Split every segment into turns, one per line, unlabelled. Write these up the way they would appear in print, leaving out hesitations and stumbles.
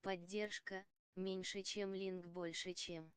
Поддержка, меньше чем линк больше чем.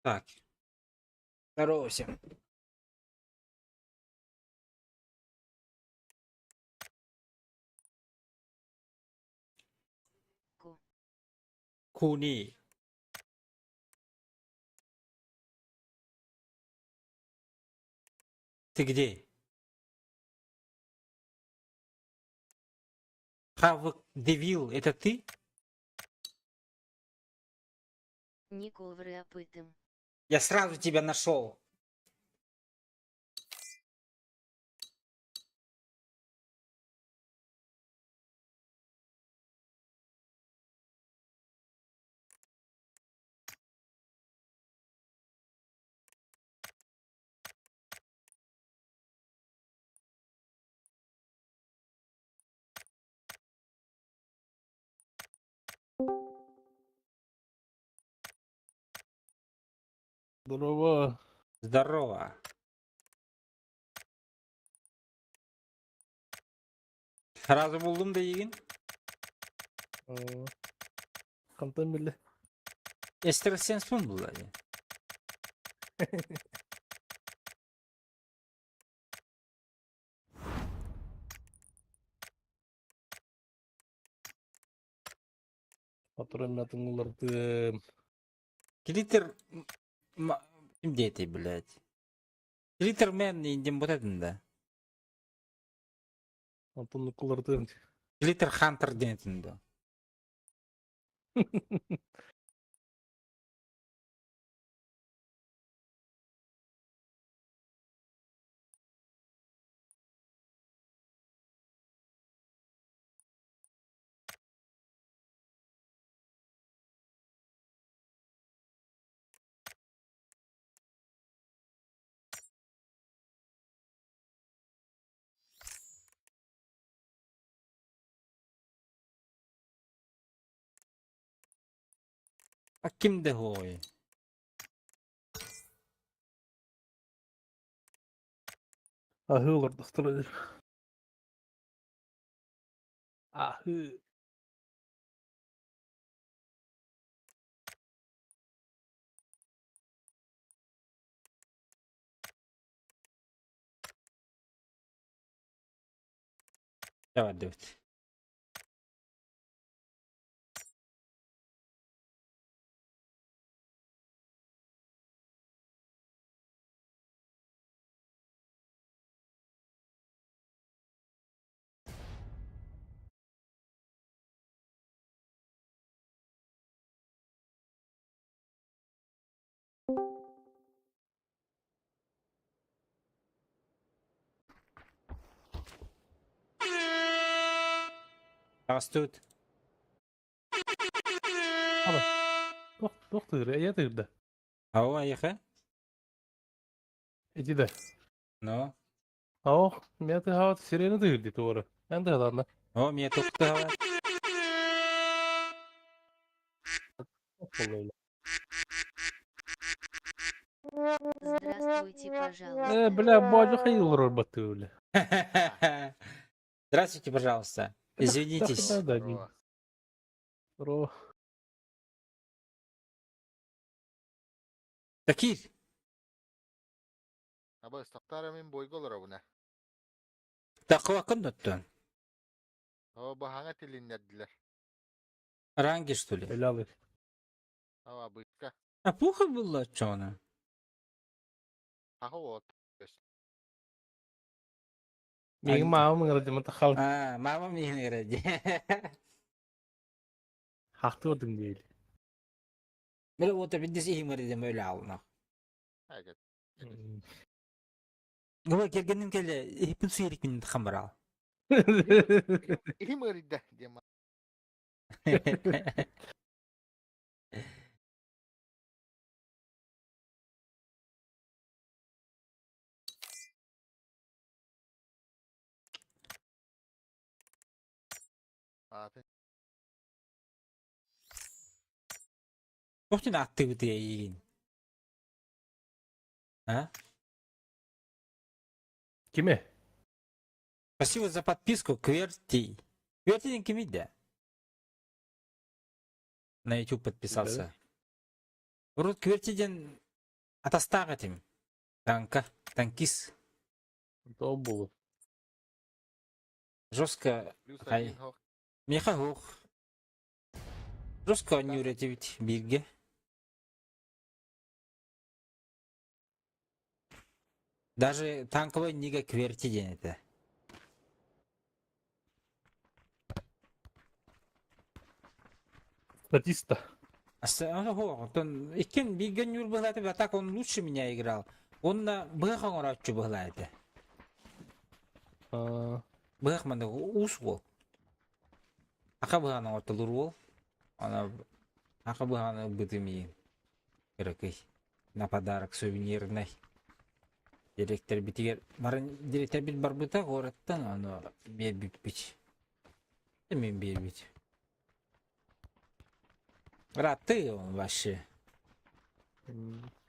Так, здорово всем. Куни. Ты где? Хавок Девил, это ты?
Никол вряпытым.
Я сразу тебя нашел.
Здорово.
Здорово. Сразу buldum deyigin.
Kantan belli.
Estres mi bunlar ya?
Патрон мятыңларды.
Glitter... Şimdi eti блядь. Glitter man indiğim bu dedin de.
Антонларды.
Glitter hunter denetinde. Bak kimde hoy?
Ahılar dıktırır. Ahı.
Evet evet. Rastut.
Hadi. Dıktır. Yedir de.
Hava ayıkı.
Eci de.
No.
Oh. Miyatı hava sireni duyurdu doğru. Ben de adamda.
O miye toktu hava.
Vallahi.
Здравствуйте, пожалуйста.
Бля, бacı hayırlar batı öyle.
Здравствуйте, пожалуйста. Извинитесь.
Да, да,
Здорово.
Здорово.
Такир.
Aba ıstaktaramin boygolar abuna.
Takwa kınnottun.
Aba bahanga tilinlediler.
Ранги, что ли?
Helal et.
Aba bıçka.
А плохо было, что она?
Haha ot.
Менің мамамның радиома тақал
А, мама мне ради.
хақты көрдің değil.
Böyle o tabi dizi ihmar edem öyle alına.
Haget.
Ama gelgenim kele hepin suyerik min khamar al.
İhim ırıda diye ma. Abi.
Очень активity yiyin. А?
Kime?
Спасибо за подписку, Кверти. Кверти кимиде? На YouTube подписался. Вроде Квертиден атастаг этим. Танка, танкис.
То було.
Жестко.
Люса
Хай.
ин хох.
Меха хух. Жестко не уретивить бирге. Даже танковый нига Квертиден это.
Статиста.
Икен бирген юр была это, а так он лучше меня играл. Он на бэхан рачу была это. Бэх манда усвол. Ака бэхана орталур бол. Она ака бэхана бытыми. Керекей. На подарок сувенирный. Директор битигер. Барын директор бит бар быта гораттан аны бербит бит. Мен бербит. Раты он вообще.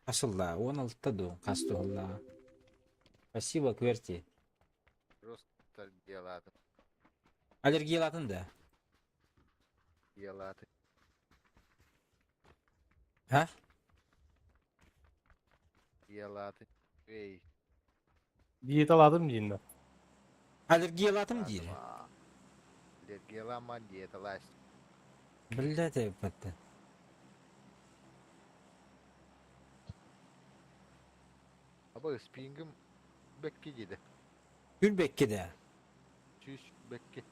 Асылла, он алтаду, кастула. Спасибо, Кверти.
Просто делады.
Аллергиялатын да.
Делады.
А?
Делады. Эй.
Diyet aladım diyeyim.
Аллергиялатын дейді.
Деламан диеталась.
Блядь, это.
Aba spingim bekki dedi.
Gülbekki de.
Çüş bekki.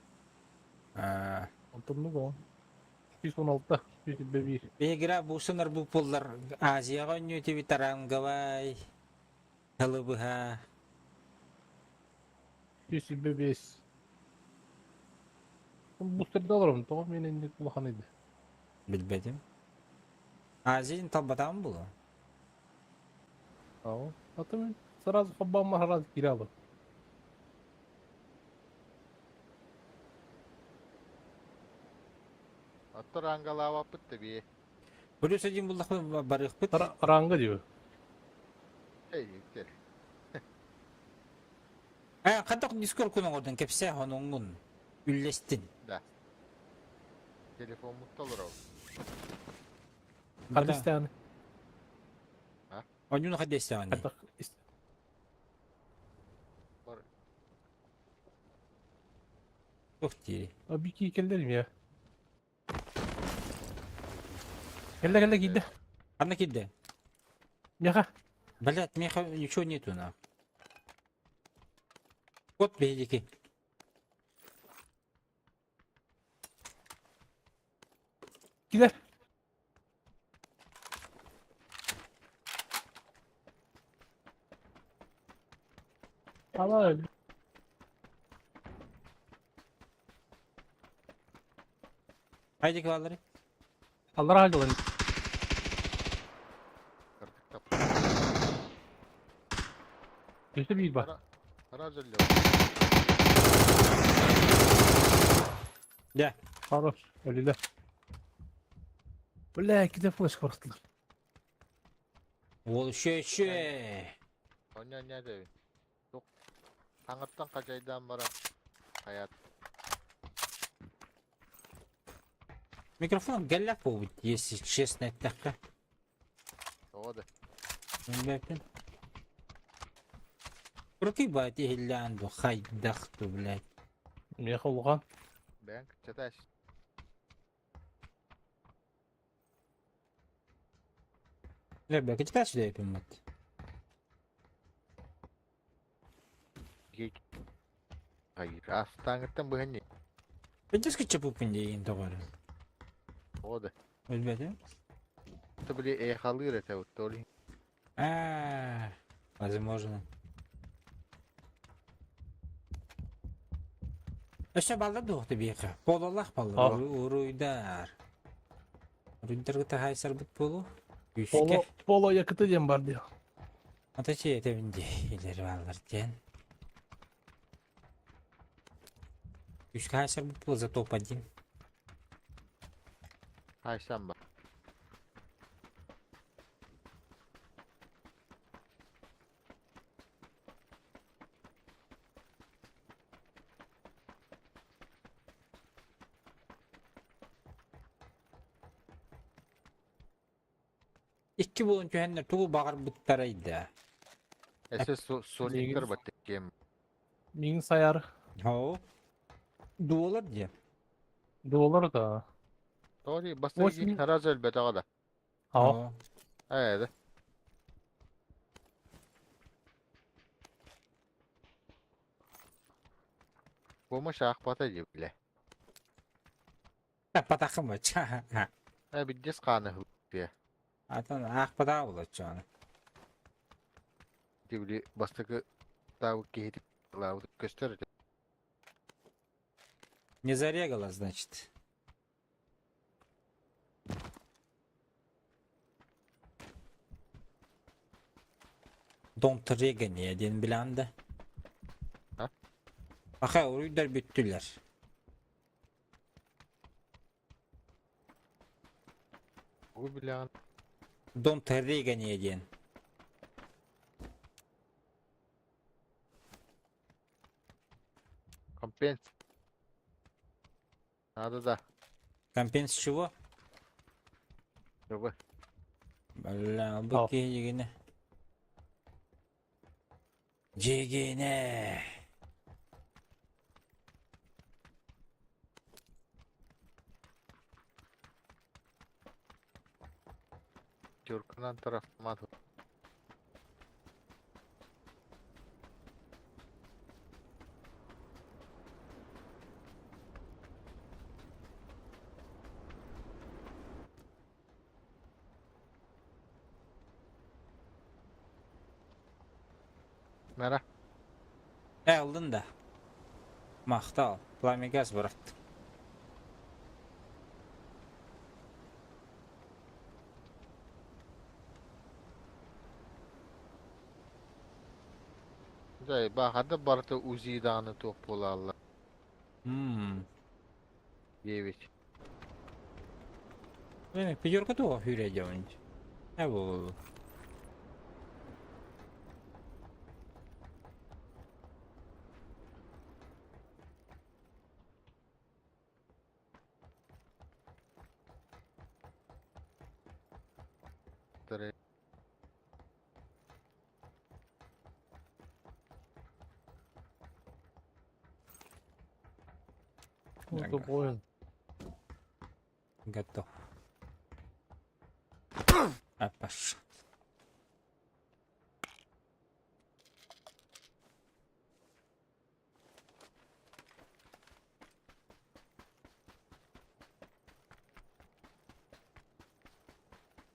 Altınlı bu. 216'da. 221.
Бегра бусынар bu pullar Азияға өнөте битарангавай. Талыбыха.
225. Bu sırada alırım. Tamam yine indi kulağanıydı.
Bilmedim. Азияның талбатан бұл.
Tamam. Zaten сразу хаббам раз киралы.
Attı rangalava pıttı bir.
Плюс один бұл барық бұт.
Ranga diyor.
Ey yüksel.
Қандақ дискор күнің ордан кепсе оның үллестін.
Da. Telefon mutlu olur o.
Hadi isteyene.
Onun қады естіғаны.
Hatta
Var.
Жоқ дейі.
Abi iki kellerim ya. Gel gidi.
Қанда келді?
Яха.
Блядь, меха ничего нету на. Вот бейдики.
Gider. Allah öyle.
Haydi kıvalları.
Allah razı olsun.
Kırtık tap.
Geçti bir bak.
Para zölle.
Ya.
Хорош. Öyle. Бля, киде флеш корстылар.
Ол шö.
Onya ne de. Yok. Tanıttan kacaydan bara. Hayat.
Mikrofon gellep bu если честно это.
O da.
Bilmem. Руки бати хиллянду хайдахту, блядь.
Меха улган.
Ben çataş.
Лебе, качка сюда yapayım.
Geyik. Hayır. Aslan gittim bu henni.
Пойдешь чапупин дейін тоғары.
O da.
Bilmedi.
Tabii kalır ete utoli.
Возможно. Еще балда доқты бейқа. Болалақ балда.
Ал.
Уруйдар. Уруйдар гыта хайсар бұт болу.
Polo,
Үйшке.
polo yakıtı diyen var diyor.
Ата че етебінде елері балдар ден. Үйшке хайсар бұт болу за топ-1.
Hay sen bak.
İki bulun köhenler tuğu bağır buttaraydı.
Ese sonikler battık gem.
Min sayar.
Ho. Duolar diye.
Dolar da.
Doğru
Boş
bastı
mi?
taraz elbette kadar.
Ha.
Ho.
Evet. Bu mu şah batacı bile.
Patakım var. Ça.
Ha bir diz kanı diye.
Atan ah pata olur canım.
Dibli bastıkı tavuk giydik. Lavuk gösterir.
Не зарегала, значит. Don't rega niye diyen bilen de.
Ha?
Aha orayı büttüler.
Bu bile
Don't rega niye diyen.
компенс. Надо да.
Компенс чего?
Чтобы
Бля,
Al.
быки yine. Cigine.
Türk'ün tarafıma tut. Merhaba.
Aldın da. Mahtal. Plamigaz bıraktım.
Zay bak hadi barda uzi dağını topularlar. Yeviç.
Beni pijorka tuğa hüre javunca. Ne bu?
Tere.
Это понял.
Готов. Пошел.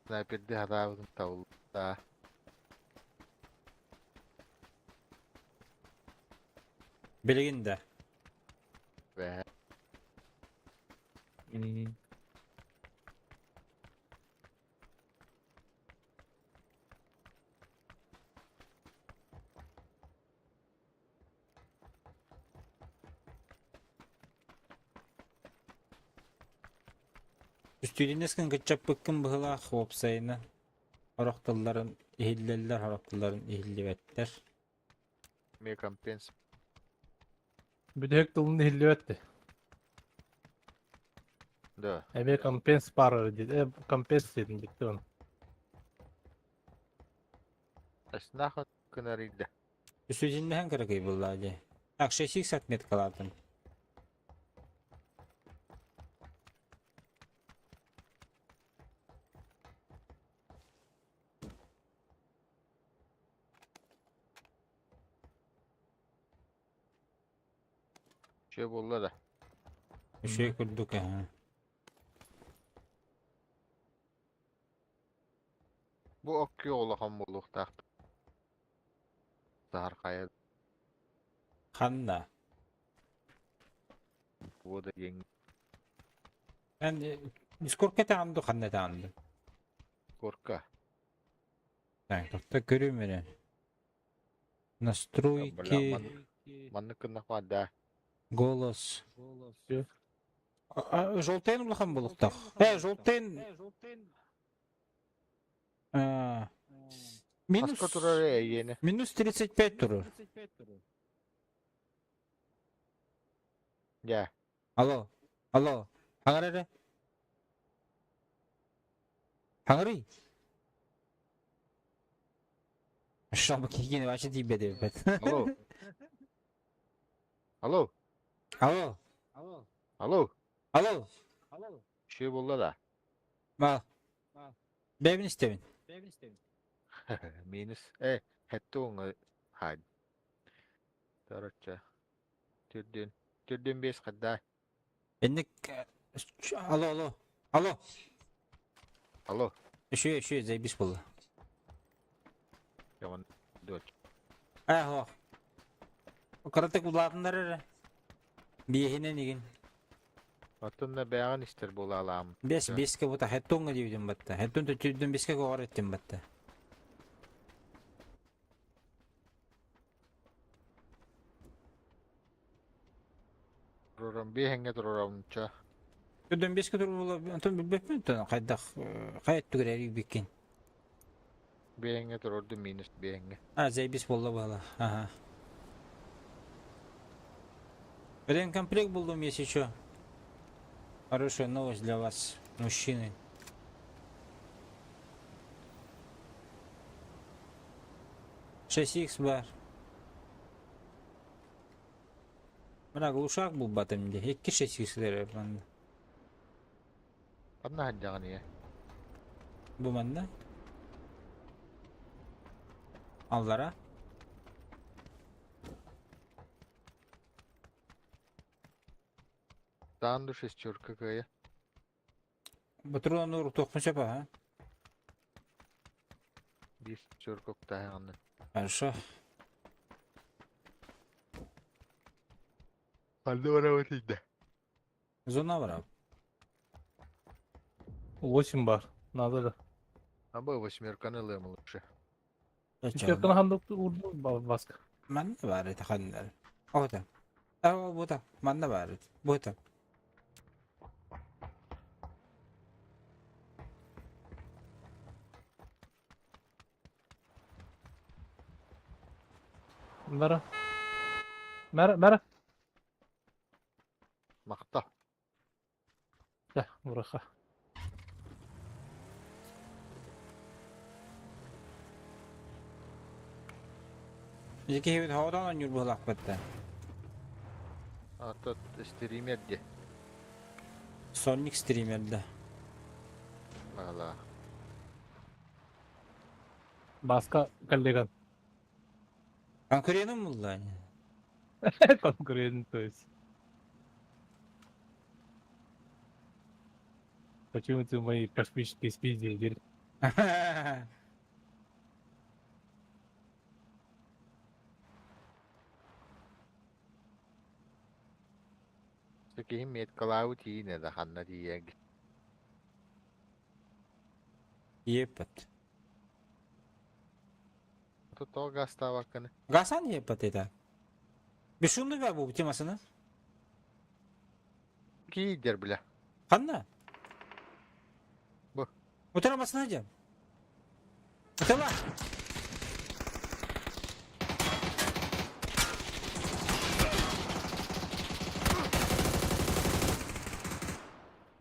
Sniper'de hata buldum tavuk. Daha.
Bilgin de.
Ve
Hmm.
Üstüdüğünüzken kaçacak bakın bıhıla hop sayını. Haraktalların ehilleller, haraktalların ehillivetler.
me kompens.
Bir de hek dolunu hilli etti.
Да.
Эбе компенс пары dedi. Компенс dedim gitti onu.
Аснахат кынарыйда.
Үсүдүннәһен кыракый булла же. Так 6x отмет калатын.
Şey bolla da.
Үшөй күрдүк.
Bu okki oğlakan boluk taht. Zahar kaya
Ханна.
bu da yeng
Мен Дискордка таанды ханна таанды.
korka.
Так, тоқта көрүм менен. Настройки,
Manны kınnak var da.
голос.
Всё.
Жолтен улахан болуктак. Жолтен. Минус
Aska turar yeni.
минус 35 турur.
Ya.
Алло. Алло. Хаңарары. Хаңары. Шамы кигени башы тийбе деп бет.
Alo. Alo.
Алло.
Alo.
Алло.
Şey bolla da.
Мал. Бебин истебин.
Minus. Hette onu. Hadi. Tarotça. Türdün. Türdün 5 kadar.
Эндик алло, алло. Алло.
Alo.
Үшөй заебись болду.
Yaman 4.
Хо. Каратек булатындар эре. Биехинен igen.
Atında beğen ister bola alam.
Беске бута хеттонга дибдим батта. Хеттон төтүдүн беске когор еттим батта.
Program bir henge programça.
Төтүдүн беске туруп була. Антон билбеппин тон кайдак кайт түгөрөри беккен.
Bir henge tururdu minus bir henge.
Заебись болду бала. Ага. Комплект булдум, если что. Хорошая новость для вас, мужчины. Х бар. Мына глушак бул батымде. 2 6x'lere bende.
Anna hancağını ya.
Bu bende. Allara.
Dağın düş istiyor kakaya.
Батырон нур токмуш апа, а?
Bir istiyor kokta yanı.
Хорошо.
Halde var ama değil.
Зона var abi.
8 var. Надо da.
Ama восьмерканы ылым лучше.
Çiçekten handoktu vurdu baskı.
Manda var eti kanlar. Oda. Bu da. Manda var eti. Bu da.
Mera. Mera.
Makta.
Gel buraya.
Jeki hevit havadan anjur bu lakbatta.
Atat streamer diye.
Sonic streamer'da.
Valla.
Baskı коллеган.
Конкурентім бұл да.
Конкурент, то есть. Почему ты мои космические спиздили?
Sekihim met kalavu tiine de hanna diye.
Епат.
Tut o gasta bakını.
Gasan епат ета. Bir şunu ver bu temasını.
Gider bile.
Kanna.
Bu.
Oturamasın hocam. Oturma.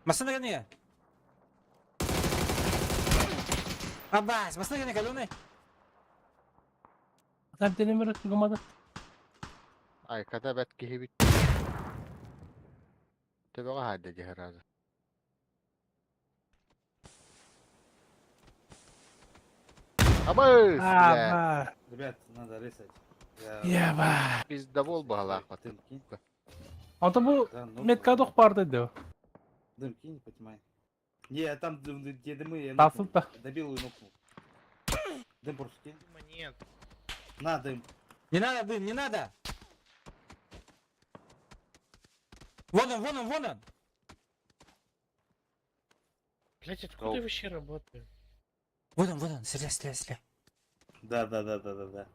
Masana gene. Abbas, masana gene kalone.
Sen deneme rakamadı.
Ay kada bet kihibit. Tabii hadi herhalde. Ama silah.
Aba.
Ребят, надо рисать.
Ya ba.
Bizde bol bağlak
Дым
batın.
кинь.
Anta bu
Да, ну,
metkadok vardı diyor.
Дым кинь, понимай. Не, там где дымы, я
Тасыл
нокнул.
да.
Добил и нокнул. Дым просто кинь.
Нет.
На, дым.
Не надо, дым, не надо. Вон он, вон он, вон он.
Блять, откуда я вообще работаю?
Вот он, стреляй, стреляй, стреляй.
Да.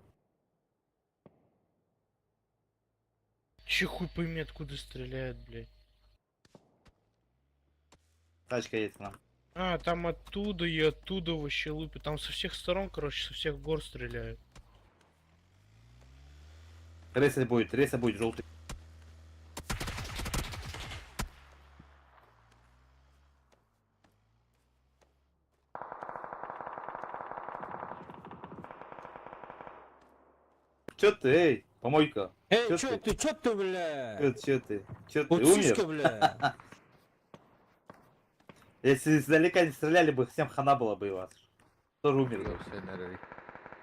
Че хуй пойми, откуда стреляют, блядь.
Тачка едет к нам.
А, там оттуда и оттуда вообще лупят. Там со всех сторон, короче, со всех гор стреляют.
Рейса будет желтый. Чё ты, эй, помойка?
Эй,
Чё
чё ты, бля?
Чё ты
Утишка,
умер?
бля.
Если издалека не стреляли бы, всем хана была бы и вас. Тоже умер бы.
Yok sen nereye?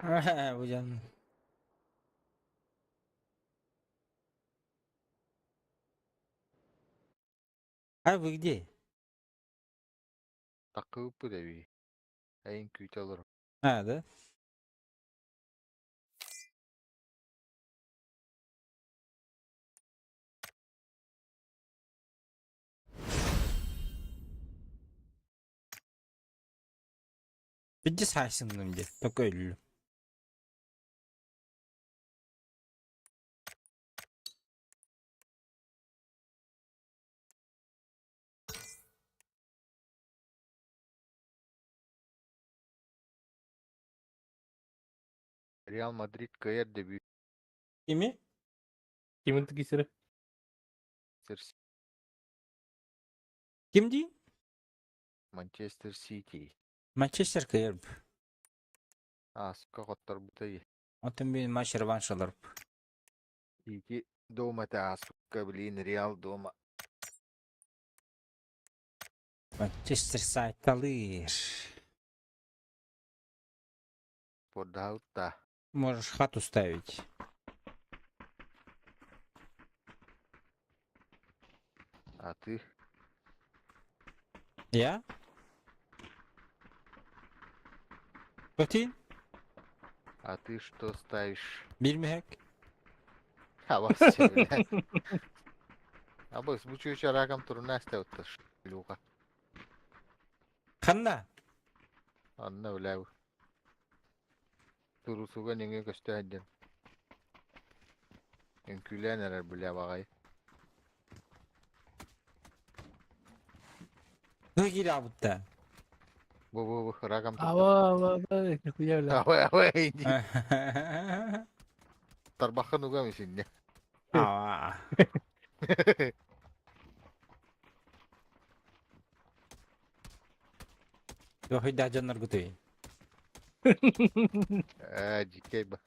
Ага, блин. А вы где?
Takıp bu devi. En kötü olur.
А, да? Иди сайсың де, такой лю.
Real Madrid kayar debi.
Ими?
Kimin tıkısırı? Kim değil?
Manchester City.
Манчестер кайыр.
Asıka kotlar bu tayı.
Отын мен матч реванш алар.
City дома ta asıka bilin Real дома.
Манчестер сайт алыр.
Подаута.
Можешь хату ставить.
А ты?
Я? Bakayım.
А ты что ставишь?
Bilmeyek.
Ha bak söyle. Ha bak bu çocuğa rakam turunu ne stavuttur? Luka.
Kanna.
Anna öyle bu. Turusuga nenge gösterdin. Enküle neler bile bakay.
Ne gir abutta?
Bu rakam turunu.
Ava nikuya öyle.
Hava indi. Tarbakın uga mısın ne?
Aa. Yok hiç canlar kutuyu.
Cikey bak.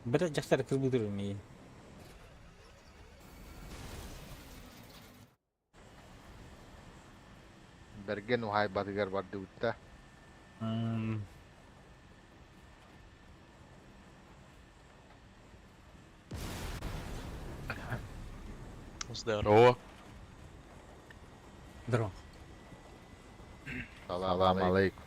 Biraz jaktar kız budurum iyi.
Bergen uhay badgar bardı utta.
Здорово.
Здорово.
Salam aleyküm.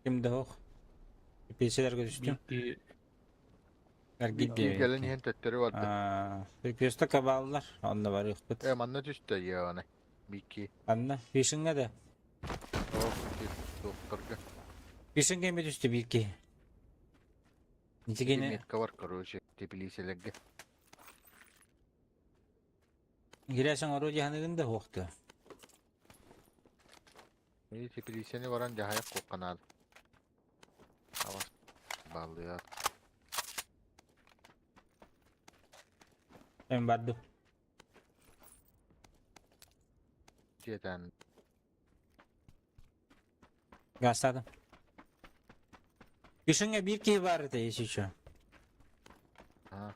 Kimde yok? PC'ler gözüktü.
Bitti.
Bitti gelen yiyen tetleri vardı.
Piyasta kaballar. Onda var yok bit.
Manna düştü ya ne. Biki.
Anna. Fişinge de.
О, doktorga.
Пишен кеме түсті бирки. Нитегене
Метка бар, короче, тепилиселерге.
гирясың орудие ханығында хоқты.
Мені тепилисени баран жахаяк kokkan al. Авас bağlıyor.
Мен барды.
Jeten
Гастадым. Пишенге бирки бар это если что.
ha.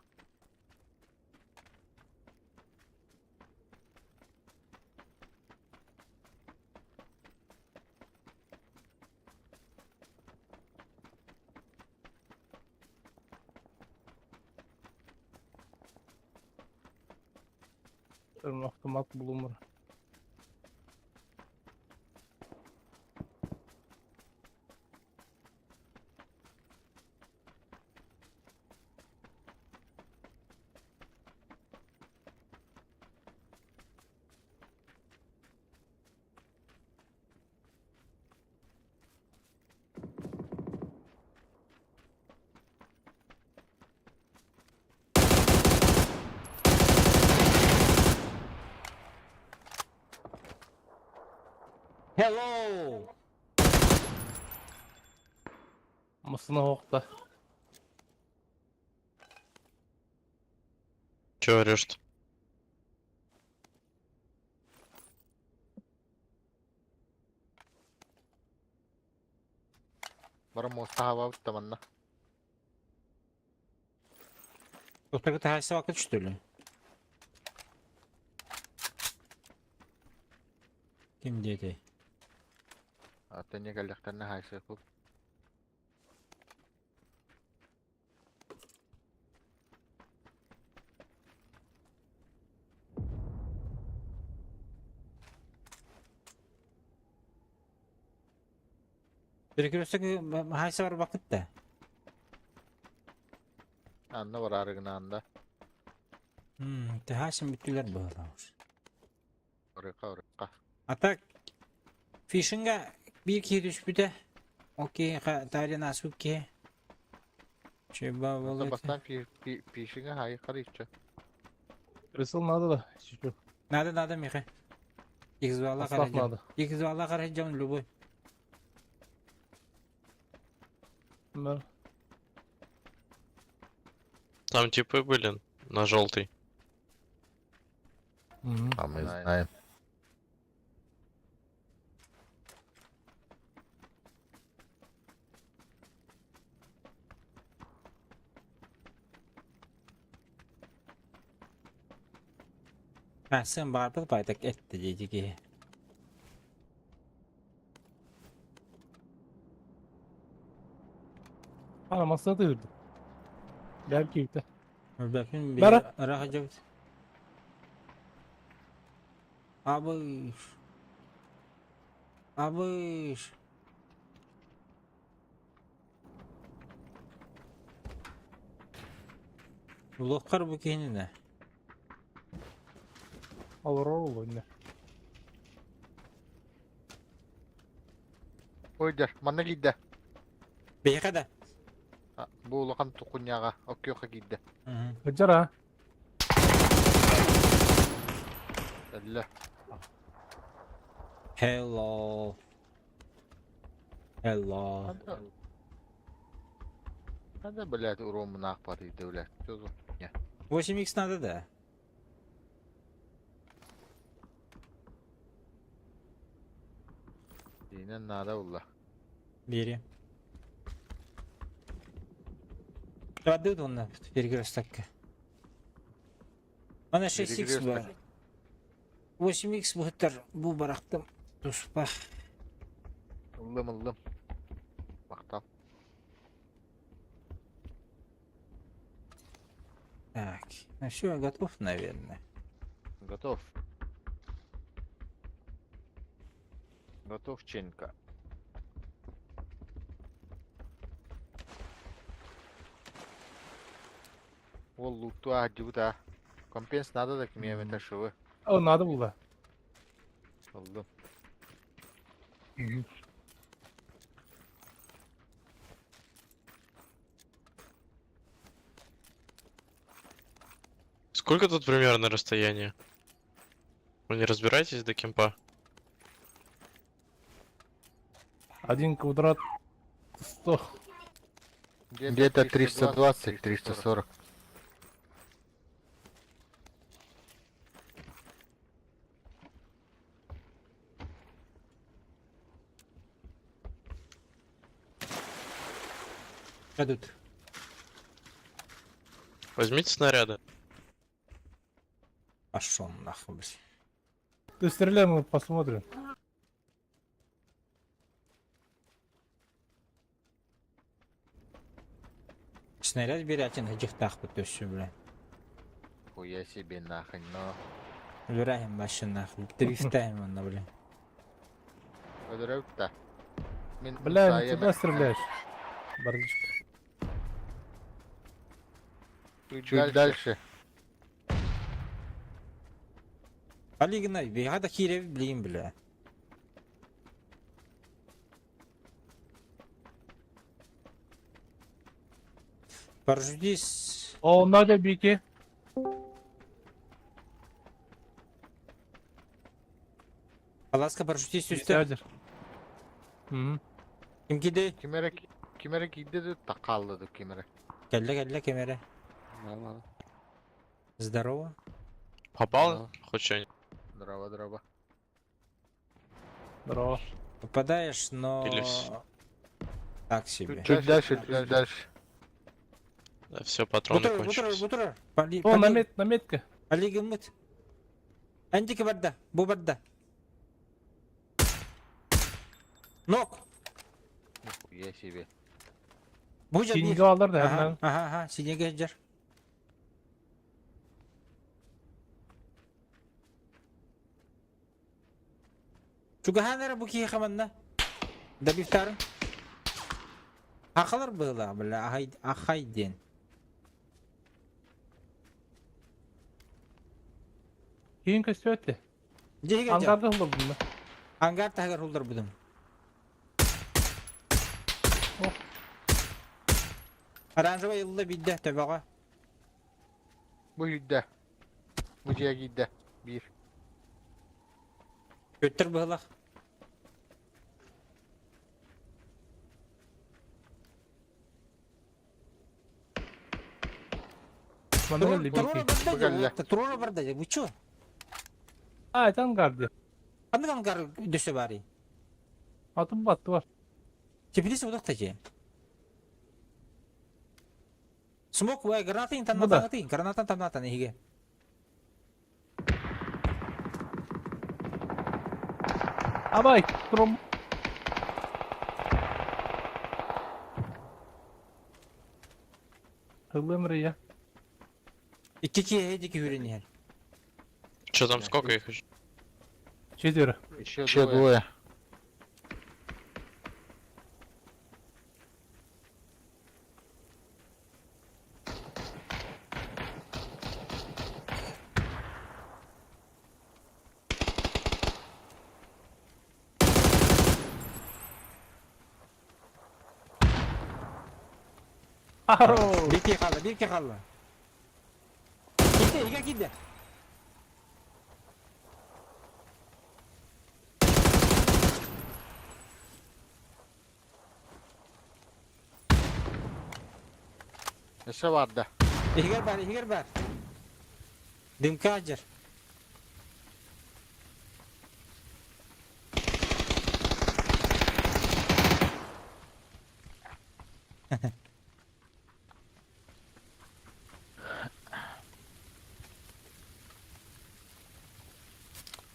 Автомат bulunur.
Hello.
Mısına hokta.
Чё орешь-то?
Bara mosta hava utamanna.
Тоқтағы тағайсы вақыт что ли? Ким деді?
Atanya galaktanna hayse kul.
Bir kürüsteki haysı var vakitte.
Anna var arıgına anda.
Tehasın bütüler bağlamış.
Oraya.
Ata fişinge bir iki düş bir de. Okey, tarihin asıl ki. Çeba
Anda
balık.
bastan pişine hayı karışça.
Rısıl nadı da. Şu.
Nada Миха. Их звала
Остав
Караджан.
надо.
Их звала Караджан любой.
Ben
Там типы были на желтый.
А мы знаем.
Ha sen barbar paytak etti dedi ki.
aramasına da girdim. Belki bir de.
Bakın bir
Merhaba.
rakacak. Abi. Abi. Lokar bu kendine.
Olur olur ne.
Oydur. Mana gidde.
Beyakada.
Bu ulakan tukunyaga. Okyoka gidde.
Hıcar ha.
Elle.
Hello. Hello.
Hadi блядь, урон нахпарıydı блядь. Çözüm.
8x надо, да?
Dinen nada ulla.
Бери. Отдают он на перекресток. Она 6x бар. 8x бұғыттар бұл барақтым. Туспа.
Иллым. Бактал.
Так, ну все, готов, наверное.
Готов. Готовченко. Ол лукту аджута. Компенс надо да кимия мен ташывы.
O nadı bu da.
Oldu.
Сколько тут примерно расстояние? Вы не разбираетесь до кемпа?
1 квадрат 100.
Где-то 320-340.
Идут.
Возьмите снаряды.
Пошел нахуй, блядь.
Ты стреляй, мы посмотрим.
Снаряд берете на этих тахпы, то все, бля.
Хуя себе нахрен, но...
Выбираем машину нахуй. Дрифтаем он, бля.
Öldürüp Мен
Бля,
сая
не туда
мен-
стреляешь. Бордичка.
Чуть дальше.
Полигнай, бегада хирев, блин, бля. Поржудись.
О, Надя Бики.
Паласка поржудись üstü.
Сядешь. Hı.
Kim gidi?
Kimere giydi de takallıdı kimere.
Келле, кемере. Здорово.
Попал? Хоть что-нибудь?
Дрова.
Здорово.
Попадаешь, но...
Или вс-
Так себе.
Чуть дальше.
Да, все, патроны
Бутур,
кончились.
бутур.
О, наметка.
Полиги мут. Андики барда, бу барда. Нок.
Нихуя себе.
Бу жа
Синьги
bir.
alır da
Aha,
hemen.
aha, sinege jar. Чугаһанара бу ки хаманна. Да бифтарын. Акылар была, бля, ахайден.
Кейін көстөтті.
Жеге жар.
Ангарда olur bunda.
Ангар тагар улдар будum.
Oh.
Оранжевый yılda bidde tabağa.
Bu hüdde. Bu ciye gidde. Bir.
Götür bıhlak.
Bana geldi
Турона
Biki.
барда. Турона барда. Вы чё?
Ha, et angardı.
Аны ангар дөсө бари.
Atım battı var.
Теплица удак тажи. Смок вай гранатын
Bu da.
танатан, гранатан танатан иге.
Abay, durum. Hızlı Emre ya.
İki hedi hürünler.
Что там, сколько их еще?
Четверо.
Еще двое.
Aro.
Bir ki kaldı. Gitti.
Nese vardı?
İhiger bar. Dimka ajar.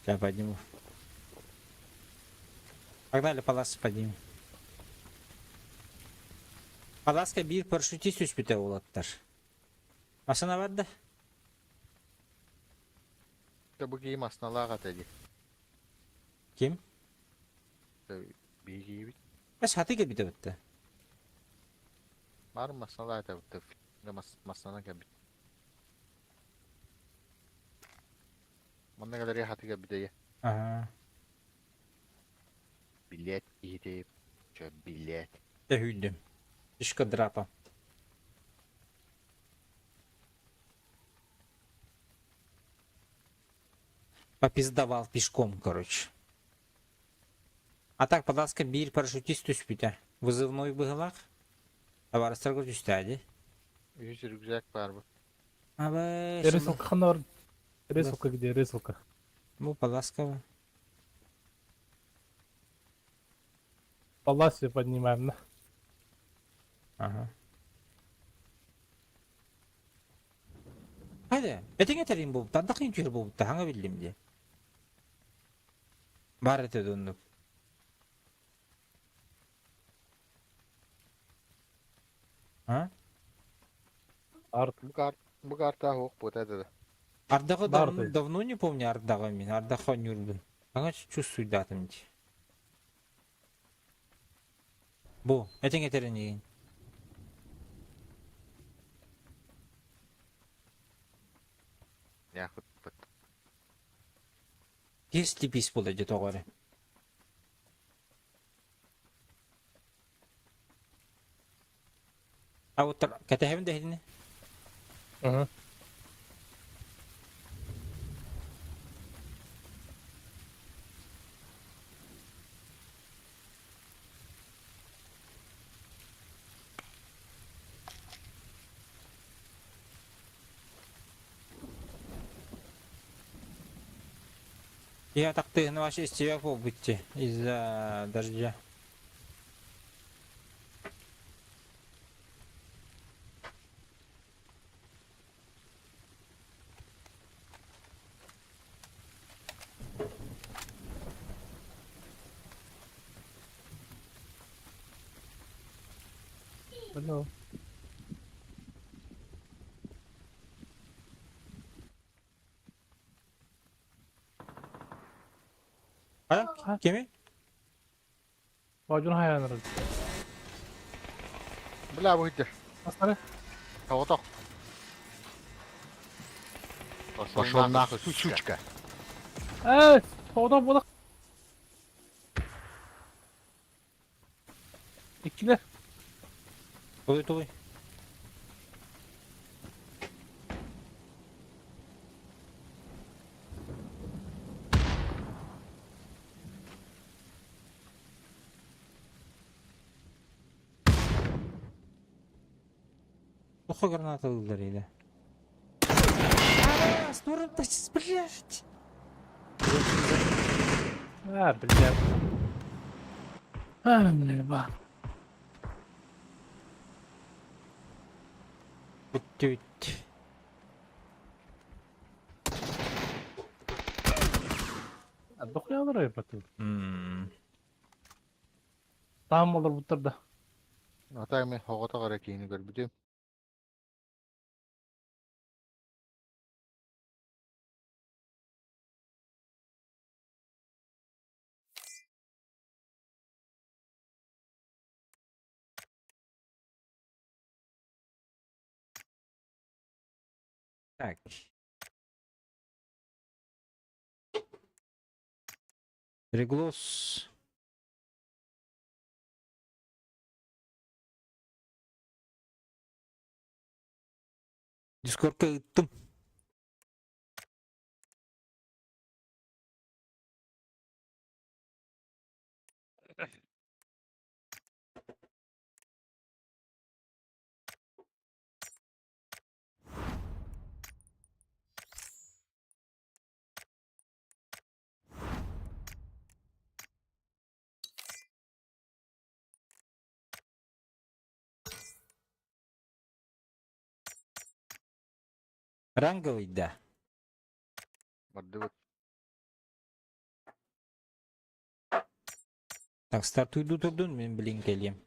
Сейчас подниму. Погнали, паласы поднимем. Паласка bir парашютист üspüte olaktar. Masana var da.
İşte bu giyim aslında lagat edi.
Kim?
Bir giyim.
Bes hatı gibi de bitti.
Var mı aslında lagat edi? Masana gibi. Mana kadar ya hati gibi de.
Aha.
Bilet gidip. Bilet.
Tehüldüm. Fişka драпа. Попиздавал пешком, короче. А так, подалска bir парашютист üspüte. Вызывной быгылак. Товарыстарга üstәди.
Yüz rüzgar var bu.
Абы,
Ресурка ханар. Ресурка где? Ресурка.
bu подалска.
Паласе поднимаем, да?
Ага. Haydi, etine terin bu. Tandakın kür bu. Hanga bildim diye. Бар ete döndüm. Ha?
Арт.
Bu karta hook bu dedi.
Ардағы
Бар ты.
давно не помню Ардағы мен. Ардаға нюрбін. Ага, чувствую датымды. Бұл, etine terin yiyin.
Yakıt bıt.
Если пис болады тоғары. А вот кәтәһем дә хилне.
Ага.
Я так ты на вашей стиве побыти из-за дождя.
Hello.
Ha? Kimi?
Bacun hayranırız.
Bla bu hidir.
Asları.
Kavutok. Пошел нахуй, сучка.
Evet. Soğudan budak. İkiler.
Той. Плохо граната ударили. Сторону, блядь.
Ha bileceğim. Ha ne bak.
Тють.
Dokuyor ya batı.
Мм.
Tamam olur bu turda.
Atay men hogota gara kiyini görmüdüm.
Так. Переглос. Дискордқа ыттым. Ранговый, да.
Vardı bu.
Так, стартуйду тұрдың, мен білін келем.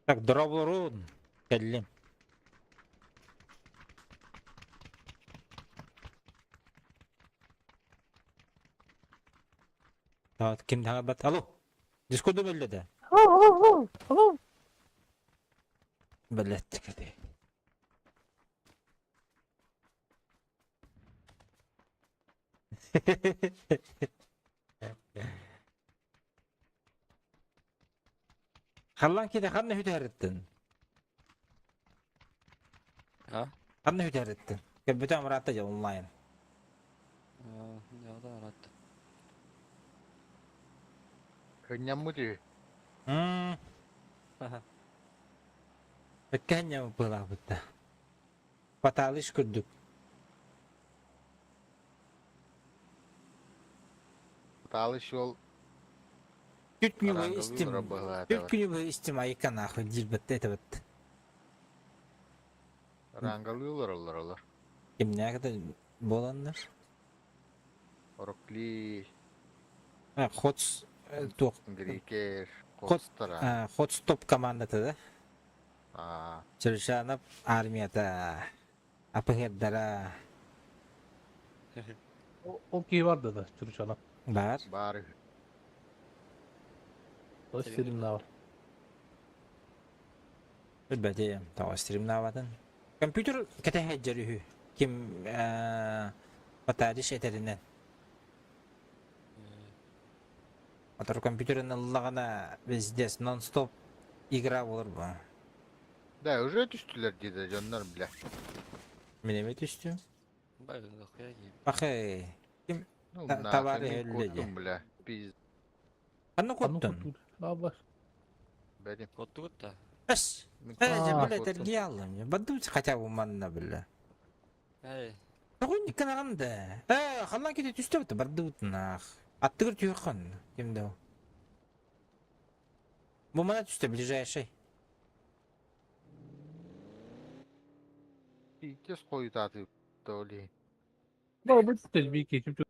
Так, дроблорун. Келлим. Так, kim tanga bat? Alo. Discord belledi. Bellettik hadi. Hallan kide kanne hüterettin.
Ha?
Kanne hüterettin. Gel bütün amratta ya online.
Ya da arattı.
Könyen mi diyor?
Kanya mı pula butta? Patalış kurduk.
Dalış yol.
Türk günü
Karangalı
istim.
yollara bağlı.
Türk günü bu istim ayıkan ahı dilbette etebitti.
Rangalı yollar oralar.
Kim ne kadar bolanlar?
Orokli,
Ha, Hots tuq.
Griker,
Kod-
Kostara.
Hots top komandası da.
Aa,
Çalışanıp armiyada. Apıherdara.
O ki vardı da Türkçe'ne.
Var.
bari.
O istediğim ne var?
Elbette tawa stream lawadan. Komputer kete hejjerihi. Kim patadiş eterinden. Motor kompüterin Allah'ına bizdes non-stop igra olur bu.
Da ücret düştüler diye canlar bile.
Mineme düştü.
Bayıldık ya gibi.
Bakay.
Bunlar
tavarı
senin
öyle
korktum bile. Biz
Kanı
Kanı
kottun.
kurtul. Ne var?
benim.
Kottu kutta.
Bas.
Aa,
Bence böyle
korktum.
tergi aldım ya. Badum kaça bu manna bile.
Hey.
Такой не канаганда. Халлан кете düştü bitti. Bardutnak. Attır tüyükhan. Kimde o? Bu bana düştü ближайший.
Bir kez koyu tatı dolu.
Ne bu tecrübe ki çünkü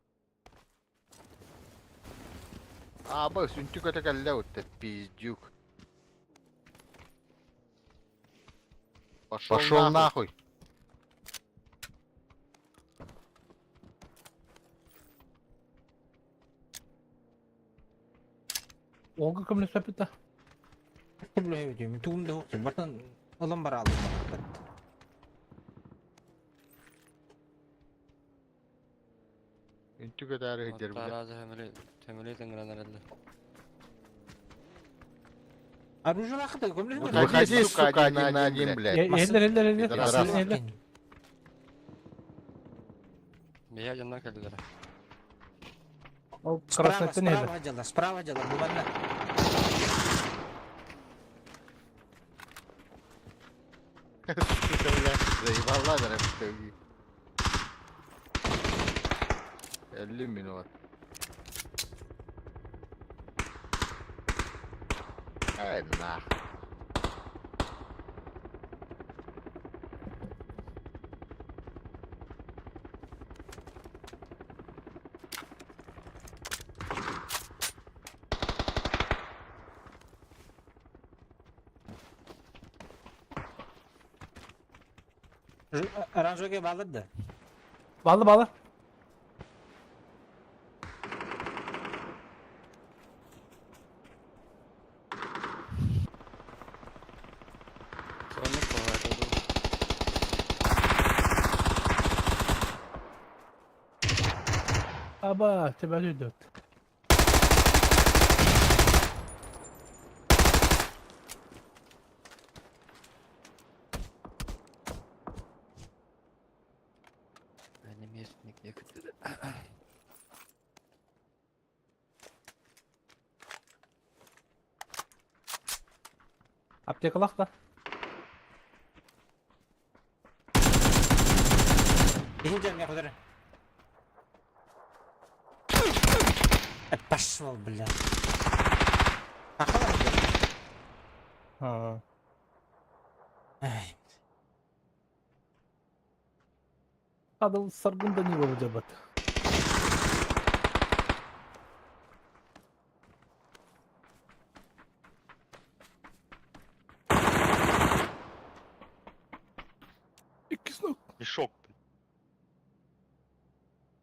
Aa bak süntü kötü kelle ötte pizcuk. Пошел нахуй.
Olga kamle sapita.
Kullu hevdim. Tuğumda hoktu. Bartan olan bara aldım.
Süntü kötü arı hediyer
Hatta
bile.
arazi temeli tengren herhalde.
Arujul akıda. Gömleş mi?
Kaçı suka dinlediğim bile.
Eller.
Biraz
Eller.
Bir yer yanına geldiler.
O
Справа,
krasnetten eller.
справа жала, справа жала. Bu bana.
Eyvallah da hep sevgi. 50 minut. Nah.
Aranjoga bağladı.
Bağlı.
Sonluk bu harika oldu.
Aba tebelü dört.
Benim yeşillik yakıtı.
Aptekalak da.
İkinci ya kadar. Пошел, бля. Ахала.
Ha.
Ay.
Adam sargında niye olacak bat.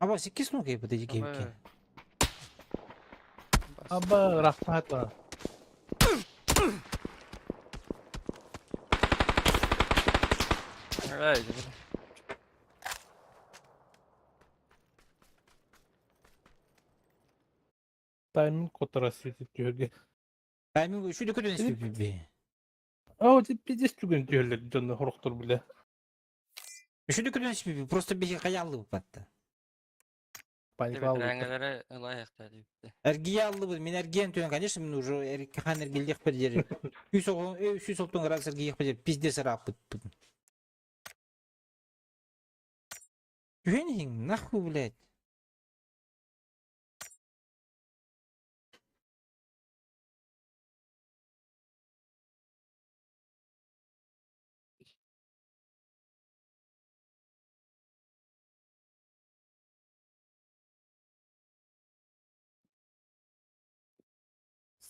Aba 8 nu kayak pada jiki.
Ama-
Abba rahmat bana.
Ay, güzel.
Timing kotarası diyor.
Timing şu dökülen SPP.
Aa, biz bugün diyorlar canlı horoktur bile.
Şu dökülen SPP. Просто bir kayalı bu patta.
Panik
Evet,
aldı.
rengaları layık dedi.
Ergiyalı bu. Min ergiyen tüyen конечно min уже erkan ergildik bir yeri. Şu soktun раз ergiyik bir yeri. Pizdes rap bit. Тюхенин, нахуй, блядь.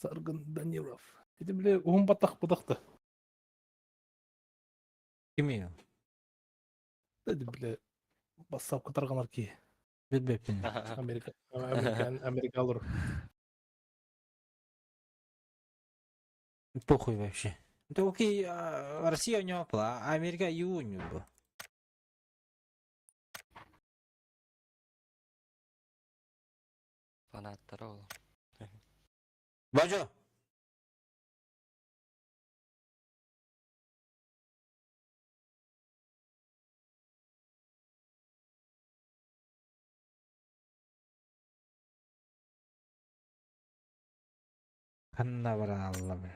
Sargın Danilov. Dedi bile uhum batak bıdaktı.
Kim ya?
Dedi bile bassap kıtarganar ki.
Bilbepin.
Amerika alır.
Похуй вообще. Да окей, Россия у него была, а Америка и у него была.
Fanatlar oğlum.
Бажо! Kanna var Allah'ım.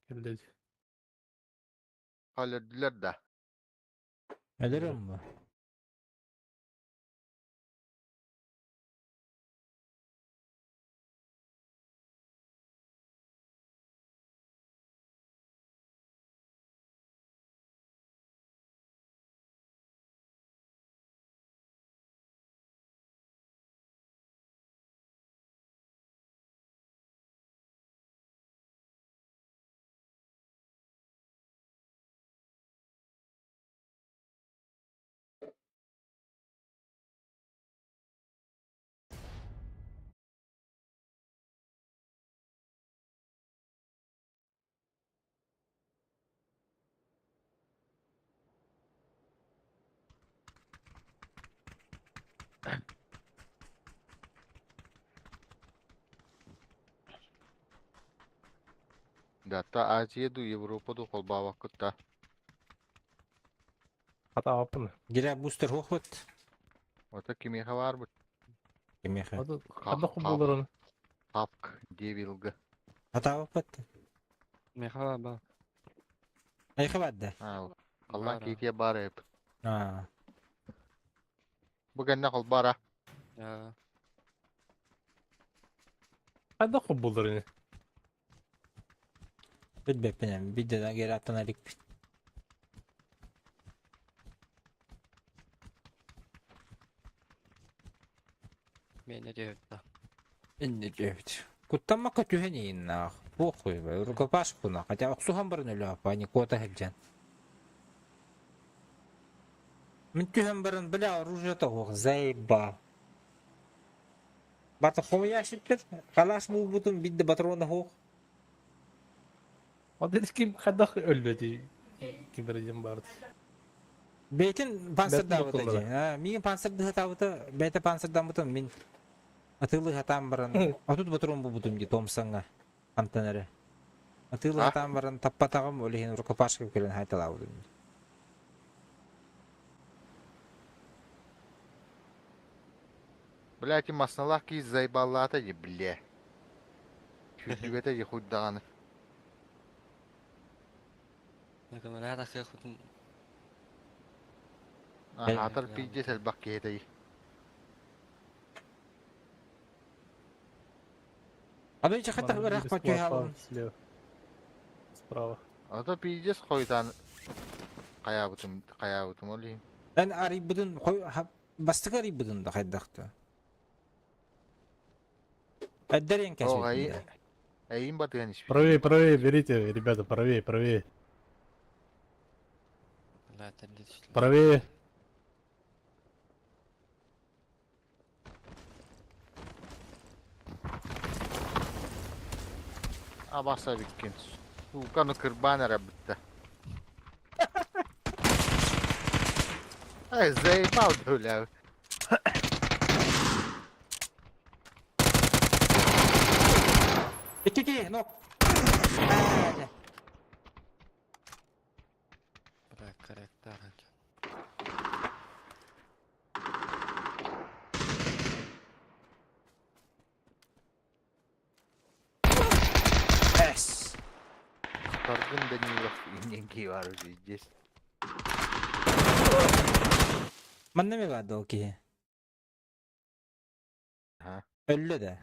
Geldi.
Hallettiler de.
Ölürüm bu.
Hatta Aziya du Avrupa du kol baba kutta.
Hata yapın.
Gire booster hochwut.
Ota kimi var bu?
Kim ya?
Hadi kubulurun.
Hafk devilgı.
Hata hochwut.
Meha ba.
Ay khabadda.
Ha. Allah
Bara.
kitiye bara hep.
Ha.
Bugün ne kol bara?
Ya.
Hadi kubulurun.
Bilbepin. Bir de geri atan alik.
Ben ne diyor da.
Инне девять. Куттамака тюхенин нах. Похуй, рукопашку нах. Хотя оксухан барын өлі а не кота хеджан. Мен тюхен барын бля оружие того заеба. Бата хуя шиттер. Калаш бу бутун бидde патроны хох.
O dedi ki hadi öldü. Kim vereceğim vardı.
Бейтин панцир
Бәтін
давыта
оқылары.
же. Миген панцир дыхатабыта, бәйті панцир дамытын мен атылы хатам барын. Атут батырон бу бутун ди томсаңа. Антенері. Атылы
А?
хатам барын таппатағым өлеген рукопашка келен хайталабыдын.
Блять, им основах ки заебалата же, бля. Küçüğete же хуй dağını.
Ne kadar hada kıyakutun.
Hatar piyce sel bak kiyete.
Ado içe hatta
Bana
bir
birisi
rahmat yuhalım.
sağ, слева. Справа.
Ata piyce koydan kaya butum olayım.
Ben arayıbıdın, bastık arayıbıdın da kaydaktı. Edderin
O ayı.
keşfetinde.
Ayın batıyan hiçbir.
Правее, правее, берите, ребята, правее, правее.
Allah telli düştü.
Правее.
Abasa bikin. Sukan kırban arabitte. Ay zey mal öyle.
İki, nok. Hadi.
Bırak karakter hadi.
Yes.
Kargın da niye yengi var diyeceğiz.
Mana mi vardı o ki?
Ha.
Öldü de.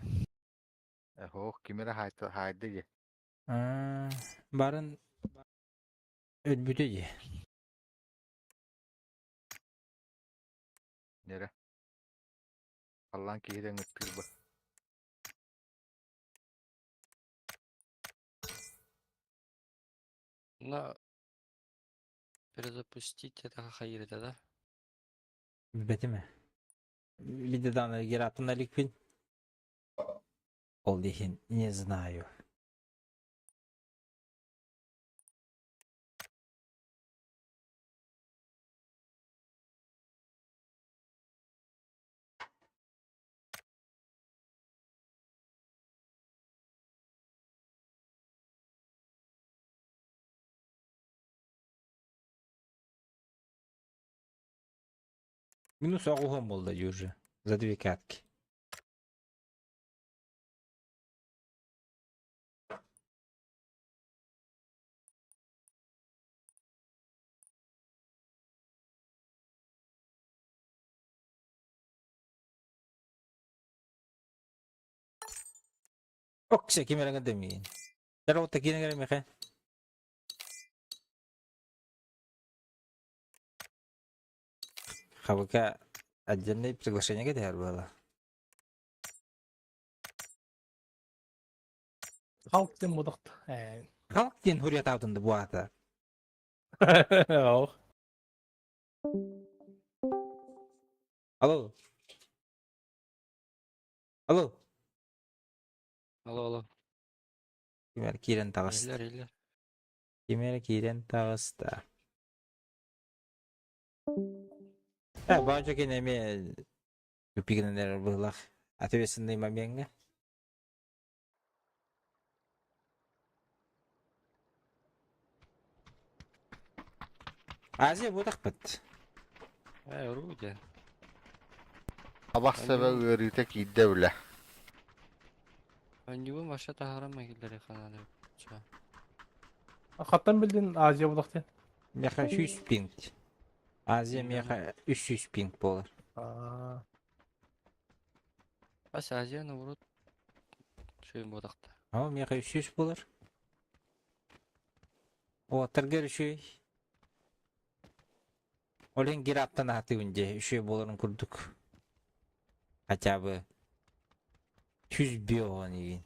Oh kimere haydi ye.
Barın ölbüdü ye.
Nere? Allah'ın kihiden öttür bak.
На перезапустить это хайр это, да?
Beti mi? Bir de daha geri attığında likvin. Oldu için не знаю. Минус оғуған болды уже. За 2 катки. Oksa kimera nga demin. Pero takin nga rin ka. Хавка отдельные приглашения где было.
Halk modakt.
Halk din hurriyet altında bu hafta.
Ja.
Alo. Alo.
Алло, алло.
Kimer kiren tağısta.
Ийлер, ийлер.
Kimer kiren tağısta. Ha, bence ki nemi Üpigenler bıhlak. Atövesinde imam yenge. Azia bu takpat.
Руди.
Abah sebe öğrüte ki devle.
Önce başa taharama gider kanalı.
Hattan bildin Aziya budaktan.
Meha 100 ping. Azia meha 300 ping olur.
Бас Азияны урут. Şöyle bodakta.
Ama meha 300 olur. O tırgır şey. Olen geri attan hatı önce şey bolарын kurduk. Хотя бы 100 биогон егин.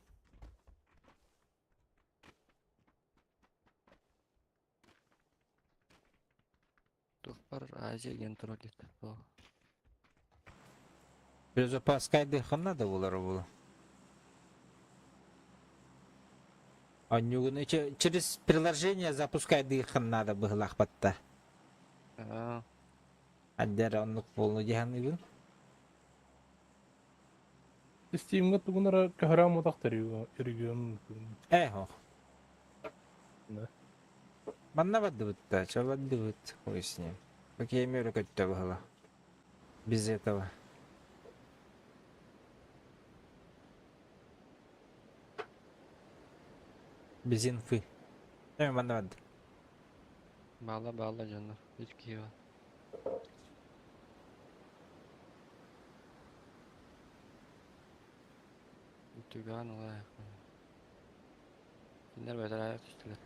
Тухпар Азия гентролит.
Безопаскайды ханнада болар бұл. Анюгын через приложение запускайды ханнада было хватта. Аддер онлук болну жаһаныбын.
Steam'ga tugunara kahra modakt eriyor.
Эхо.
Да.
Манна баддыбытта, чабаддыбыт. Хуй с ним. Окей, мир көттө было. Без этого. Без инфы. Манна бадды.
Bağla canlar. Bir ki var. Tügan olarak. Kimler beter ayak üstüler.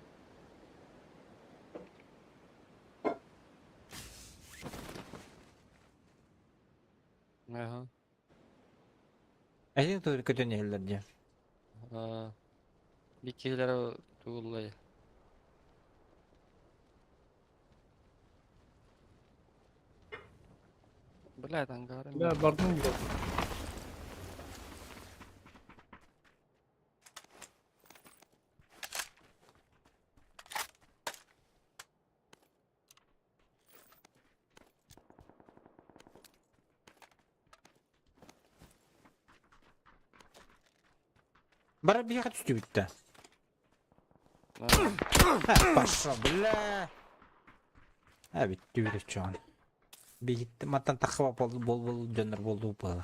Aha.
Әйтең тур көтөн елдерде.
Bir kişiler o tuğullayı. Блядь, ангары.
Ya bardın gibi.
Bara bir kat üstü bitti.
Aa,
Ha, başla bile. Ha bitti bir şu an. Bir gitti matan takıp oldu bol döner boldu bu.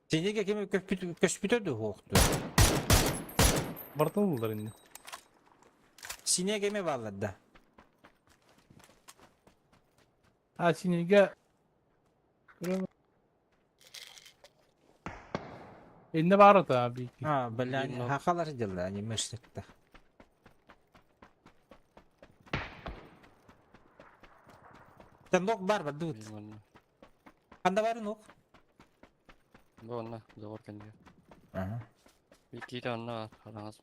Senege kemi köspütö de hoqtu.
Bartan buldular indi.
Sineye kemi valladı.
Ha sinirge. Elinde bağırdı abi.
Ha, belani
Bilmiyorum.
hakalar jalla ni meslekte. Sen nok bar dut.
bilmem.
Kanda var nok?
Bu onunla doğurken diyor.
Aha.
Bir iki tane var. Aranız.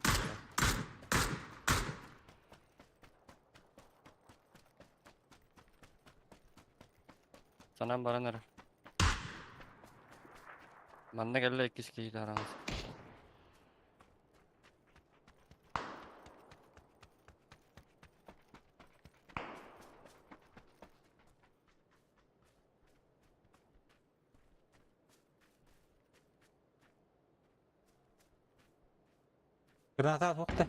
Sana bana nere? Bende geldi 2 kişi aranız.
Granata hoqta.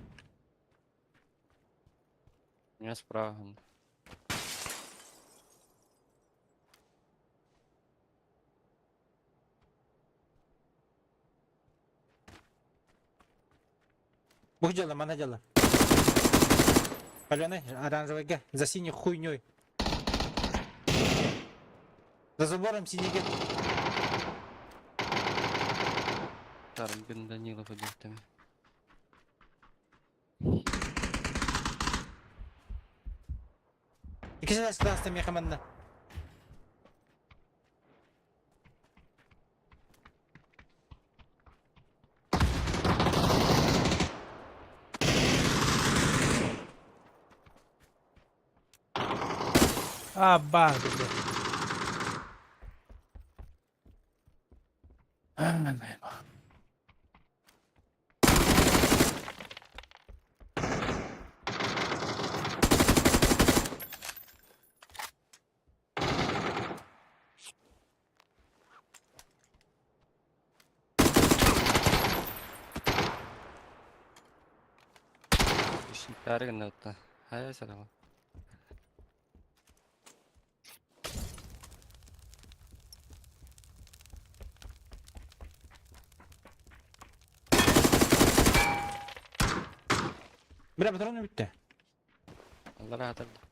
Не справа.
Бух жalla мана жalla. Паленый оранжевый за синей хуйней. За забором синего.
Тарым бин Данилов ödüktüm.
İkisi de silahsız yakımında.
Ah bağırdı. Aman eyvah.
İşin tarihinde hatta. Hay selam.
Bir patron bitti.
Allah rahat etsin.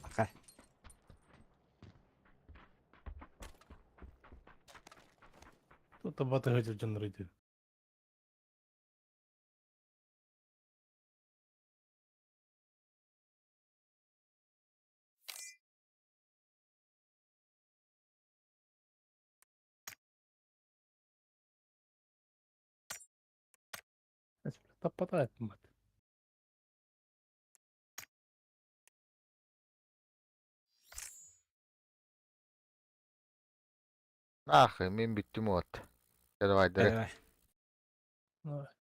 Bakay.
Тут батı hacı canlarıydı. Tapata ettim bak.
Ah, min bitti mi ot? Ya da vay direkt.
Evet.
Evet.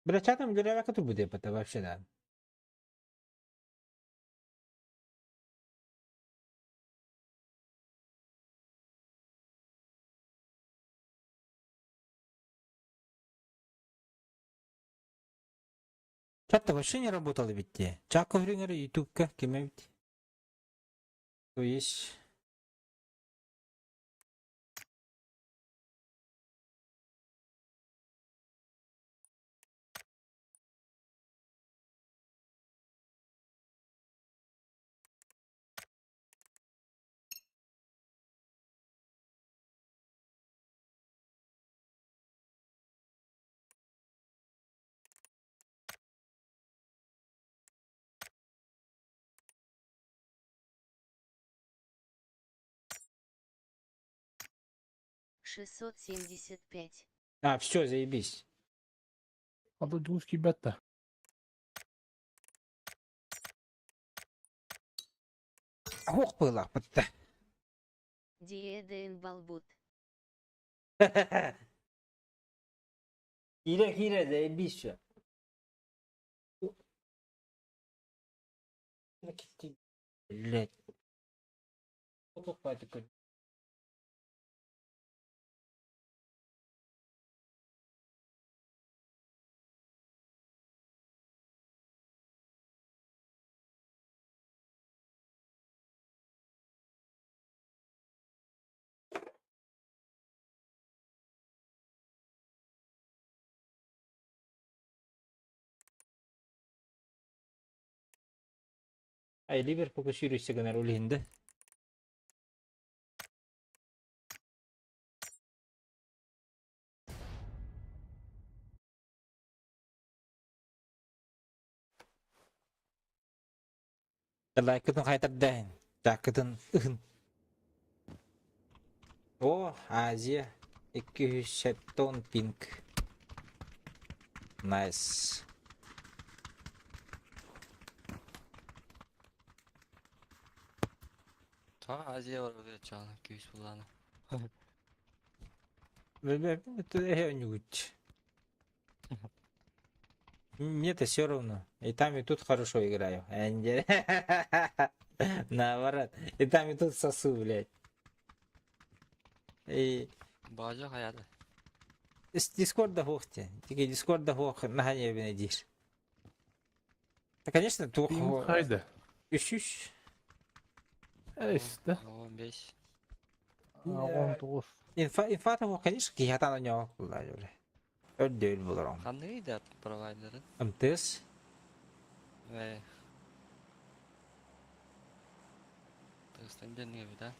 Бля, чатом для как будет это вообще, да. Чат-то вообще не работало ведь те. Чако врингер, ютубка, кеме ведь. То есть...
«675».
А, все, заебись.
Надо душки бетта.
Ох, было, подта.
«Диэдэн Балбут».
Хире, заебись все. Блять. Ай, Ливерпуль көшірісі гінер өлігінді. Лайкытын қайтырдайын. Жақытын ұхын. О, Азия. 270 пинг. Найс.
Ta Азия var böyle çağın 200 kullanı.
Это я не учу. Мне-то все равно. И там, и тут хорошо играю. Наоборот. И там, и тут сосу, блядь. И
Bağcı hayatı.
с Дискорда хохте. Тільки Дискорда хох нагоняй найдешь. Да, конечно, тух.
Ping haydi.
Üş.
İşte.
15.
19.
Инфа того, конечно, кихата на него. Öldü bulurum.
Qandaydı artık provider'ın
МТС.
ve Tığıstan dönüyor bir daha.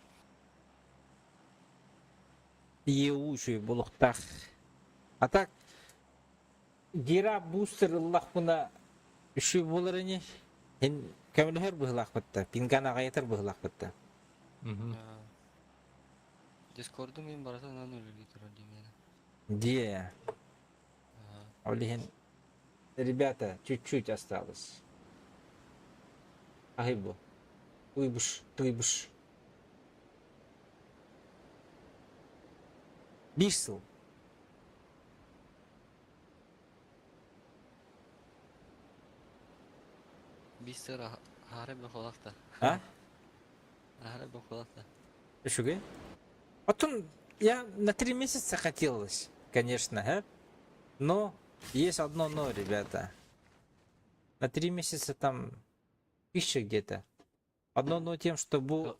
Еуши булуктах. А так Гира бустер лахпына үші болыр не? Ен көмілер бұғылақ бітті. Пингана ғайтыр бұғылақ бітті.
Discord'u benim barasa ondan öyle getiriyor diyeyim yani.
Де? Олеген. Ребята, чуть-чуть осталось. Агибу. Уйбуш, туйбуш. Бишсыл.
Bir sıra harbi kulakta.
А?
Harbi kulakta.
Шугай? Вот он, я на 3 месяца хотелось, конечно, но есть одно но, ребята. На 3 месяца там 1000 где-то. Одно но тем, что был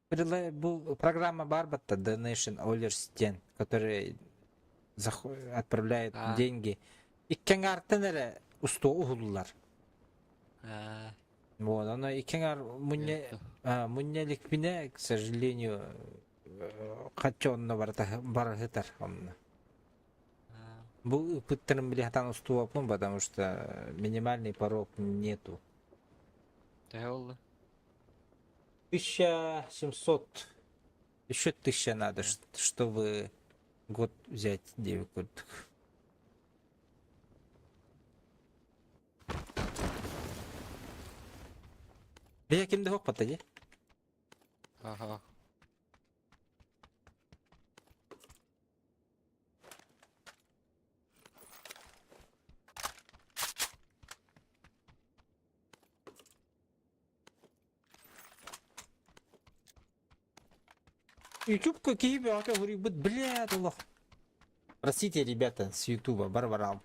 программа Барбата Donation Allers 10, которая отправляет деньги. И кенгартенере усто угуллар. Вот, оно и кенгар муннелик пине, к сожалению, качонно барахитар. Был пытаем билетан уступом, потому что минимальный порог нету.
Ne oldu?
1700. Еще 1000 надо, чтобы год взять 9 год. Я кем-то хок потади.
Aha.
Ютубка киебе ата хурибут, блядь, Аллах. Простите, ребята, с Ютуба, барбарал.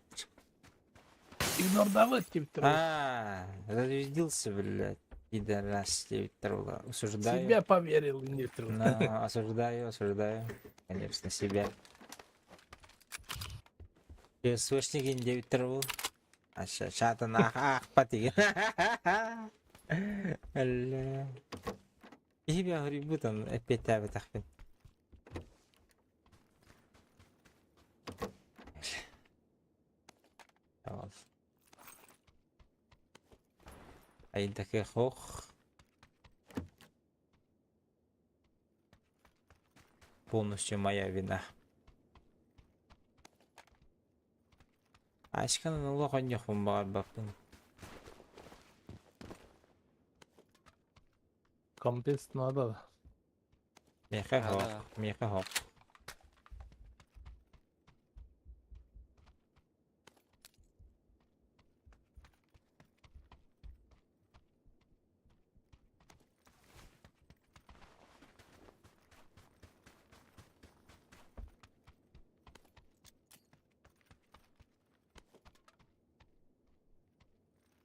Игнордавать тебе
Разрядился, блядь. Пидорас, Твиттер, осуждаю.
Себя поверил, не
Но осуждаю, конечно, себя. СВшнигин Твиттер был. А шата нахах пати. Алля. Киебе хурибут, он опять тахпен. Вот. Один такой хох. Полностью моя вина. Ашкан Аллах он нехом багар баптын.
Компенс надо.
Меха хох,
Да.
меха хох.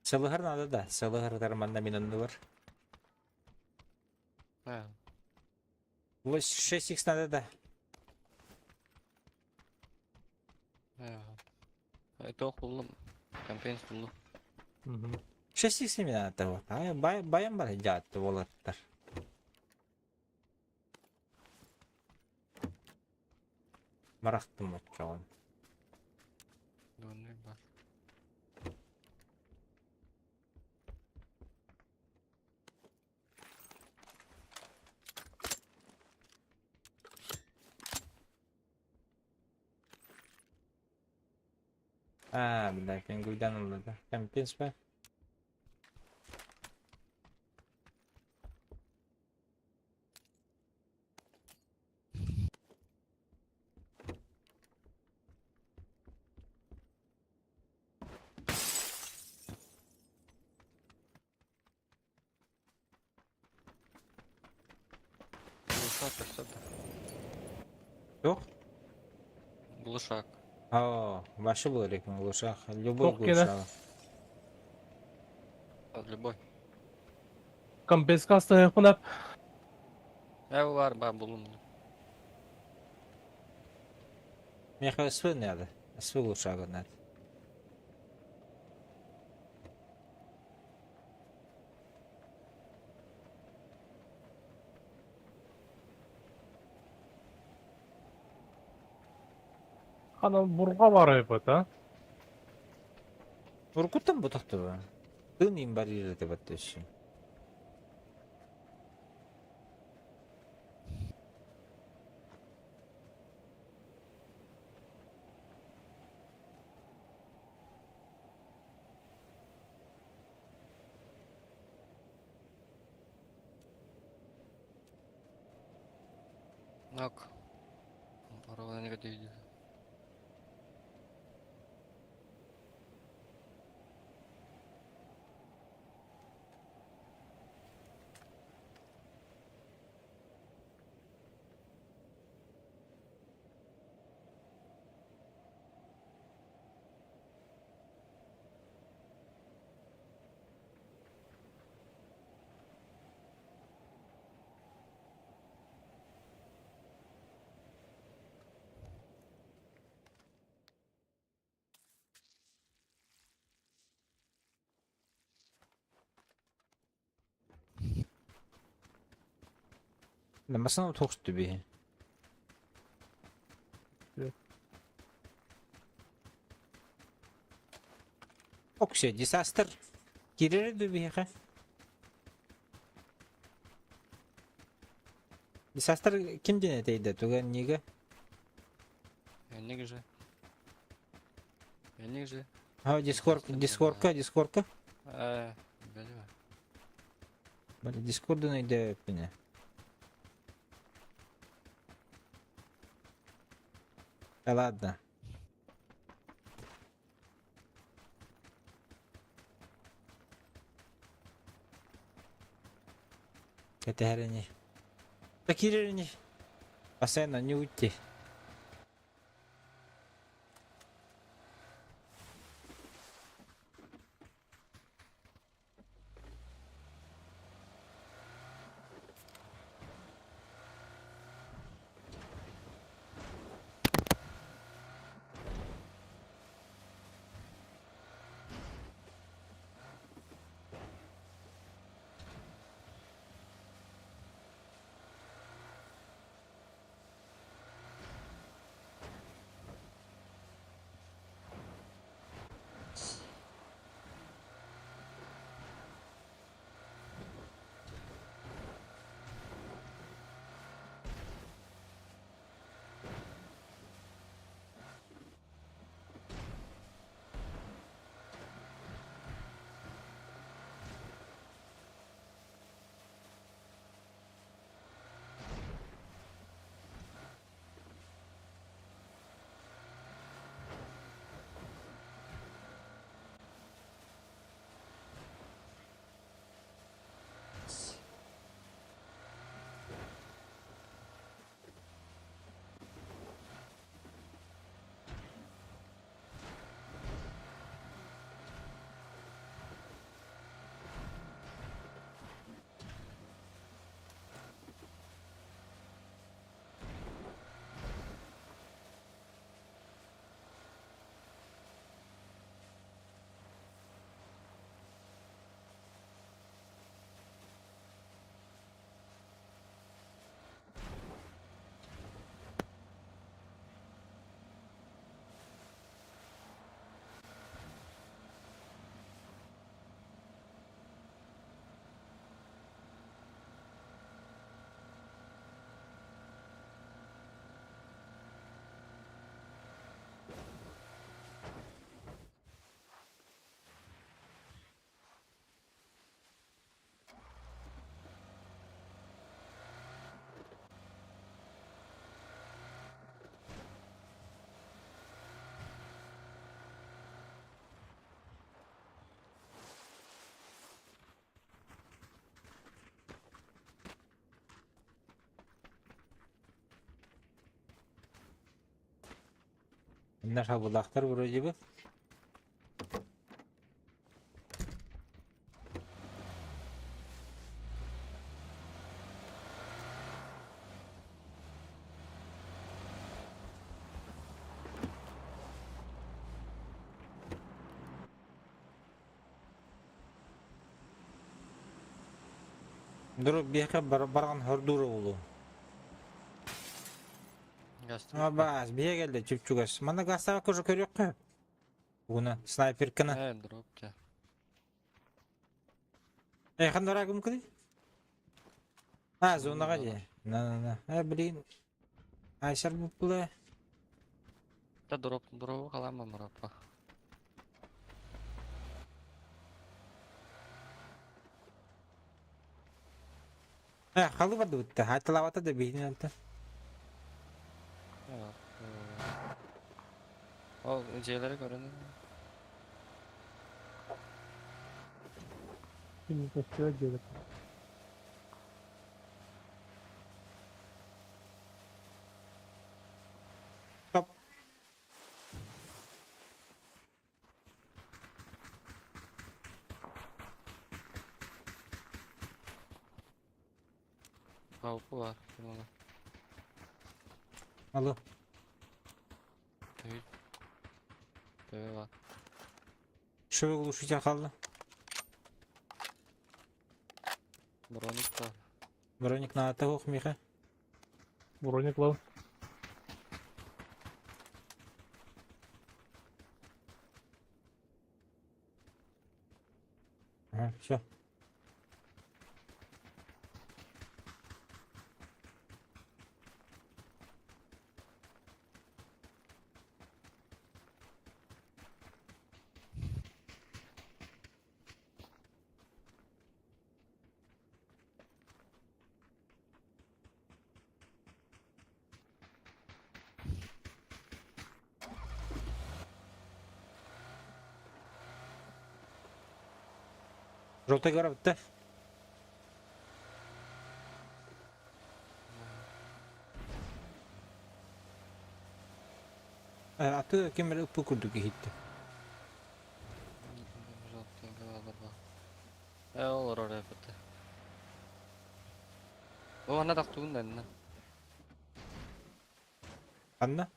Сылыгыр надо да, сылыгыр дарманда минонды бар.
А,
6х надо да.
это хулым. Компенс хулым.
6х не надо вот. Баян бар жатты болаттар. Марақтым отчауын.
Донный бар.
Бля, пингуйдан олды да. Компенс ба?
Глушак что-то.
Жоқ?
Глушак.
Башы бұл рекен глушақ. Любой
Тоқ кені.
глушақ.
Под любой.
Компенс касты кунап.
Бар, булым.
Меха СВ надо. СВ глушақ надо.
Ана бурга бар айпат, а?
Уркуттан бұтақты ба? Дын им бар ері деп атты үшін.
Нок. Порвано негативно.
Намасынан тоқшты бе? Оксе, дисастер. Кирері дөбе ха? Дисастер кімден әтейді? Туған неге?
Неге же?
Дискордка.
Белева.
Бәлі, дискордын өйді өпіне. Ладно. Это не. Так Кирилл Постоянно не уйти. Bunlar habulaklar buraya bu. Dur bir yaka bargan hordura ulu.
Gastım.
Ha bas bir geldi çüpçügas. Mana gasta koşu körüyor ki. Buna sniper kana.
Drop ya.
Kandır agım kedi. Ha zona gaje. Na. Ha bilin. Ayşar bu pula.
Da drop kalamam berapa.
Ha halı vardı bitti. Ha lavata da bihnin altı.
Ya. O C'lere göre ne?
Şimdi kaçıyor gelir.
Stop.
Kavuku var. Bunu.
Halı.
Evet. Deve var.
Şu uluşu çakallı.
Bronik var.
Броник на атаку Миха.
Броник лав.
Ага, все. Желтый гора bitti. Atı kemere ıppı kurduk gitti.
Olur oraya fıtı. O ana taktığın da ne?
Anna?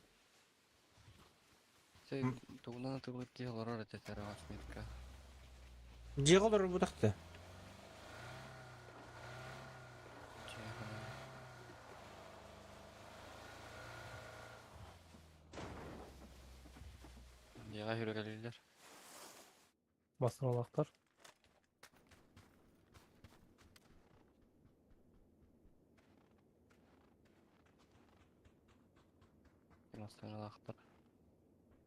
Şey, tuğundan atıp diye olur oraya tetere basmayık.
Jiğalar bu taktı.
Yağa yürügelirler.
Basın olaklar.
Masana aktar.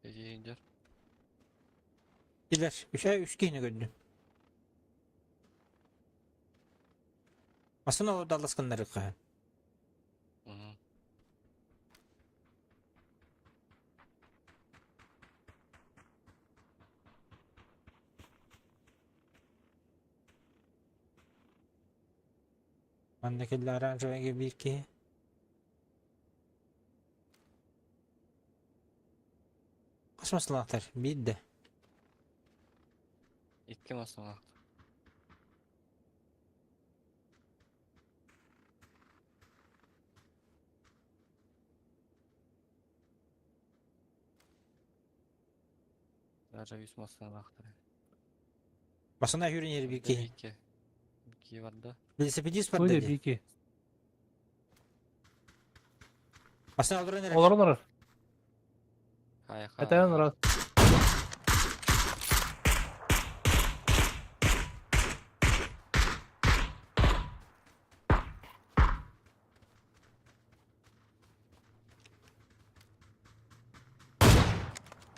Gece incer.
İler. Üç kine gördüm. Aslında o dalaskanları kaya.
Hı hı.
Andakiler aranjaya gibi bir ki. Kasmasın aktar. Bir de.
İki masana aktar. Sadece 100 masana aktar.
Basına yürün yeri bir ki.
İki. İki vardı.
Velosipedist var
Böyle
dedi.
bir iki.
Basına aldıran nere?
Olur.
Kaya
Eten rahat.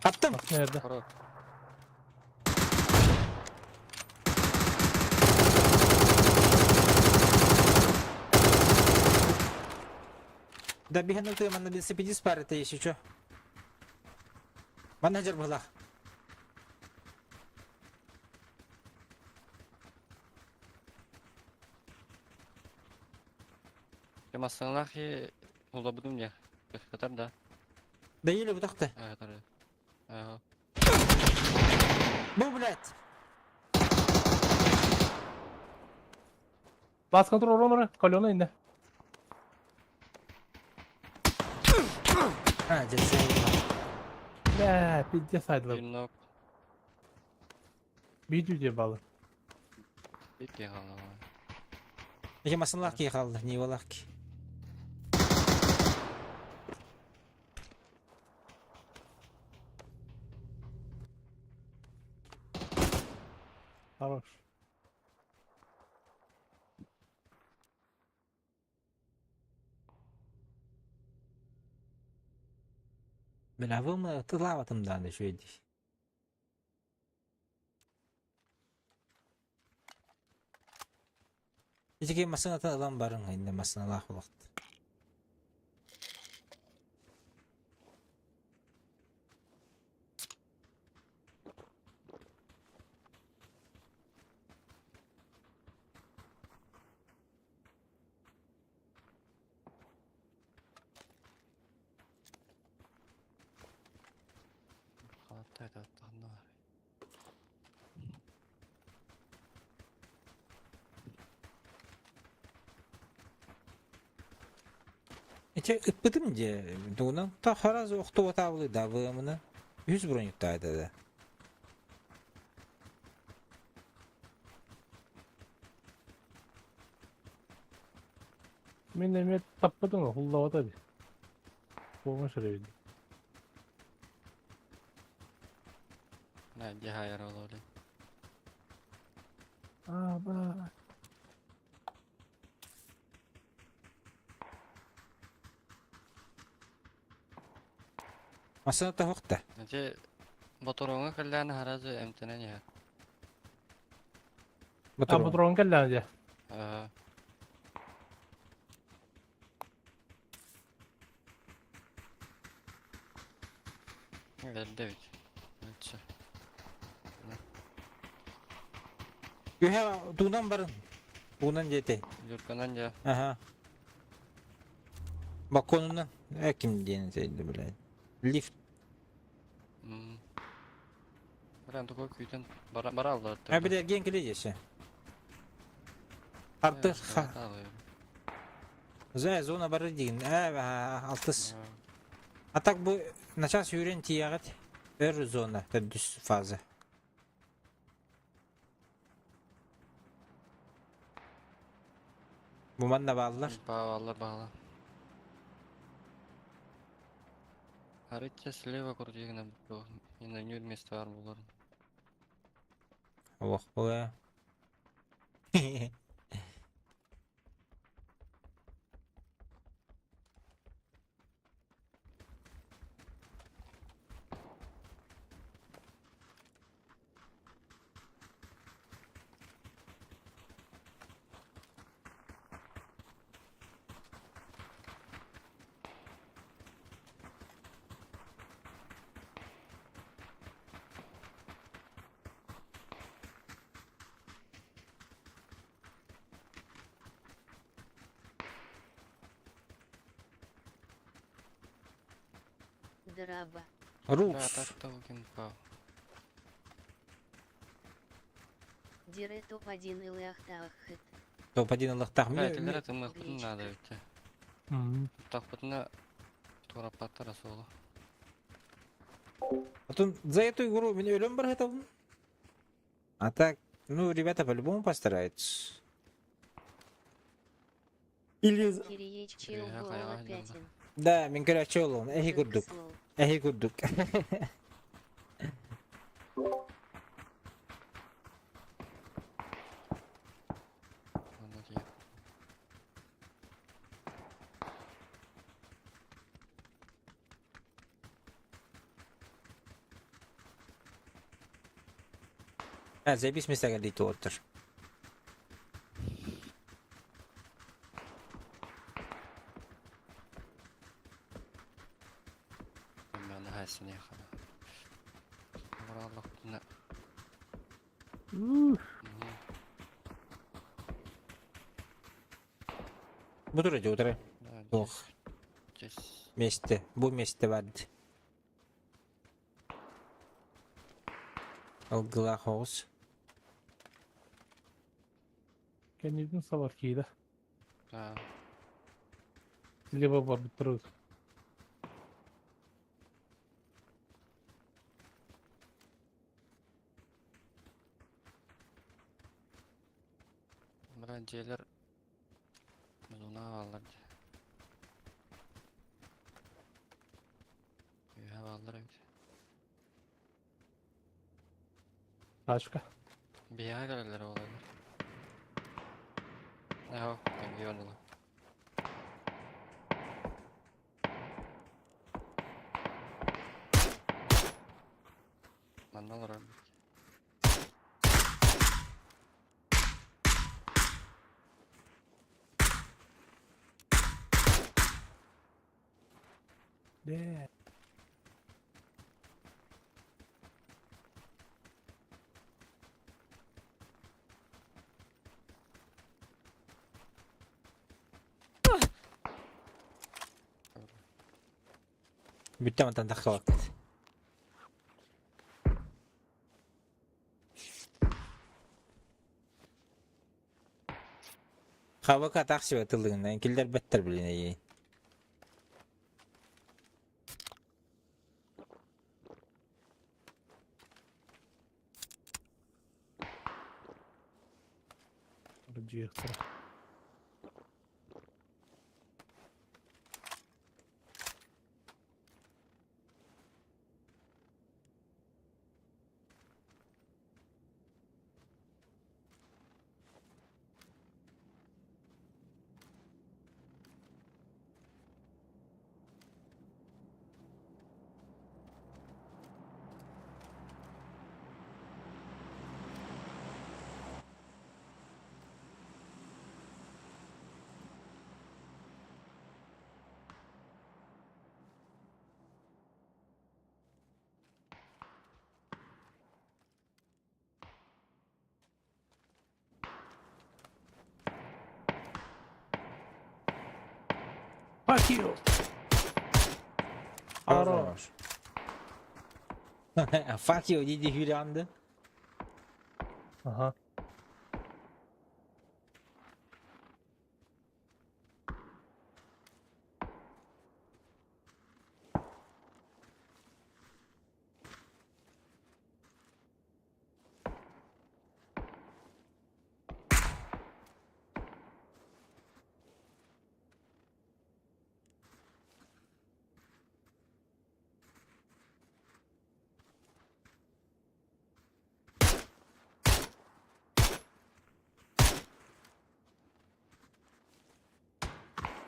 Attım.
Bak nerede?
Karo.
Da bir hanım tuğum anna velosipedist parete yeşil şu. Bana hacer bala.
Ya masana ki oldu budum ya. Kadar da.
Değil bu taktı.
Evet oraya. Evet.
Bu bilet.
Bas kontrol oraya. Kalyona indi.
Ha cesur.
Ne? Bir cesaydılar.
Bir nok.
Bir cüce balı.
Bir diye kaldı.
İki masınlar ki kaldı. Niye olar ki?
Хорош.
Ben avımı tıklavatımdan da şöyle. İçki masına adam barın indi masına lah vakit.
Hatta da tanrı.
İçe ıtpıdım ce. Doğunan ta haraz oktu vatavlı davımını. 100 bron yuttaydı da.
Men emet tapmadın mı? Hullava tabi. Olmuş şuraya.
Ne diye hayır oldu.
Aa bak.
Masına ta vakta.
Nece motoruna kallan harazı emtenen ya.
Ha bu drone gel lan ya.
Geldi evet. Nece.
Göhe doğunan barın. Doğunan cete.
Yurkanan ya.
Aha. Bak konundan. Kim diyeni söyledi bile. Lift.
Bilen toko kuyten bara aldı.
Ha bir de gen kilejesi. Artık zona barı deyin. Altız. Atak bu начал сүйрен тияғат. Өр зона, düz fazı. Bu manna bağlılar.
Bağlı. Harita слева крутигина. Yine нюр место var bunların.
Oh bu.
Драба.
Да,
Rus.
так-то укинпал.
Дире топ-1 или ахтахыт.
Топ-1 ылықтақ.
Этилер это мы надо ведь.
Мгм.
Так потом турапатта расолу.
Потом за эту игру меня ölüm бар это. А так, ну, ребята по-любому постараются. Или...
Кириеч чил
Я
голова
хаял
пятен.
Да, мен көрәкчі олуын. Эхи
Как
күрдік.
слов.
Эхи күрдік.
Надо тебе.
Ha, zaybis mesela geldi otur.
Ben haysini yakala. Vurallık ne?
Bu duracı otur. Yok.
Здесь.
Mesте. Bu mesте vardı. Algıla hoş.
Kendini savar kiydi.
Да.
Слева бар бітіру.
Bilen şeyler uzuna alırdı. Ya alır evet.
Тачка.
Bir yer gelirler olabilir. Ne o? Ben güvenli. Ben ne alırım?
De.
Bitti ama tanıdık vakit. Hava katakşı atıldığından killer better bilineyim.
Рджиехтер. Fuck you.
Хорош. Fuck you, did you hear on
Aha.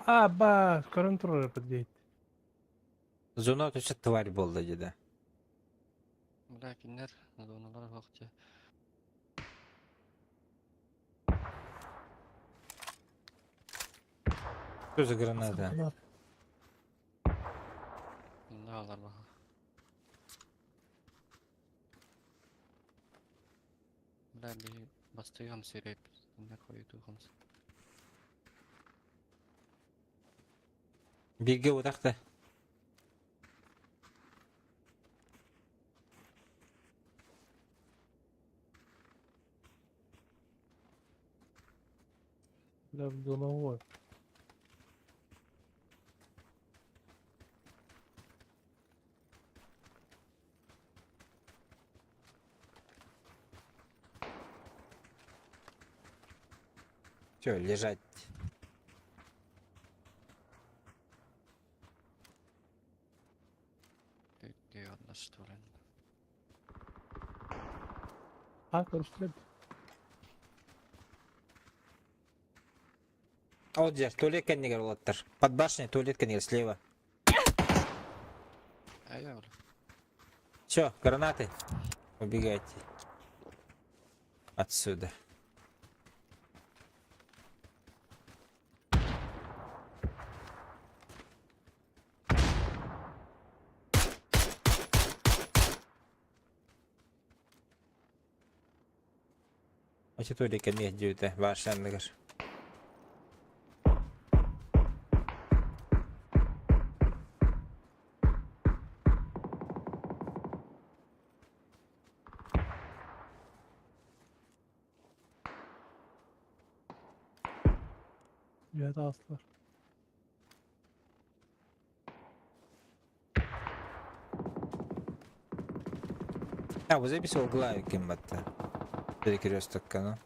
Аба, контроль подъедет.
Zona ötesi тварь болды dedi.
Lakinler zonalar vakti.
Gözü granada.
Ne alır bak. Ben bir bastığım sirep. Ne koydu hamsi.
Birge odakta.
Бля, в зоновой.
Все, лежать.
Bekliyor anlaştı olan.
А, контроль.
А вот здесь туалет кеннигер олаттар. Под башней туалет кеннигер слева.
Eyvallah.
Все, гранаты. Убегайте. Отсюда. Açı tuvalet kеннигер diyordu. Başlandıgır.
Ya da aslar.
Ha, bu bir sorgula kim battı. Bir kiriyoruz takkanı.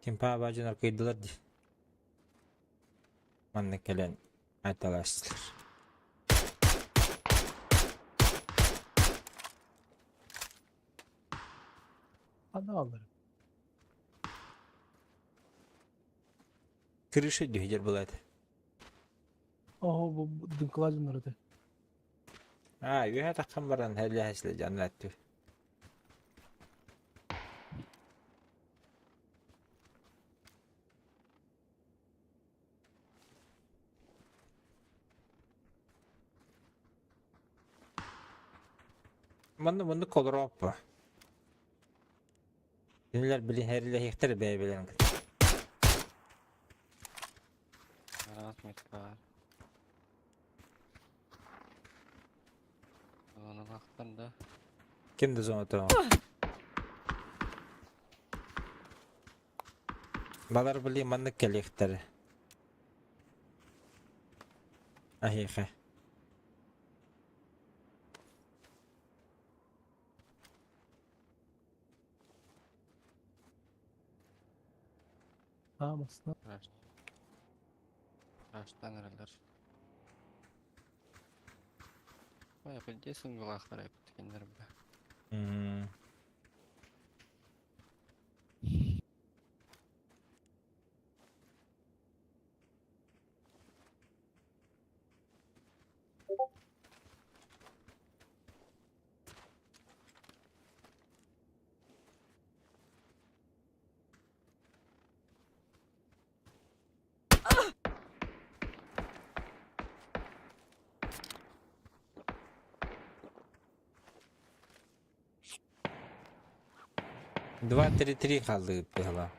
Kimpa bacılar kıydılar di. Manne gelen aytalaştılar.
Hadi alırım.
Kırışı diyor yer buladı.
Oho bu dınkılacın nerede?
Ha, yuha takkan baran hele hasle cennet diyor. Bunu kolor oppa. Dinler bilin her ile hektar beybilen.
Rahat met var. Ona baktım da.
Kim de zona tamam. Balar bilin manlık gel hektarı. Ahihe.
Tamam aslında.
Raş. Raştan nereler? Baya bildiğin kulaklara yaptıklarım be.
Hmm. 2-3 kaldı hala.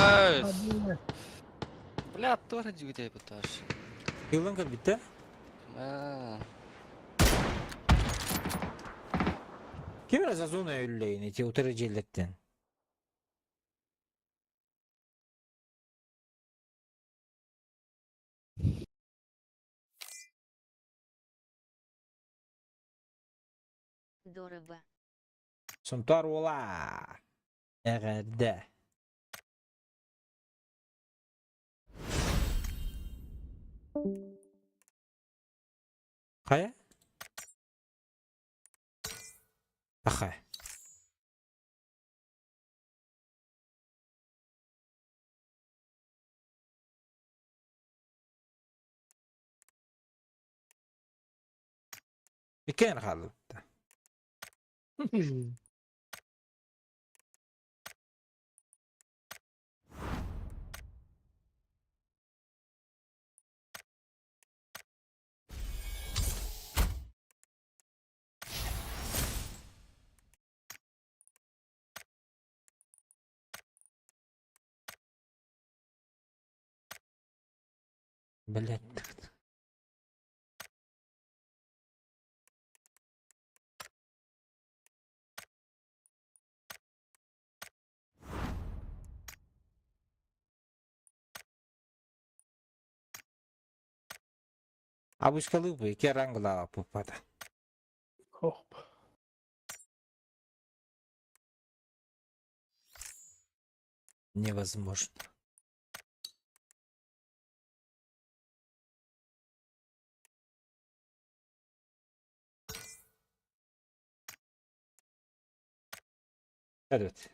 Давай! Бля, тоже людей пытаешь.
Yılın bitti.
А,
Kim biraz az onu öyleyini eti oturucu illetten.
Здорово.
Suntar ola. Nerede? Kaya? Aha. كان خالد بلد Абушкалы бы, керангла попада.
Хоп.
Невозможно. Evet.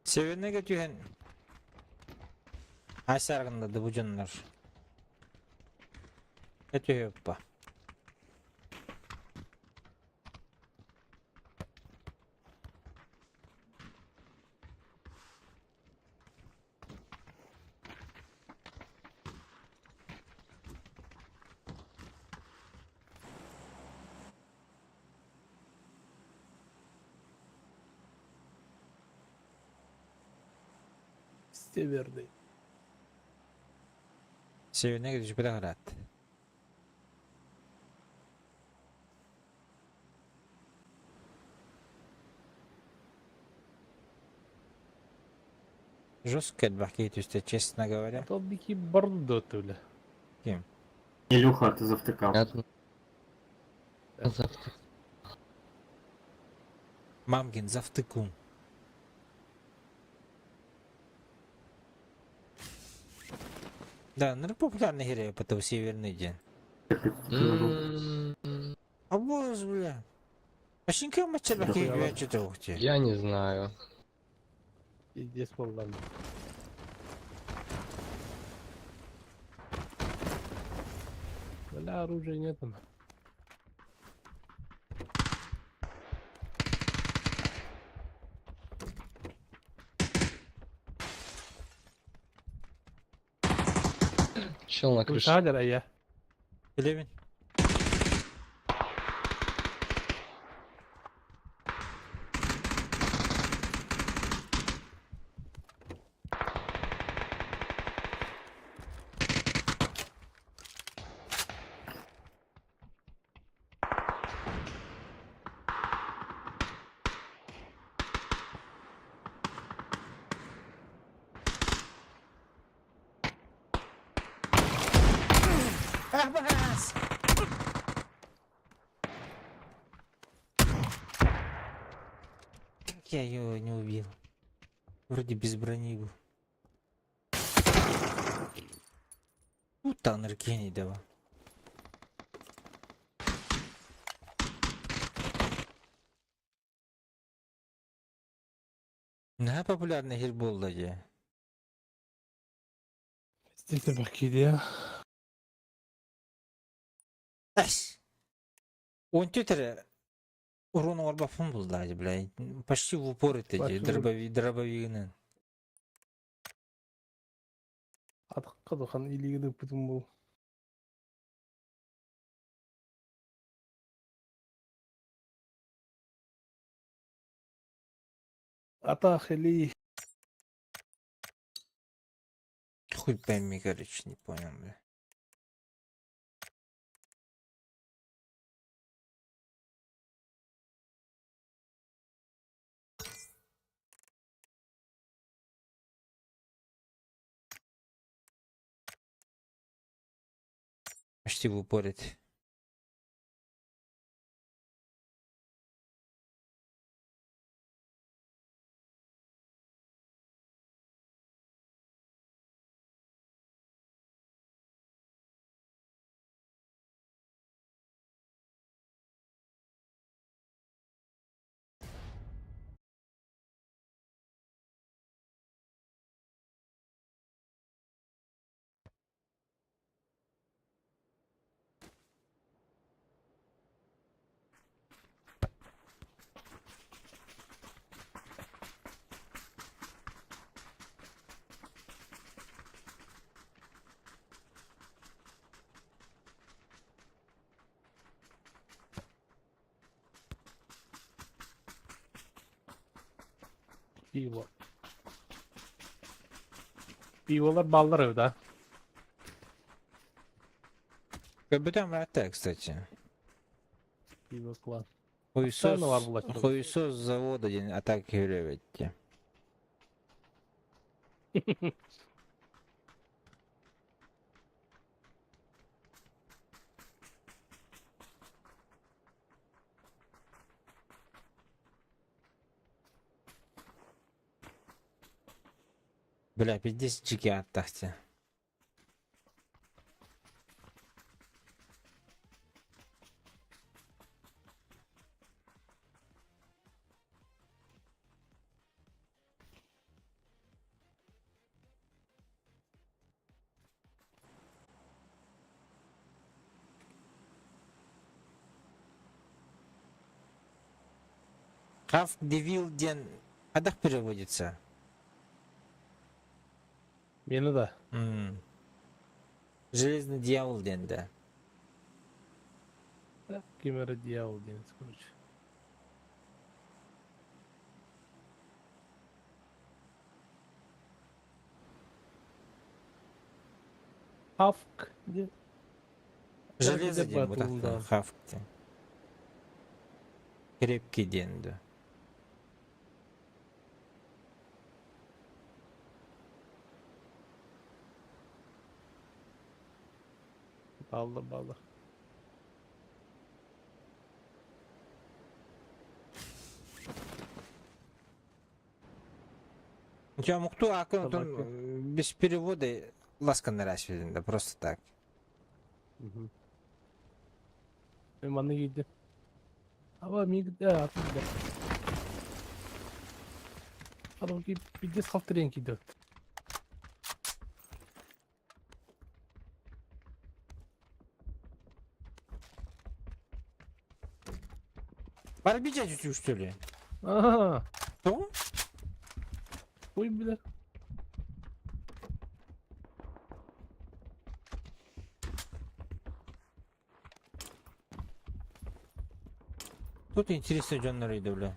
Sevenine götüren Aşargında da bu canlar. Ötüyor yappa.
Северный.
Sevenine götürecek bir daha rahat. Жестко бахкет, честно говоря.
А то дикий бардоты, бля.
Илюха, ты завтыкал.
Мамкин завтыкун. Да, ну популярный герой, потом северный день. А босс, бля. А щенка мача бахкет,
Нахуя
я что-то ухти.
Я не знаю.
Пиздец, волнами. Бля, оружия нету.
Чел на
Крыша
крыше.
Адера, я.
Bilemin. Ахбас! Я его не убил. Вроде без брони был. Таннер гений давай. Ne popüler nehir bu olacak?
Здесь bakıydı ya.
Ась! Он тетя урон орбафон был даже, блядь. Почти в упор это
Почти в-
дробовик.
Атыққа доқан илигінің бүтін бұл. Атақ или
Хуй пойми, короче, не понял, бля. Почти в упор это.
пиво. Пивоlar ballar evde.
Капитан врата, кстати.
Пиво класс.
Хуесос,
var bulaşık.
хуесос завода день атаки гревете. Бля, 50 чеки оттахте. Хав Девилден. Адах переводится.
Beni de.
Железный дьявол денде.
Kimere diyavol deniz короче. Hafk.
Железо
Herkese
ден, вот
batıldı.
так хавкте. Крепкий денде.
Ballı ballı.
У тебя мухту аккаунт
Собаки.
без перевода ласканно расширен, просто так.
Benim anne gitti. Ama mi gitti atı gitti. Adam ki bir de saltı renk gidiyor.
Барбичать учу, что ли?
Aha.
Что?
Koyun bile.
Тут интересный Джон Рейда, бля.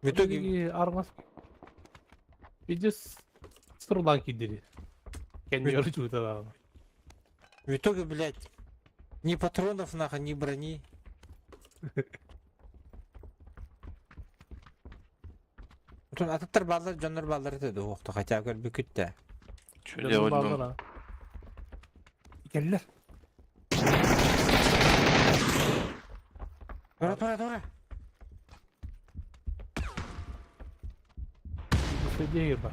В итоге,
Итоге армас. Иди с рудан кидери. Kendi
Ведь-
yarıcı utanağına.
блядь, ни патронов, нахуй, ни брони. Атыктар балдар, Джоннор балдар dedi оқты, хотя көрбі күтті.
Что
Canım
делать
baldan
будем?
ha. Geldiler.
Тура.
Bu sevdiye gir bak.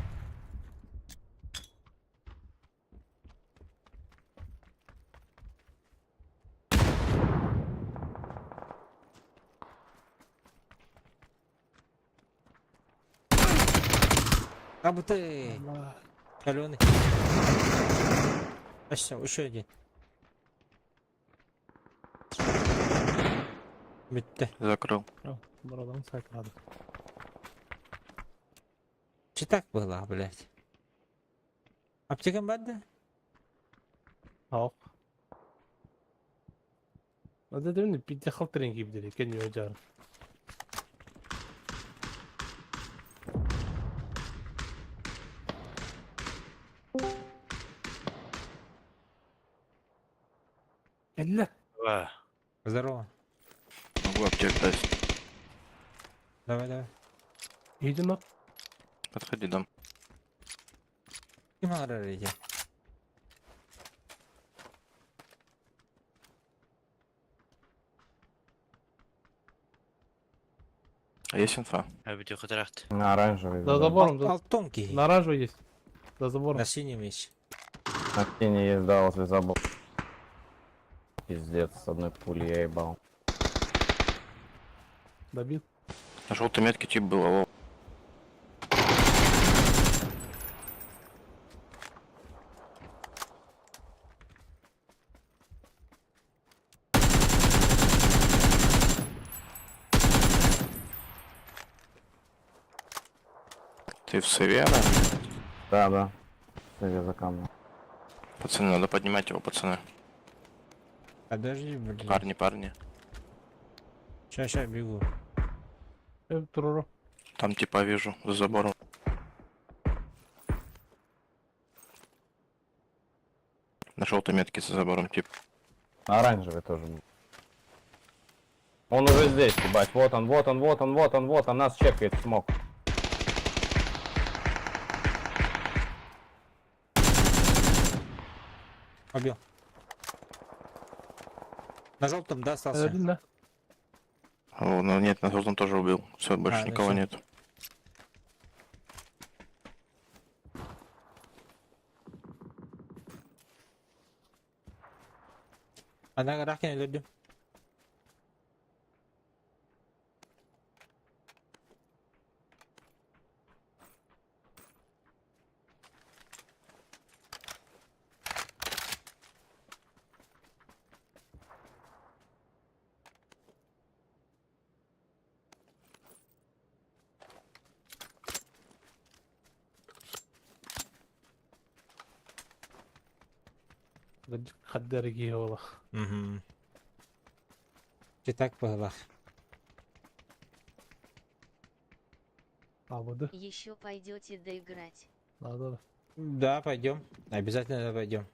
Абы ты,
Allah.
каленый. Все, еще один. Bitti.
Закрыл.
Tamam, buradan sakladık.
Че так было, блядь? Аптекам бадда?
Hop. O da demin de bir de halk rengi gibi dedi. Kendi ocağı. Geldiler.
Здорово.
Могу аптек дать.
Давай.
İyiydin lan.
Подходи, дам.
Kim arar ya?
А есть инфа?
На оранжевый.
За забором.
Alt тонкий.
На оранжевый есть. За забором.
На синем есть.
На стене есть, да, возле забора. Пиздец, с одной пули я ебал.
Добил.
На желтой метке тип был, алло. Ты в сове, да?
Да. Сове за камнем.
Пацаны, надо поднимать его, пацаны.
Подожди, блин.
Парни.
Сейчас бегу.
Dururu.
Там типа вижу, за забором. На желтой метке за забором тип.
На оранжевый тоже был. Он уже здесь, ебать. Вот он. Нас чекает смог.
Побил. На желтом, да, остался?
Öldün de.
О, ну нет, на желтом тоже убил. Все, больше
А, ну
никого
всё.
нет.
Ana rахken öldürdüm.
Kaderi giy ola.
Угу. Че так было?
Almadı.
Еще пойдете доиграть.
Надо.
Да, пойдем. Обязательно пойдем.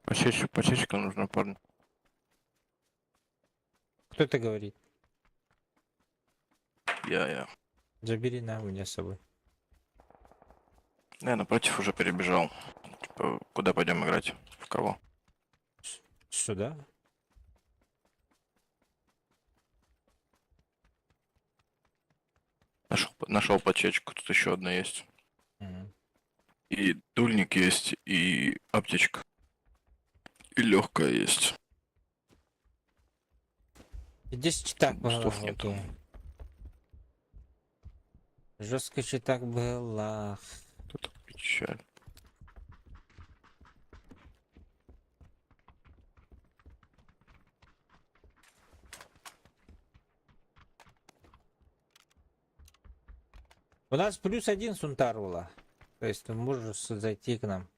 Почечка нужна, парни.
Кто это говорит?
Я.
Забери на у меня с собой.
Я напротив уже перебежал. Типа, куда пойдем играть? В кого?
Сюда?
Нашел почечку, тут еще одна есть.
Мгм.
И дульник есть, и аптечка. И легкая есть.
Здесь читак было.
Бустов нету.
окей. Жестко читак было.
Тут печаль.
У нас +1 сунтарула. То есть ты можешь зайти к нам.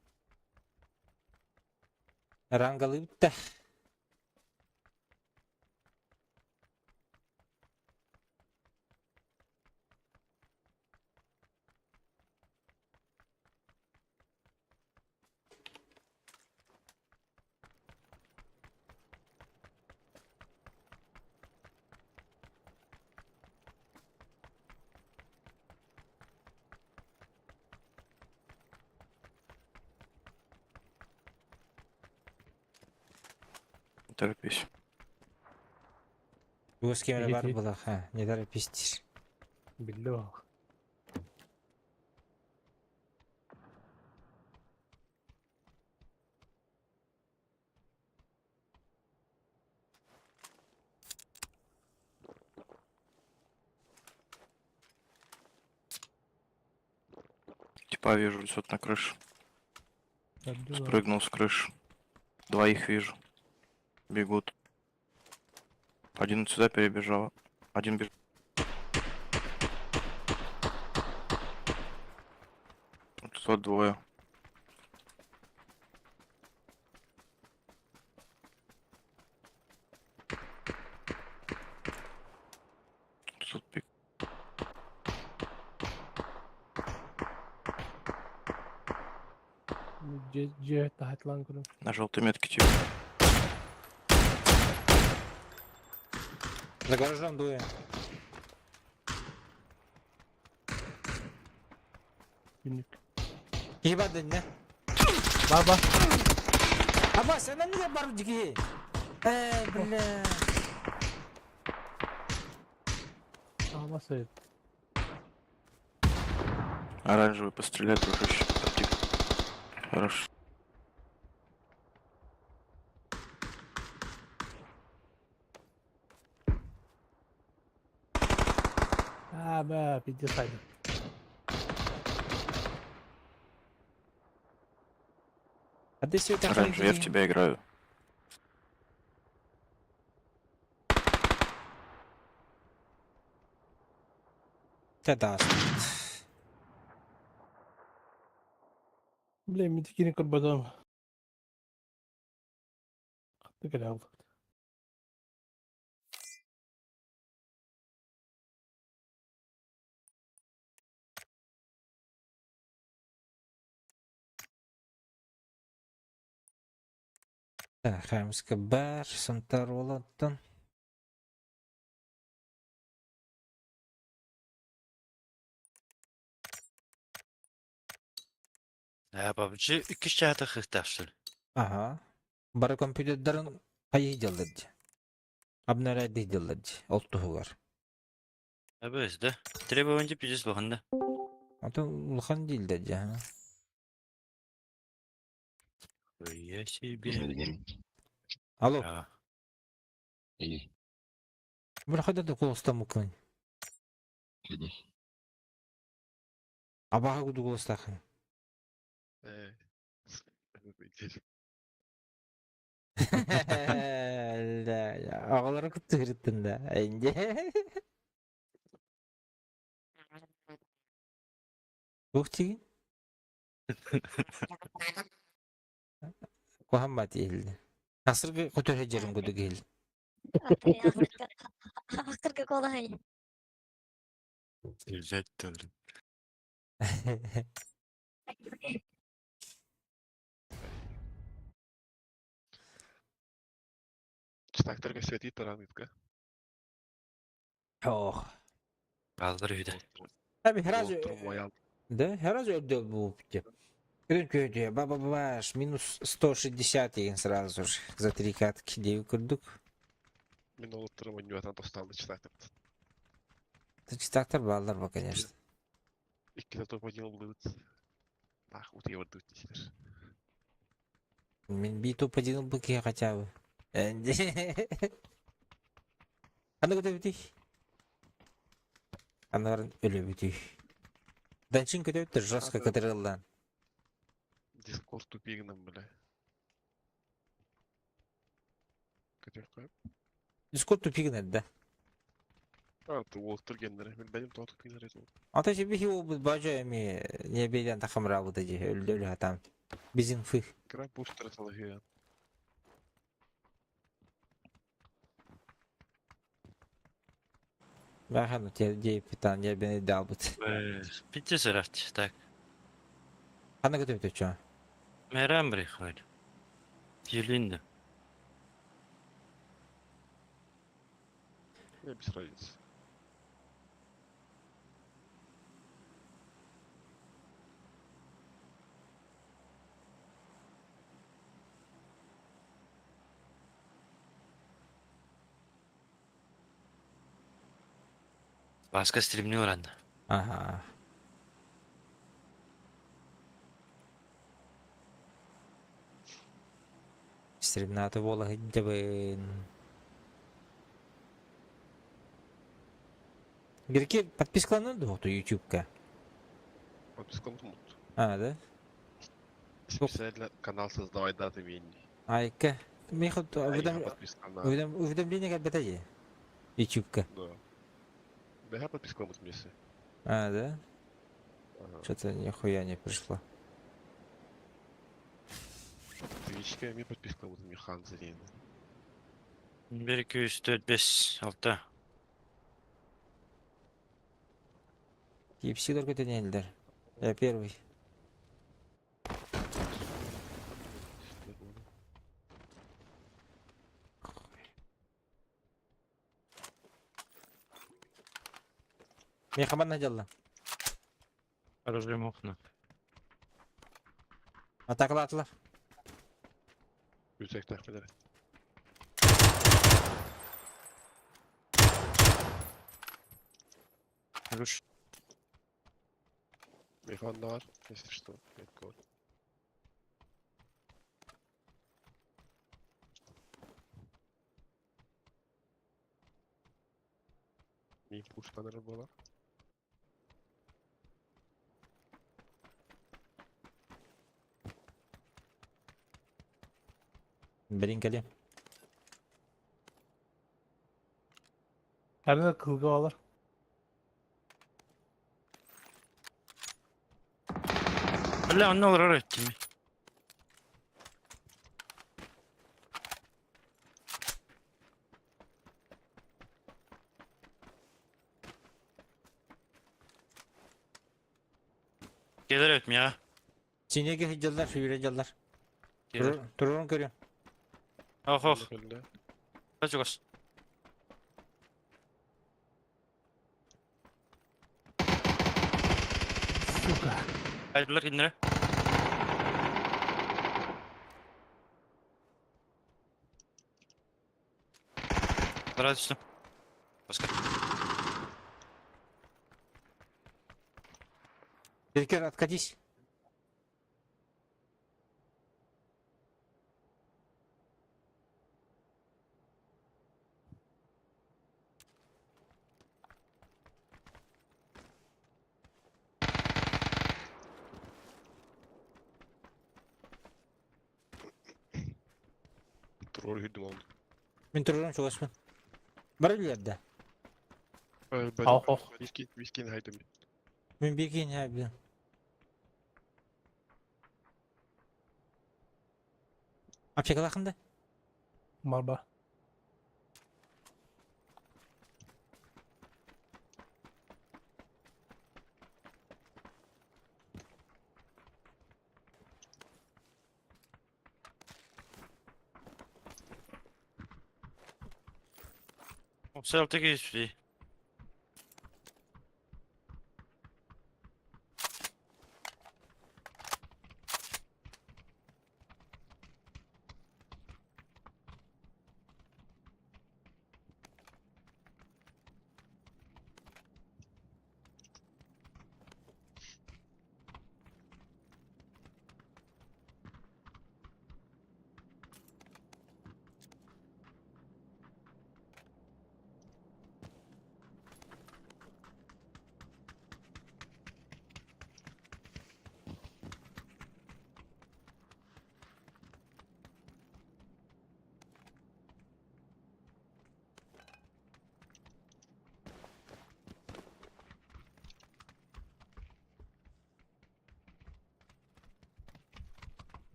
Rangalı bitti.
Торопись.
Bu eskemele var
İyi.
bulak ha. Neler pistir.
Bildi bak.
Типа вижу тут на крыше.
Bildi bak.
Спрыгнул с крыши. Двоих вижу. Бегут. Один сюда перебежал. Один бежит. Тут вот двое. Тут пик.
C taht lan kulum.
На желтой метке типа.
За гаражом дує.
Günlük.
Хіба день, не?
Baba.
Аба, sen niye barıcıki? Бля.
Ama sayın.
Оранжевый пострелять, дружище. Оптик. Хорошо.
Ha be video saydım.
Hadi söyle
Оранжевый, я в тебя играю.
Tedavisi.
Bileyim mitikini kurbadım. Attık hele aldık.
Хаймс кабар, сантар олаттан.
PUBG 2 şahata hıhtaştır.
Aha. Bari kompüterlerin payı jaladı. Abnara de jaladı. Oltuğu var.
Evet de. Требования пиздец bakında.
Ata ulhan değil de ha.
Я себе.
Alo.
Ya.
Bir hadi de kosta mukun. Abaha kudu kosta. La ya. Ağları kutu hırıttın da. Ence. Ukti. Muhammed ildi. Nasıl kutu hecerim kudu geldi.
Ahırkı kolay.
Güzeldir.
Читактарга светит таранытка.
Oh.
Kaldır bir de.
Tabii herhalde
Моя
да, herhalde öldü bu bitti. Kötü, баш, минус 160 egen сразу же. За 3 катки 9 курдук.
минуло турма нюатан тосталды читактард.
Ты читактар балдар ба, конечно.
Икки топ один булды. Ах, утыя вырды дисилер.
Мен биту подинул бы ке хотя бы. Аны көтө бити. Анарын өлө бити. Данчин көтө бити, жестко көтөрүлгөн.
Дискорд тупигинен биле. Көтөр коюп.
Дискорд тупигин да.
А, ты олтур гендер. Мен бәлем топ тупигинер эди.
Ата же бихи ол бажа эми не бейден такам работа же өлдөлү атам. Bizim fıh.
Край бустер салыгы.
Бахан те питание бeni dalbıt.
Bitti sırat. Tak.
Hana götürüp çö.
Meram приходит. Елинда.
Не, без разницы.
Başka streamini öğrendi.
Aha. Стремната вола хиддебен. Герке подпискаланды вот YouTube'ка.
Подпискам тут.
А, да?
Специально канал создавай даты винни.
Айка. Мен хот
Подписка на...
уведомление как бетаje. YouTube'ка.
Да. Бега подпискам от месяца.
А, да?
Ага.
Что-то нихуя не пришло.
Twitch'ke mi подпискам от Михан Зарин.
1, 2, 3, 4, 5, 6.
Кипсилер көтенелдер. Я первый. Мен хабарна жалла.
Режим окна.
Атакалатылар.
Yüksek takmeleri.
Ruş.
Михан да var. Если что. Нет код. Mi pushkanları была.
Блинкали.
Nerede kılgı var?
لا ne olur öğretti mi? Gelir etmi ya.
Sinege hicallar, şuyure callar.
Gelir.
Dururun görüyorum.
Oh oh.
Önde.
Kaç kaç.
Сука.
Ayrılar indire. Biraz üstüm. Başka.
Беркер, откатись.
Troll hüddüm oldu.
Мен тұрған жоғаспын. Бар үйлерді.
Al.
Вискин хайдым.
Мен бекейін әбді. Апшекал ақында?
Marba.
Observe geçti.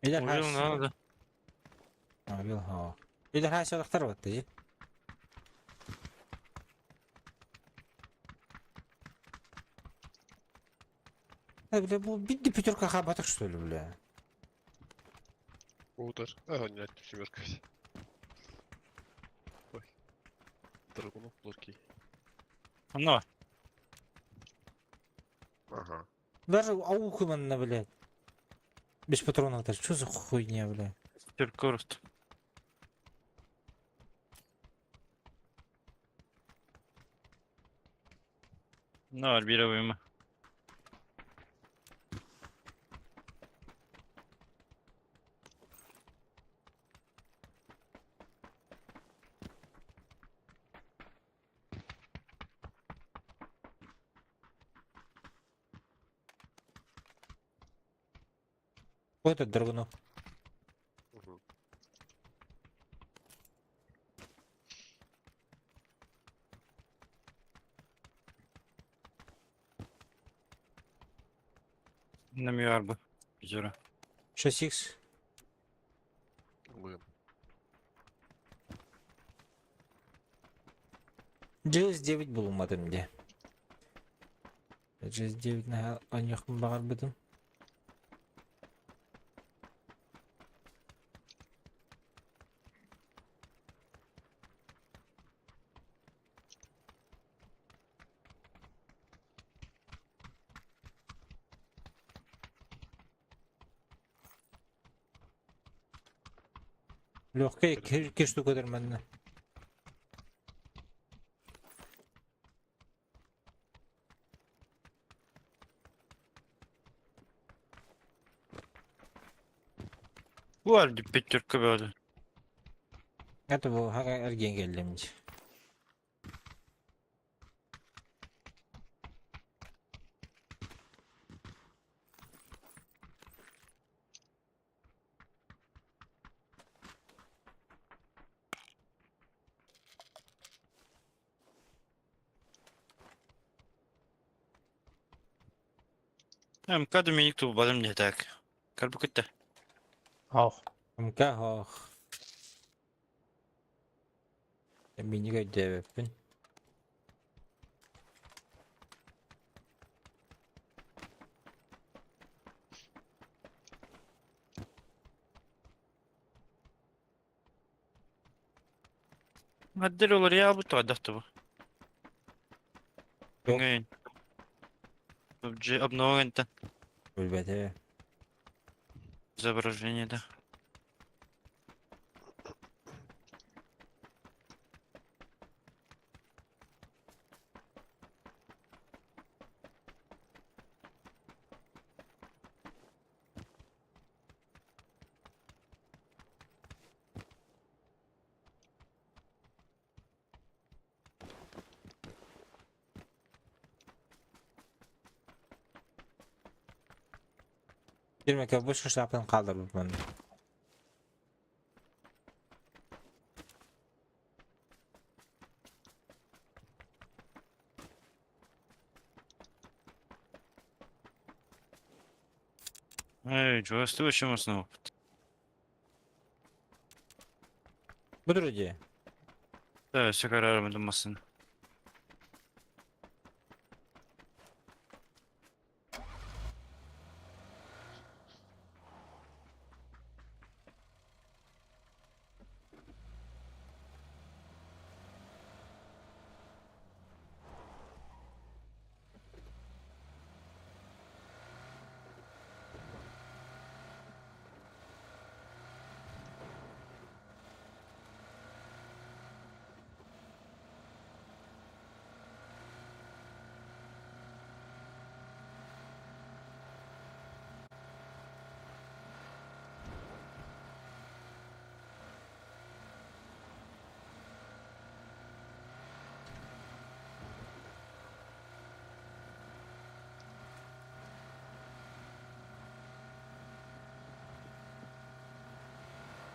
Iler
Uyuyor ne
haş.
oldu?
Abil ha. Iler haş olaktar battı ya. Ha bile bu bir Петерка хабаток что ли, бля?
Утр. А, нет, семерка. Ой. Драгунов плотский.
Ну,
Ага.
Даже аук именно, блядь. Без патронов даже. Что за хуйня, бля?
Тюркурст. Ну, bir uyuma.
Кто этот Драгунов?
Угу.
Bilmiyor bu. Güzel.
6х.
Мы.
GS9 bulunmadı diye. GS9 ne anyak mı bağır bıdım? Легкая штукаdır bende.
Bu var bir Türk'ü böyle.
Это bu ergen geldiğimci.
Hem kadın minik tu balım ne tak. Kalbu gitti.
Ах.
МК ох. Beni gördün.
Madder olur ya bu tadı bu.
Yok.
Ngayın. Обновление-то.
Ölbete.
Изображение, да.
Girmek boş şaptan kaldırdım ben.
Ey, чувствую, чем основу.
Budur öyle.
Да, все карарım думасın.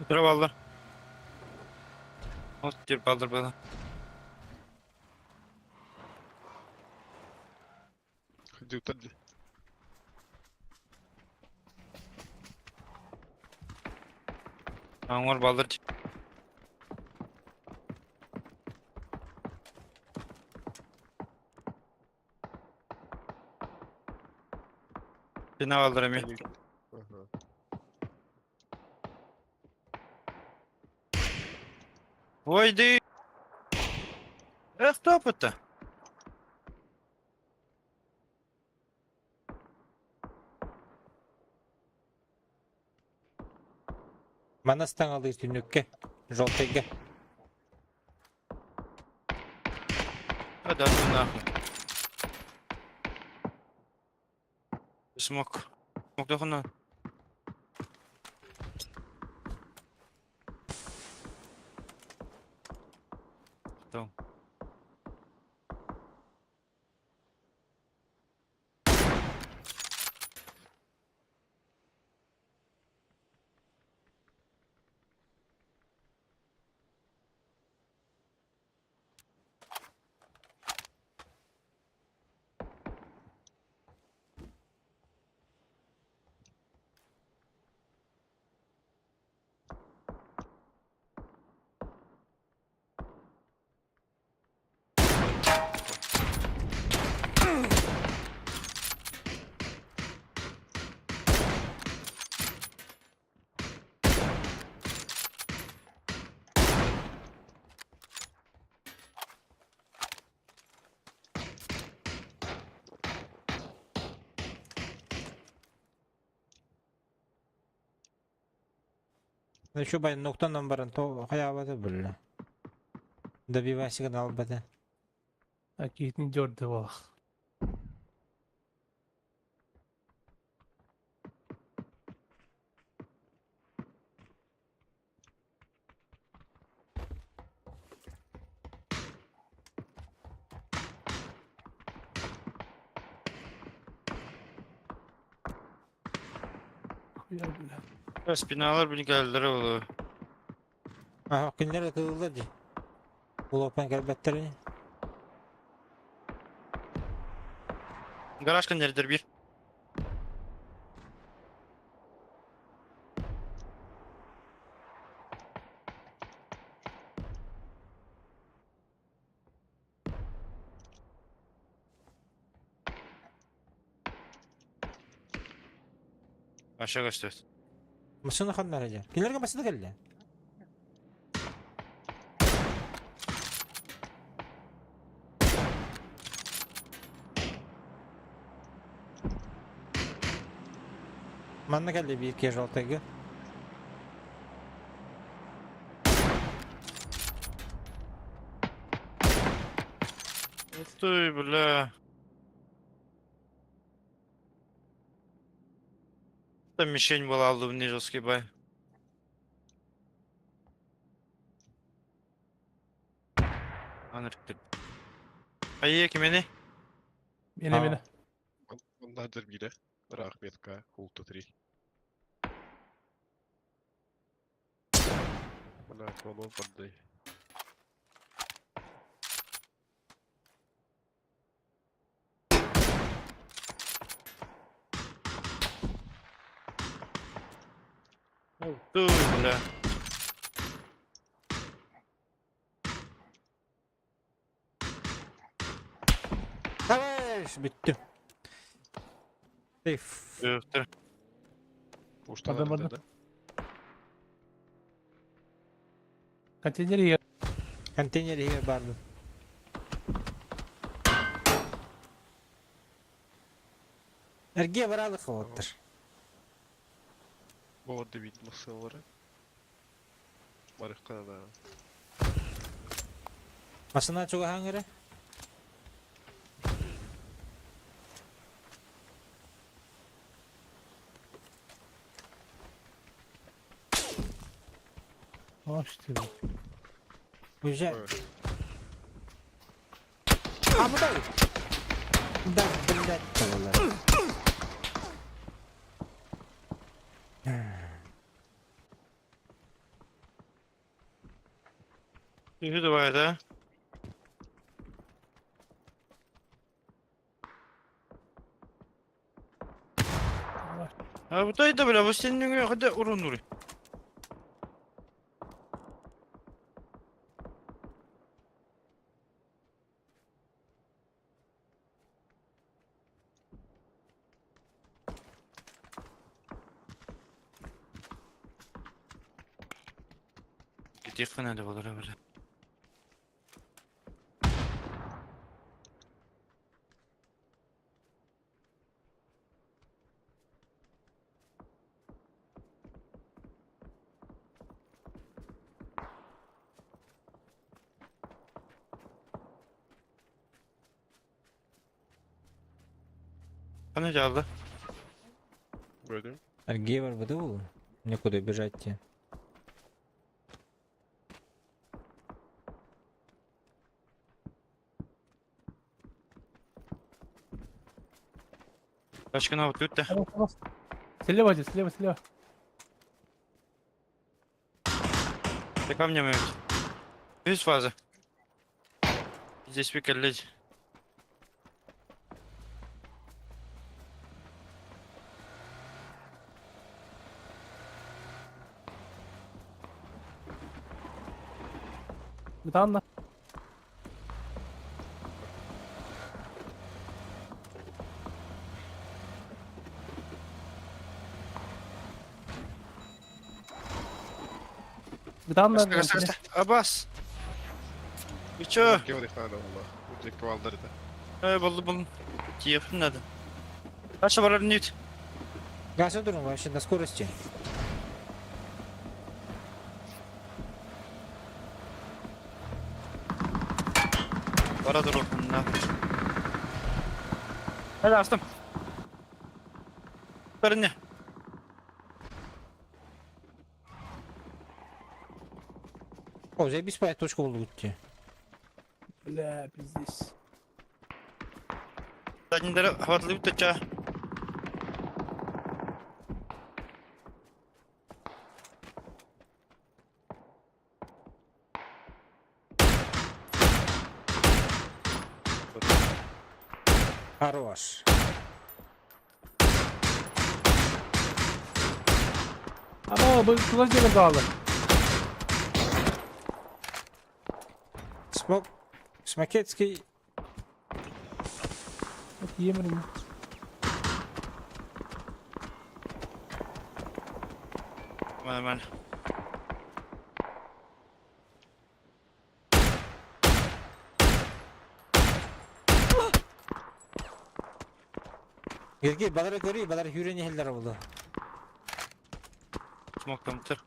Travallar. Ot gir baldır bana.
Ходи, утоди.
Аңор балдыр. Bina baldır emi.
Ага.
Ойды. Кто это?
Manastan alır tünükke. Жолтайга.
Да нахуй. Смог. Смог дохуна. Что?
Şu bay noktadan barın to hayabada böyle. Da bir başka albadı.
Акиитин жорды бол. Хуя бля.
Spinalar beni geldiler oğlum.
Aha günler atıldı di. Ulopan kalbetleri.
Garaj neredir bir? Aşağı kaçtı.
Masını kanlar hacı. Günler masını geldi. Manna geldi bir iki Жолтайга.
Стой, бля. Там мишень была, алды не жесткий бай. Anırttır. Ayı kimeni?
Mene.
Надо били. Рахметка. Хулта 3. Бля, колон поддай.
Стой, бля.
Savaş bitti. Safe.
Öftür.
Пушта
Adam,
надо,
adam.
да?
Контейнери yer.
Konteyner here bardı. Ergiye varalık oğuttur.
Вот да видно селлера. Марихка да.
Masına çok hangire?
Açtı.
Güzel.
Evet.
Ha bu da iyi. Da bunda tavalar.
Yürü давай, да? А вот это, бля, вы сильно хада урон ури. Yıkın hadi olur böyle. Hani geldi?
Gördüm.
Гейвер ВДУ? Некуда бежать тебе.
Başkana вот тут-то.
Хорош. Слева, один, слева, слева.
Ты ко мне, мать. Видишь фаза? Здесь пикер лезь.
Bir tane daha. Bir tane daha.
Костя, Аббас! Вы чё?
Кем их надо, والله. Вот их квалдары да.
Buldum. Yapın hadi. Kaç var nüt?
Газа durun вообще на скорости.
Para dur oğlum. Hadi astım. Barın ne?
О, заебись спать, точку в луте.
Бля, пиздец.
Задние хватливо тача.
Хорош.
Ama bu kılıç yere dağıldı.
Смокетский.
Bak yemedim.
Hemen.
Гелги, бадара көрей, бадара хүрені хелдер болды.
Смоктан бітір.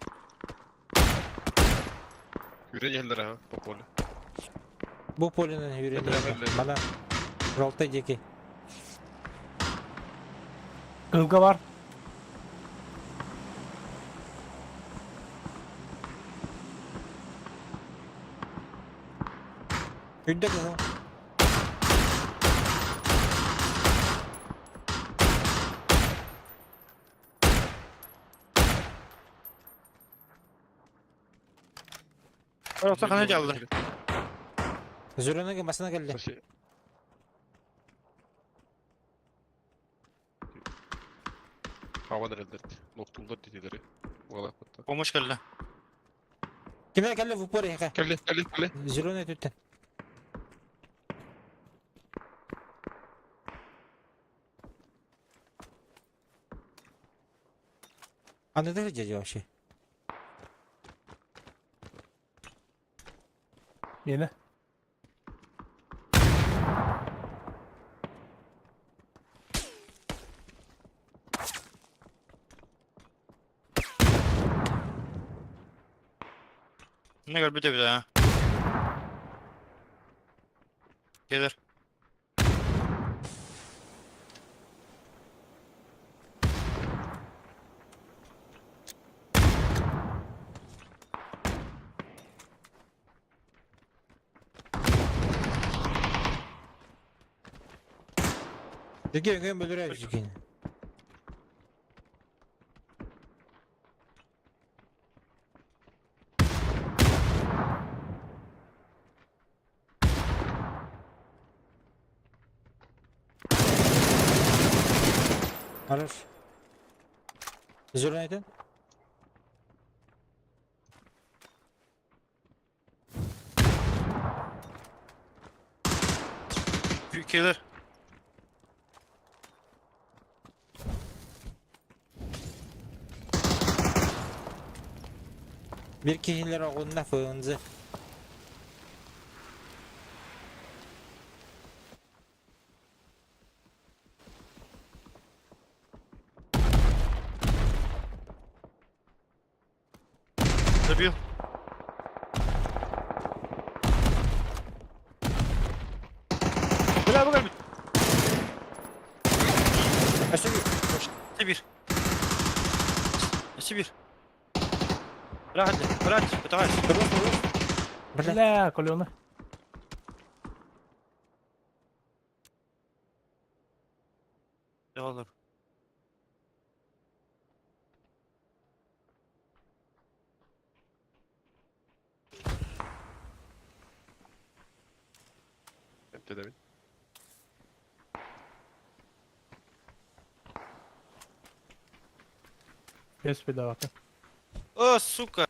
Yürü geldiler ha. По полю.
Бұл полінің хүрені. Бана. Жолтай деке.
Kılga var.
Үйді кызыл.
Orası kana geldi.
Zürüne masına geldi.
Соси- Havada eldirdi. Noktullar dedileri. Valla hatta.
Olmuş geldi.
Kime geldi bu pori heka?
Geldi, geldi, geldi.
Zürüne tütten. Anladın mı cacı o şey?
Yeni.
Ne gör bir de bir daha. Gelir.
Gel bölür cükeni. Alır. Zürüne edin.
Gelir.
Bir kişiler oğluna fığınızı.
Забил.
Бля, бля,
Aşağı bir.
Сибирь. Сибирь. Брать, брать, пытаюсь.
Бля.
Бля, колёна.
Olur.
Emte David.
Без пидавака.
О, сука.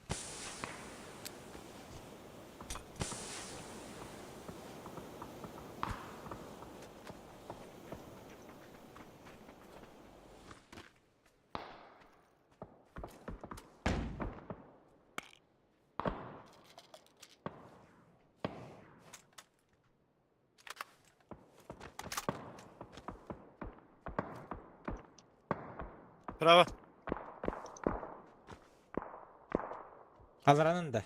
Право.
Kaldırının da.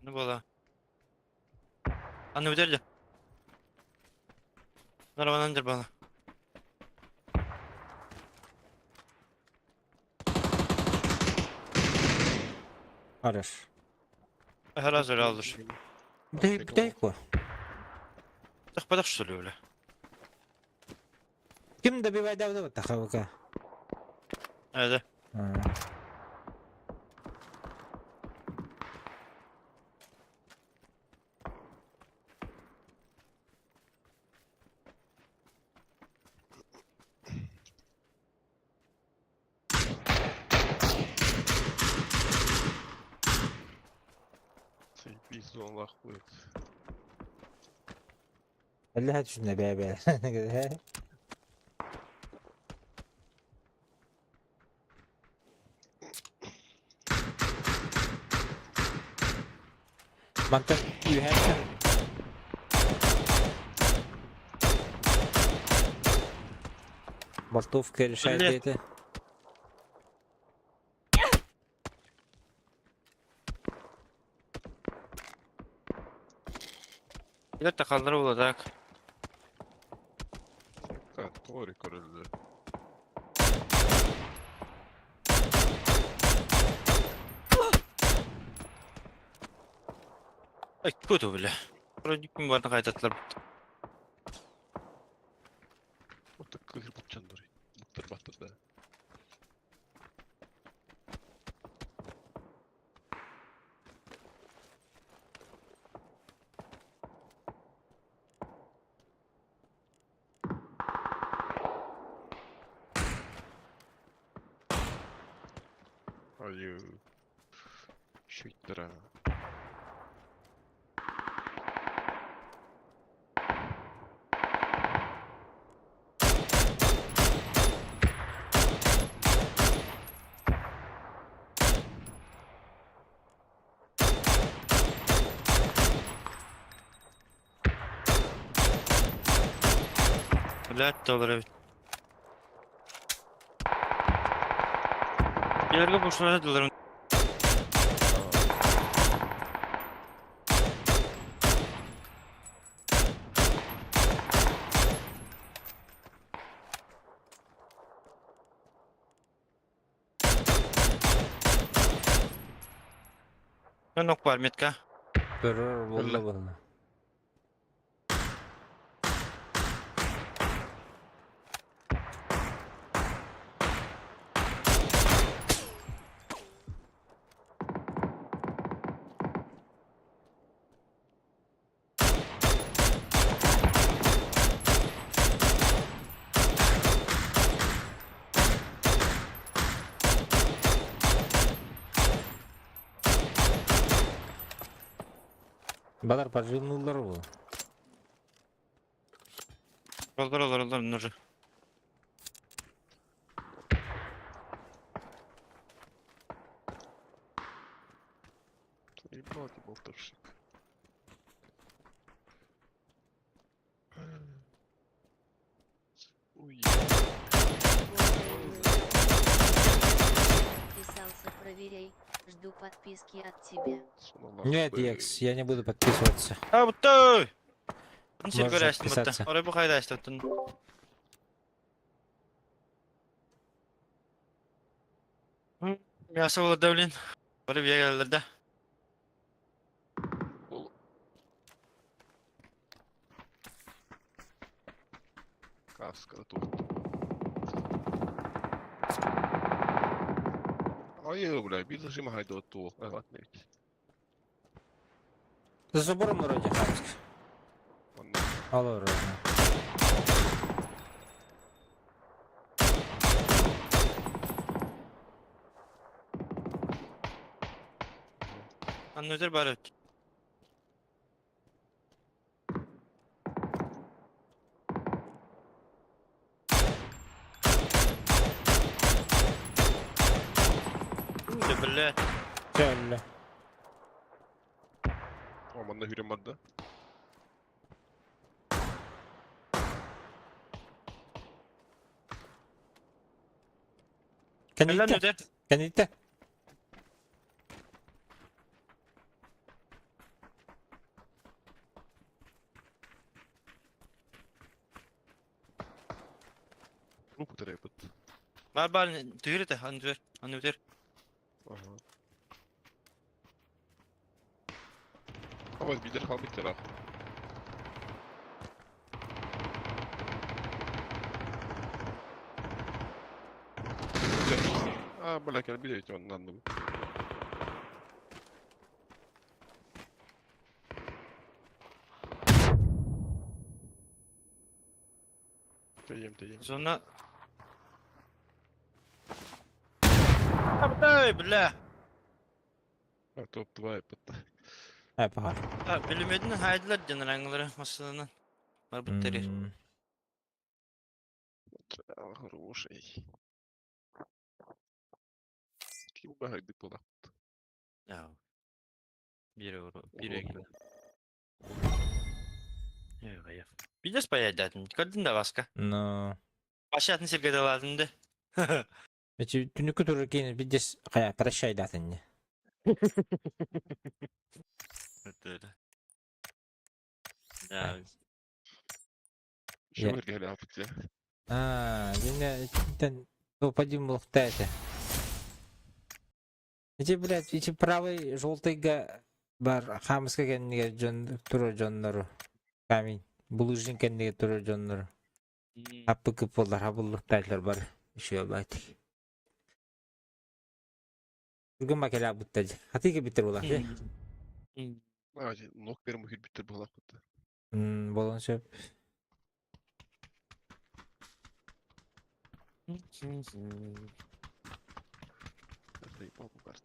Ne было? А ну выдерли. Нормально не было.
Хорош.
Раз alır.
Bir de bu.
Так подох что ли, бля?
Kim de bir vayda da takavka.
Да.
Заебись, он лохует.
Allah hadi şuna be. Mantar you have some. Болтовка решает
Блин.
это.
İleride kaldırı olacak.
Который король.
Ay kötü bile. Burada kim vardı kaydatlar.
Вот так кыр бутчандар. Буктар баттыр да. Аю. Шуйттара.
Блядь, olur evet. İleride boşuna ediyorlar. Ne nok var Metka?
Terör valla valla. Balar поджимнулар bu.
Olur Nuri.
жду подписки от тебя.
Нет, Екс, я не буду подписываться.
Бутой!
Можно отписаться.
Oraya bu kayda açtın. Yasa olur devlin. Oraya bir yerlerde.
Каска тут. Ой, бля, бит зажимай до ту. Ладно.
За забором вроде Хамск. Алло, вроде.
Anlatır bari. Блядь.
Şöyle.
Aman da hürüm madde.
Kan
Eller
gitti.
öder.
Kan gitti.
Руку трепет.
Var bari duyur da anlatır. Anlatır.
Ага. Ama bilir kal bitir ha. Bırak gel bir de ondan da. Teyim.
Sonra... Buтой, bля.
Топ 2 yapıttı.
Ha, bahar.
Ha, bilmedin haydiler canlarangları masalarından. Var bu terir.
Hmm.
Хороший. Kim bahaydı pola?
Ya. 1 euro. 1 euro. Yok ya. Bir de spayaydın. Gördün de başka.
No.
Başlatın sevgidalarında.
Эти түнүкү туру кейін бидес кая прощай датын.
Evet öyle. Ya.
Şu gel yapıt ya.
Yine cidden топ-1 болукта это. Эти, блядь, эти правый желтыйга бар Хамска кенниге жон туру жоннору. Камень. Булыжин кенниге туру жоннору. Аппы кып болдар, хабыллыктайлар бар. Еще байтик. Бүгін макеле абыттады. Хатыйга битер болар, же?
Hadi nok benim mühür bitir pola yapıttı.
Болон сөп.
Hadi bu kart.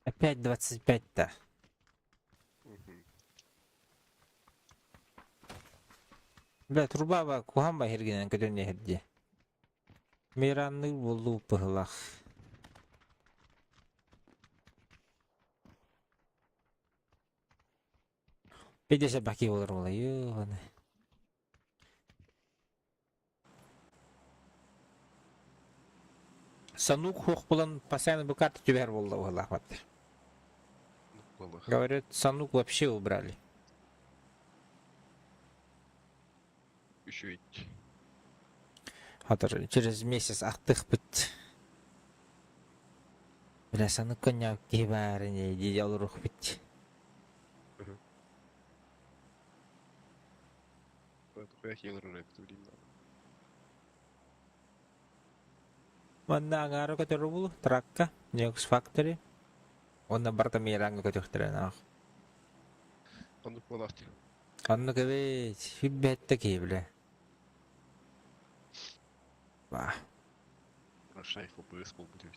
Опять 25-то. Бля, труба ба кухан ба хергенен көтөнне херде. Мейранны болу пыхлах. Бедесе баки болар бола, ёбаны. Санук хук булан постоянно бы карты тюбер болла пыхлах бат. Говорят, санук вообще убрали.
Еще идти.
Хатыр, через месяц ақтық бит. Бля, санук коня кебарыне дедел рух бит.
Это хуя хилер рэп турин.
Манна аңары көтөрү бул, тракка, Neox Factory. Онна барта мейранга көтөктөрөн ақ.
Он пола атты.
Анны кебет, хүббетте кебіле. Ба.
Шайф ОБС пол будет.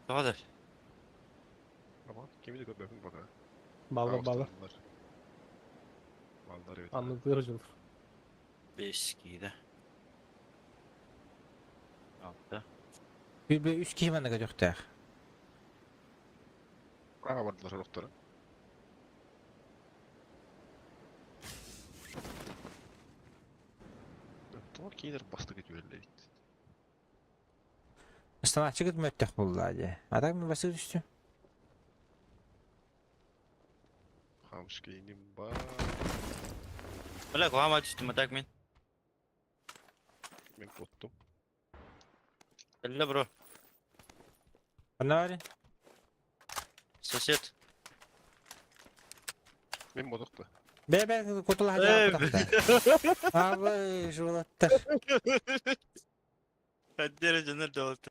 Doğrudur.
Tamam. Kimi de görmedim bana.
Balı balı.
Ağustoslular. Ballar evet.
Anladığı hırcılır.
5 giydi. 6.
Bir 3 kişi bende yok da.
Ağa vardılar doktora. Tamam kiler bastı gidiyor öyle.
Sana çıkıp müttah buldu hadi. Adam mı basır düştü?
Kamış giyinim var.
Öyle koyama düştüm atak min.
Ben tuttum.
Elle bro.
Ne var ya?
Sosyet.
Ben bodukta.
Be kutular hadi yaptık da. Abi şu olattır.
Hadi derece nerede oldu?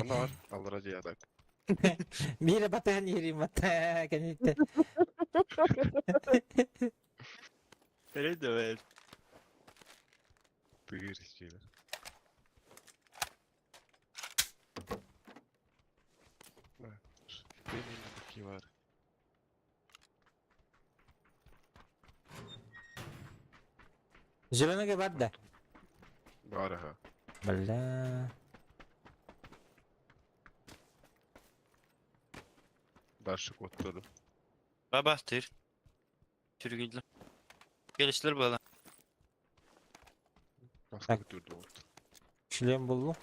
Bana var. Allah acı yadak.
Bir batan yerim batan. Kendisi.
Öyle de öyle.
Buyur şeyler. Benim elimdeki var.
Zülene var da.
Var ha.
Balla.
Darşık otladım.
Baba tır. Türgüldü. Geliştir bana.
Nasıl
Bak.
götürdüm ot.
Şilem buldum.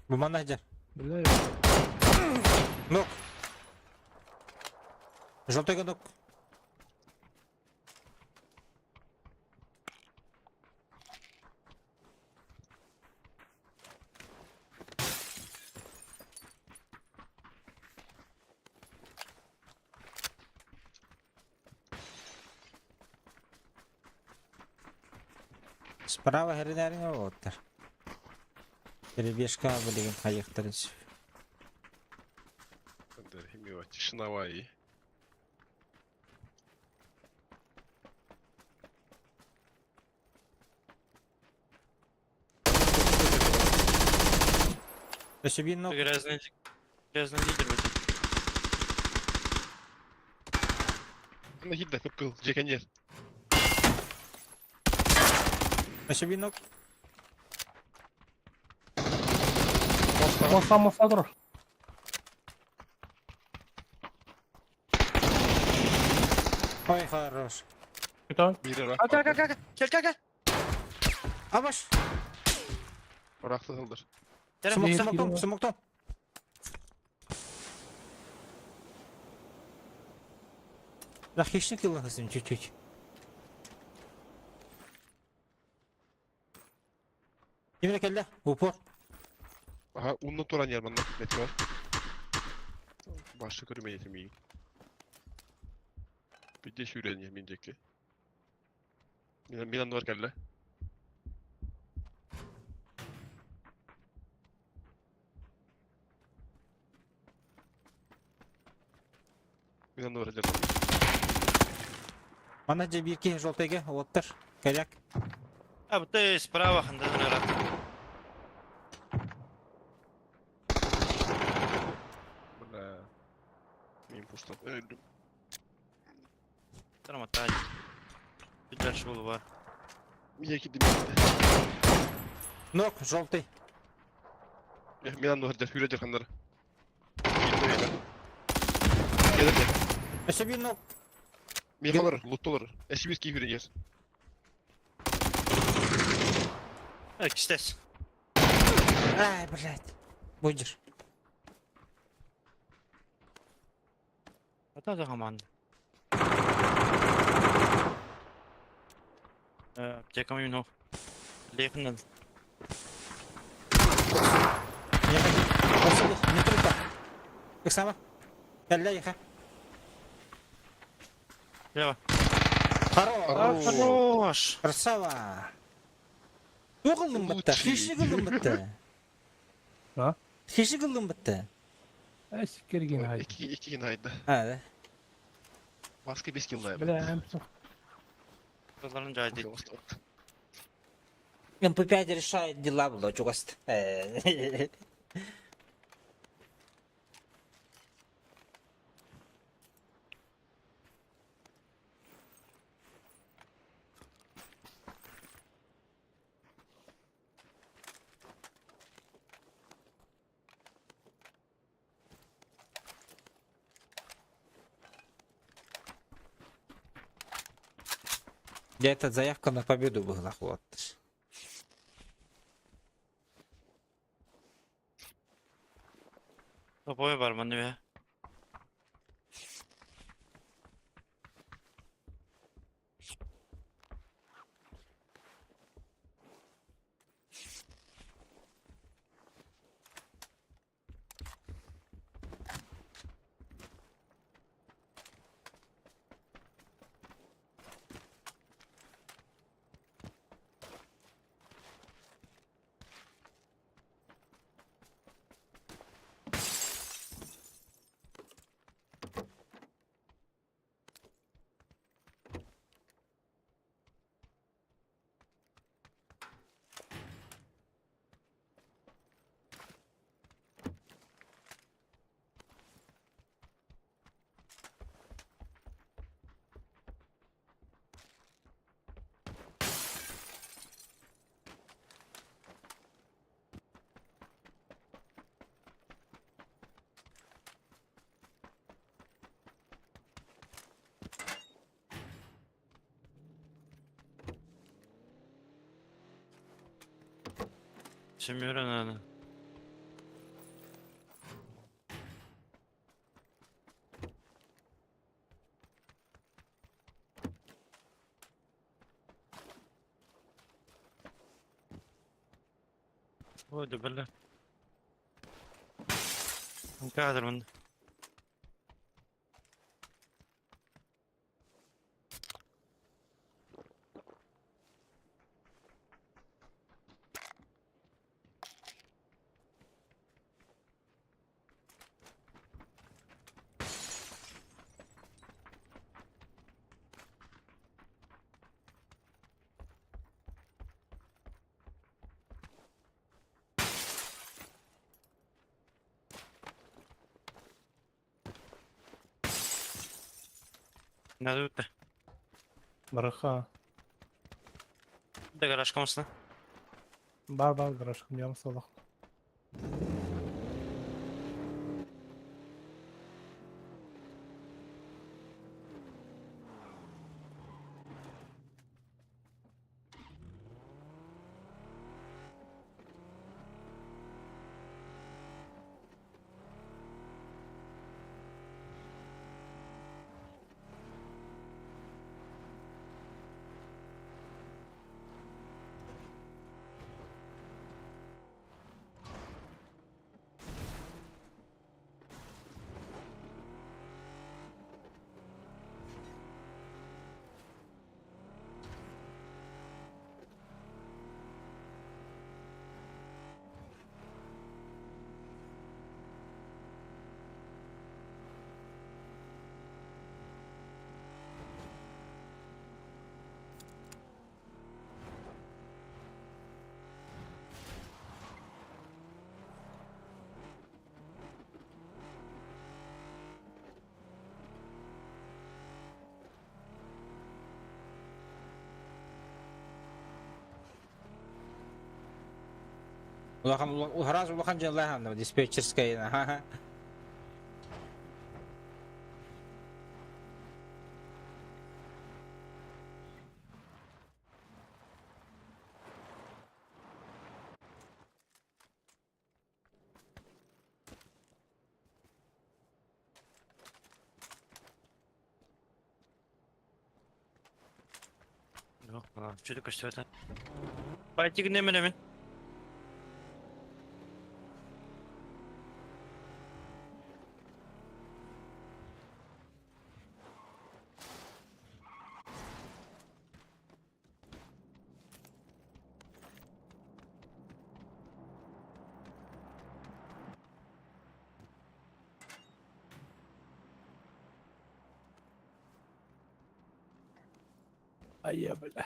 Bu manajır.
Billahi
Нок. Желтый годок. Справа херинерин вот. Перебежка блин, хаехтырыч.
Химио, Шнаваи.
Еще винно.
Грязный лидер будет.
Ana hidde kıpkıl, cekenyer.
Еще винно.
Masa dur.
Ой, хорош.
Bir tane.
Biri rak.
Gel.
Абаш.
Raksızıldır.
Смок,
Есть,
смоктом,
есть.
смоктом. Рахишник йыллахысын чуть-чуть. Kimine kelle? Upor.
Aha, unlu turan yer bana. Net var. Başlık ölüme yetim Bir de şu ürenin yemeyecekli. Milan var kelle. Milan var acaba.
Манаджа бирки желтыйга, оттыр. Коряк.
А вот ты справа ханда наверное.
Bana. Benim puştan öldüm.
Tamam hadi. Bir de şu var.
Niye ki dibinde?
Нок, желтый.
Milan var acaba, hürecek kanları. Gelir de.
Еще винно.
Mihalar, lootlar. Eski bir hürecek.
Evet işte.
Ай, блядь. Будешь.
Hadi команда. Аптека минус. Лехнен.
Не ходи. Посиди, не трупа. Как сама? Kelle yıka.
Лево.
Хорош.
Хорош!
Красава. Ne kıldın bitti? Fişi kıldın bitti.
Ha?
Fişi kıldın bitti.
Siktir gin haydi.
İki yine aydı.
Hadi.
Maske bir skill da
Bile emsin.
Kızların cahil.
MP5 решает дела, было чугаст. Я этот заявка на победу была, вот.
Topoyu var bende be. Şimdi öğren. Oydu böyle. Kadir bende. Nerede bitti?
Bırakha.
Bir de garaj kamasına.
Bar garajkım yanı salak.
Раз улахан жалахан диспетчерская. Ага.
Yok, çocuk işte zaten. Belki gündem önemin.
Ay ya böyle.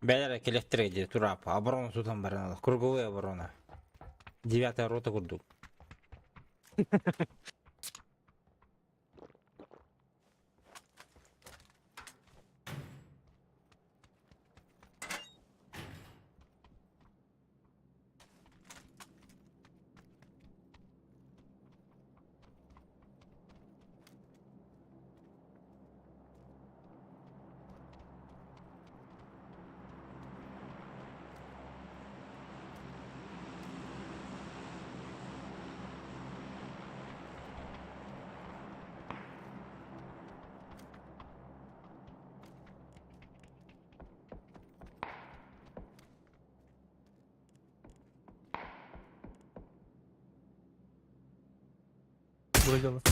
Бәләр келектер еде, турап. Оборона тутан барана. Круговая оборона. 9-я рота курдук.
Vuracağız.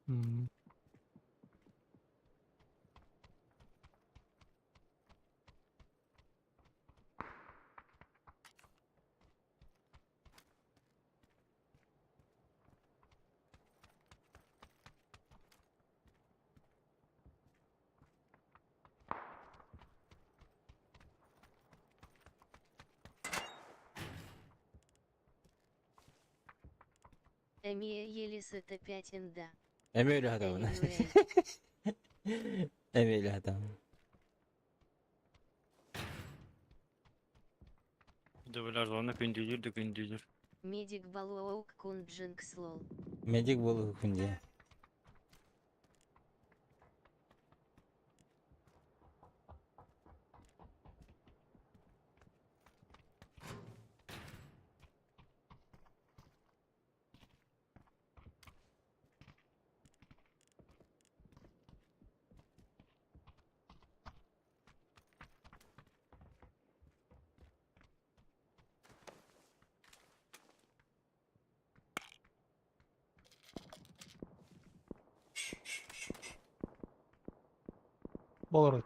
Hmm.
Эмия Елисета 5 инда.
Emeli adamın. Emeli adam.
Dövüler sonra gündüzür de gündüzür.
Медик Балуоук Кунджинг Слол.
Medik bolu kunde.
Bolorot.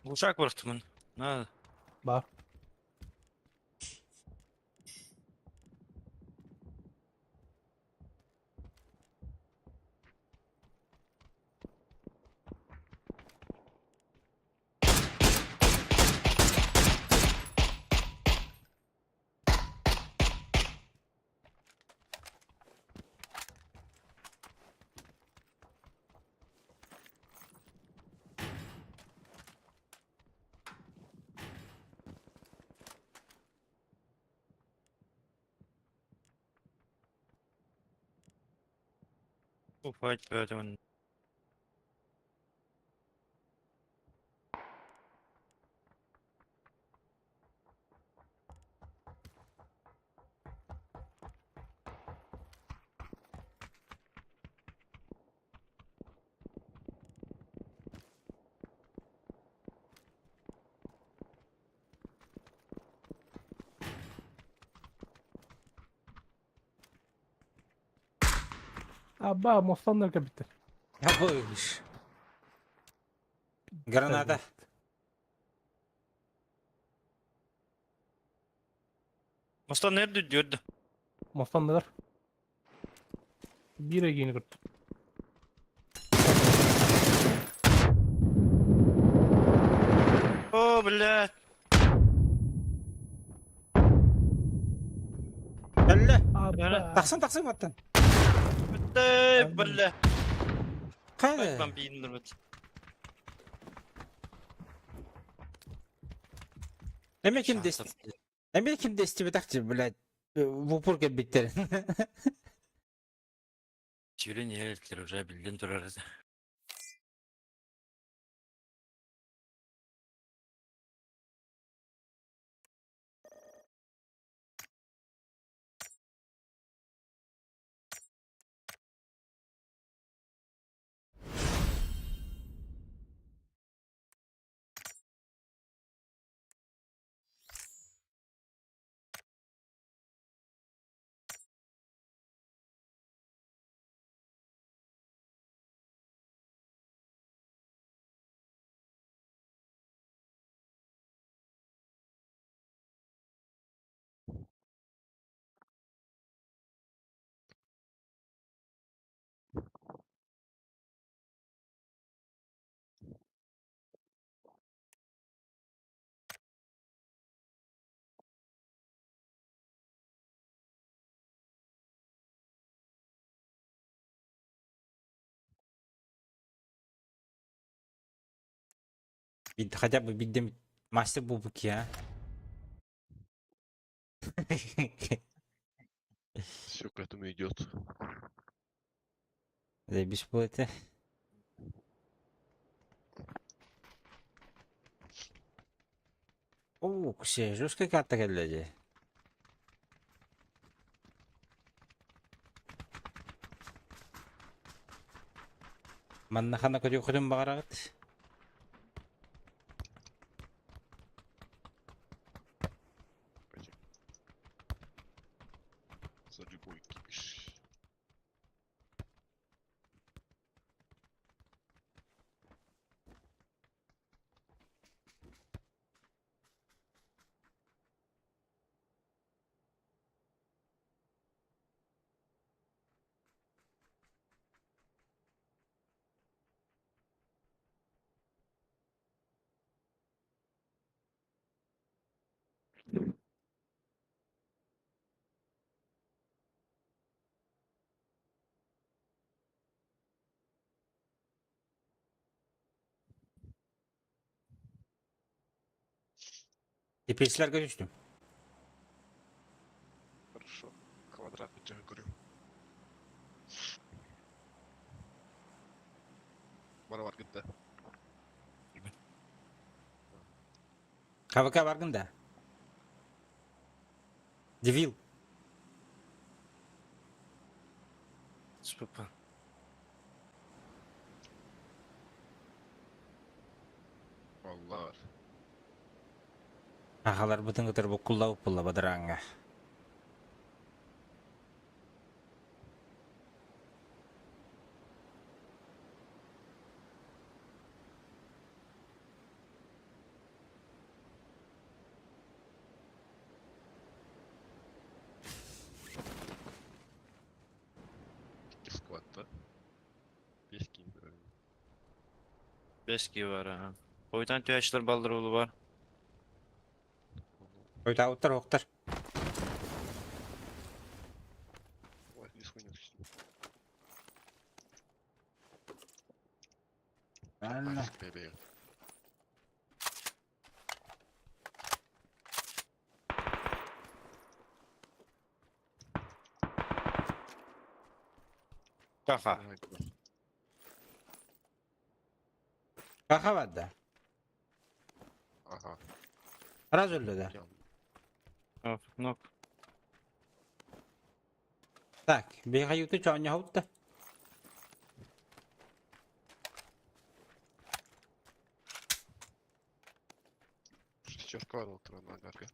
Uşak vurtumun. Ne?
Bak.
Ufak böyle onun.
Abba Mostanlar bitti.
Yapılmış. Granada.
Mostan nerede diyordu?
Mostanlar. Bir egini kırdı.
О, блядь.
Belle.
Abba.
Taksın battan.
Bitti, блядь.
Kaydı.
Ben bir indir bit.
Эме ким дести? Эме ким дести битакчы, блядь. В упор кепбиттер.
Тюлен елеттер уже билден турар.
Хотя бы бидем мастер бубуки, а.
Все к этому идет.
Заебись будет, а. О, кусе, жестко карта geldi. Манна хана көтө көтөн багарат.
За любой кипиш.
Tepeçilerge düştüm.
Хорошо. Квадрат я тебе говорю. Bana var gitti.
KVK bargın da. Devil.
Спупа.
Vallahi var.
Ağalar bıtın gıtır bu kulla upulla badıranga.
İki squat'ta. 5 kim böyle.
Beski var ha. Oydan tüyaşlar baldıroğlu var.
Oyta uttar oktar.
Ой, не схватил.
Allah.
Bebeğim.
Kafa.
Kaka vadda.
Aha.
Raz öldü da.
Of, nok.
Так, бегаю ты чё, не худта?
Шестерка var oturan arka.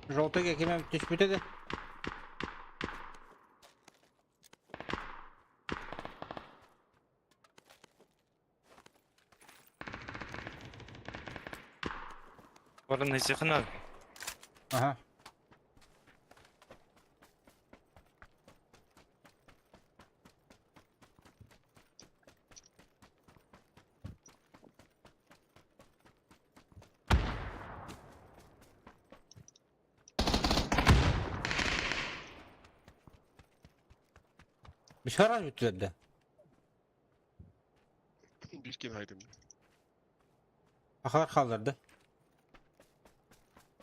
Желтый кемем түспүтө да.
Orada neyse kanal.
Aha. Bir şey var mı tüzelde?
Bilkin haydim.
Akar kaldırdı.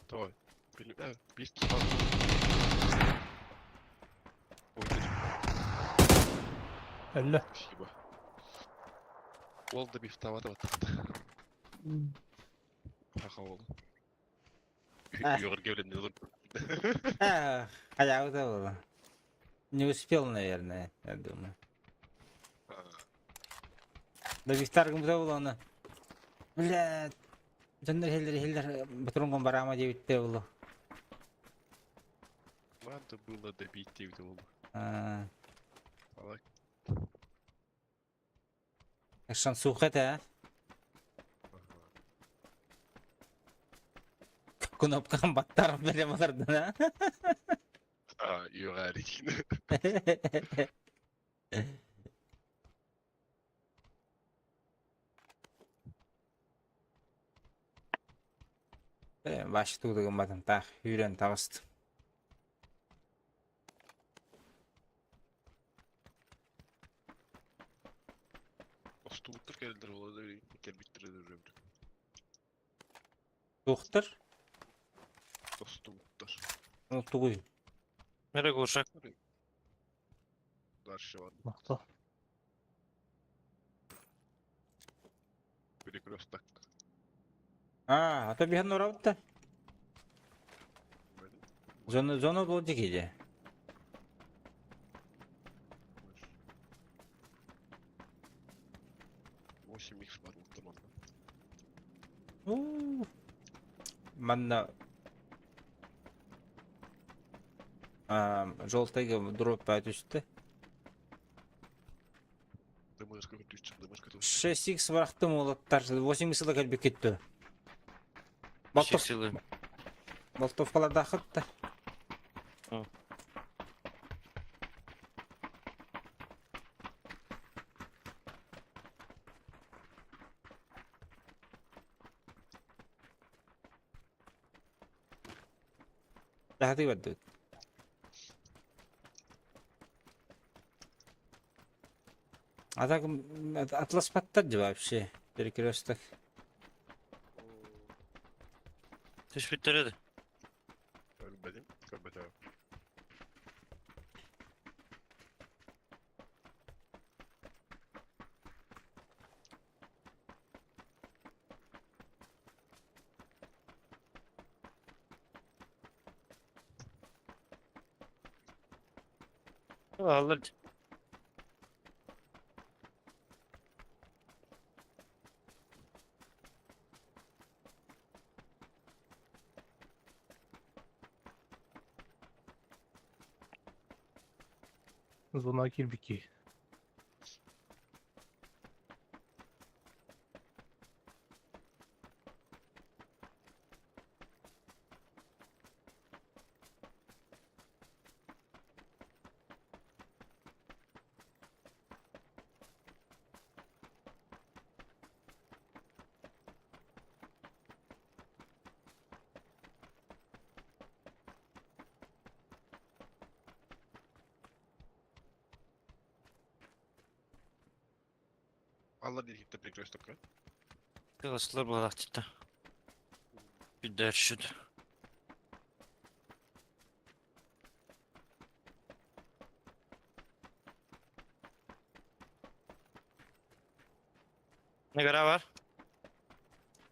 Tamam. Benim evet. Bilkin var. Oydur.
50.
Şey bu. Oldu bir tava da battı. Haka oldu.
Ah.
Юр гевлен не
Ayağı da было. Не успел, наверное, я думаю. Да бифтаргымда был оны. Блядь. Жондар хелдер бутурунгон барама дебитте болу.
Надо было добить девять лб.
Шан сухет, а? Кнопкам баттарым берем алардын, а?
Югари.
Başı tuğduğum batın tak, yüren tavıstı.
Остуттар келдер олады келбиттердер өбүр.
Tuğtur,
Остуттар.
o tuğuy.
Nereye koşak?
Дальше ладно.
Nokta.
Перекресток.
Ата bir han orada da. Zona doldu gece.
Восемь икс бар там.
Манда желтыйга дроп айтышты.
ДМшка көтүчү, ДМшка көтүчү.
6x бырактым олаттар. 8 сыла келбек кетти.
Всех силы.
Болтовкаларда акытты. Hadi verdi. А Атлас подтаджи вообще. Перекресток.
Teşbitleri de.
Ölmedim. Köpete.
Allah.
Zona Kirbiki.
Allah değil gitti перекресток.
Kılıçlar bıraktı. Bir derşüdü. Ne kadar var?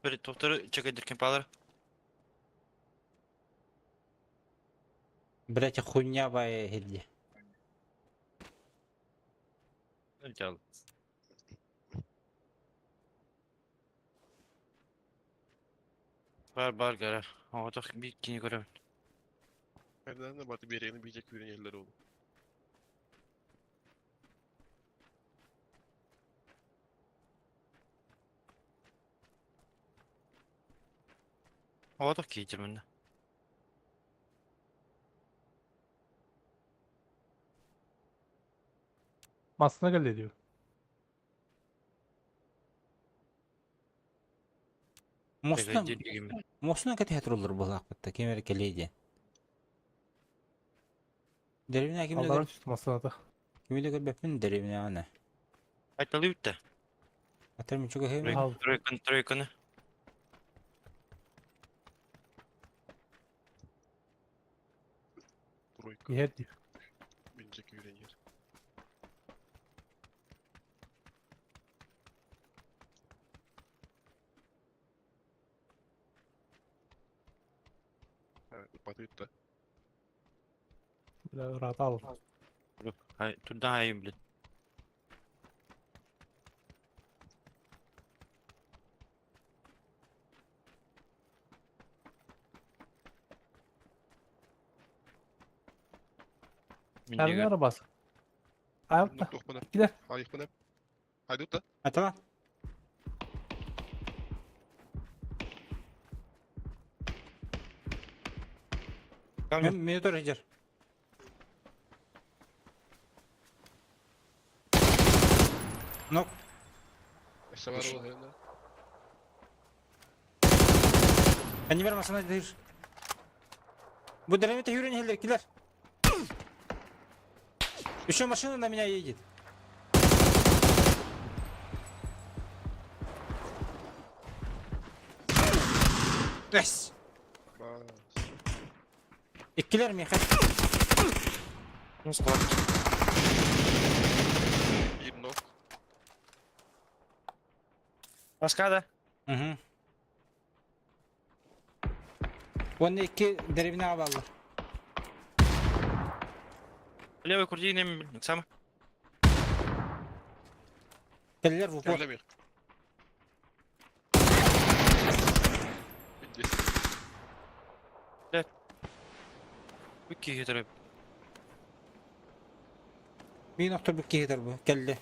Böyle doktoru çekedirken pahalı.
Блять, хуйня бая хелди.
Hadi al. Var gara. Havada bir ikini göremem.
Nereden de batı bir yerini bilecek ürün yerleri oldu.
Havada giyeceğim ben de.
Masına gel diyor.
Мостун,
Dediğim gibi.
мостун кете хатırlar bu hakikaten. Kemer keleydi. Derevine
Allah'ın üstü masana da.
kimle göbepin derevine ana.
Aytalı bitti.
Атар мен чуга хем.
Al.
Тройканы.
Тройка.
Yer diyor.
Binecek öğrenir. Evet, упадет, да?
Biraz rahat al.
Hayır, tunda hayır bile.
Kendi arabası. Ayakta.
Ну, бана.
Gider.
Hayır bana. Haydi da.
Ata lan. Meni dur Hacer. Nok.
Eşe var o herhalde.
Ben niye vermezsen hadi hayır. Bu denemete yürüyen heller kiler. Еще машина на меня едет. Yes.
Bas.
İkiler mi?
Bir nok.
Маскада.
Hı hı. Onun iki derevine havalı.
Левый курдийный сам.
Eller bu.
Gel bir. Bitti.
Wiki getirip.
Bir nokta bir gider bu. Kelle.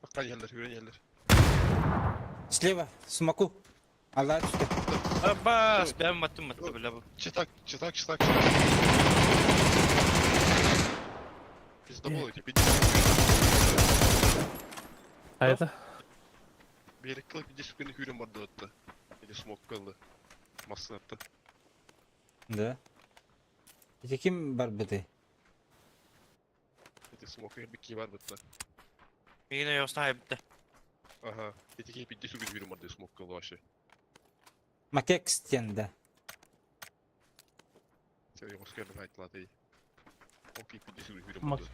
Bak yerler, yürüyen yerler.
Слева. Смоку. Allah üstte.
Abbas. Ben battım bile bu.
Çıtak. Biz de bu oydu. Bitti.
Hayata.
Bir yere kılıp bir de sıkıntı hürüm vardı hatta. Bir de smoke kaldı. Masın attı.
Да. İşte kim var bu de?
Bir de smoke bir ki var hatta.
Yine yosna bitti.
Aha. Bir de sıkıntı hürüm vardı smoke kaldı aşı.
Makek stende.
Sen yok askerden hayatla değil. Okey bir de sıkıntı hürüm
Mak-
vardı.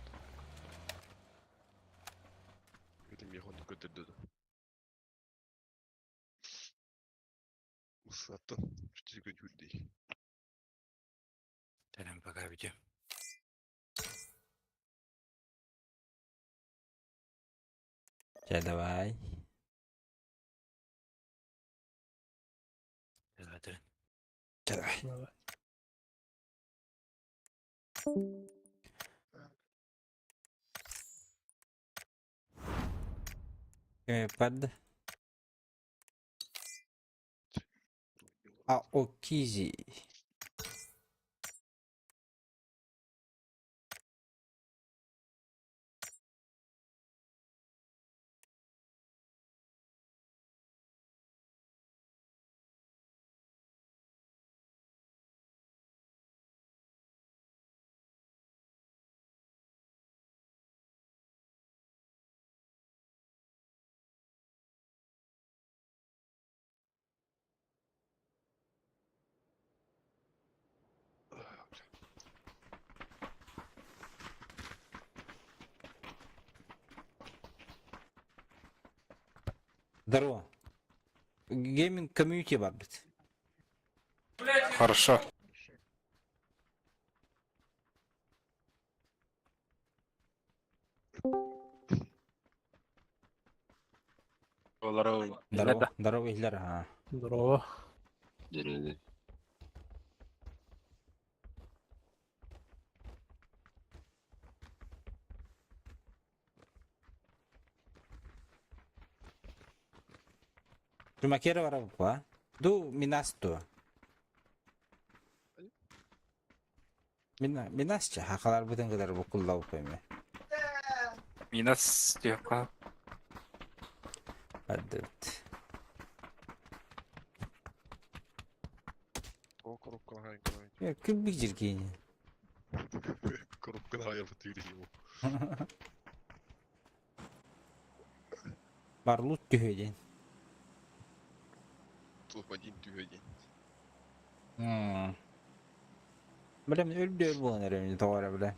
Benim yakonu götürdü. Masın attı. Bir de sıkıntı hürüm değil.
Denem пока video.
Gel давай.
Hadi.
Gel давай. Pad. A Okizi. Здорово. Гейминг комьюнити var biz.
Хорошо.
Здорово.
Здорово. Здорово ihler ha.
Здорово.
Cuma kere var apa? Du minasto. Minasça hakalar bütün kadar bu kulla upayım.
Минус типа.
Hadi.
O korukkan hayır kolay.
Ya kıl bir cirgini.
Korukkan hayır bu tüyleri bu.
Барлут тühedin.
Тух один тюгеден.
Bilem öldür bu önerimini doğru bile.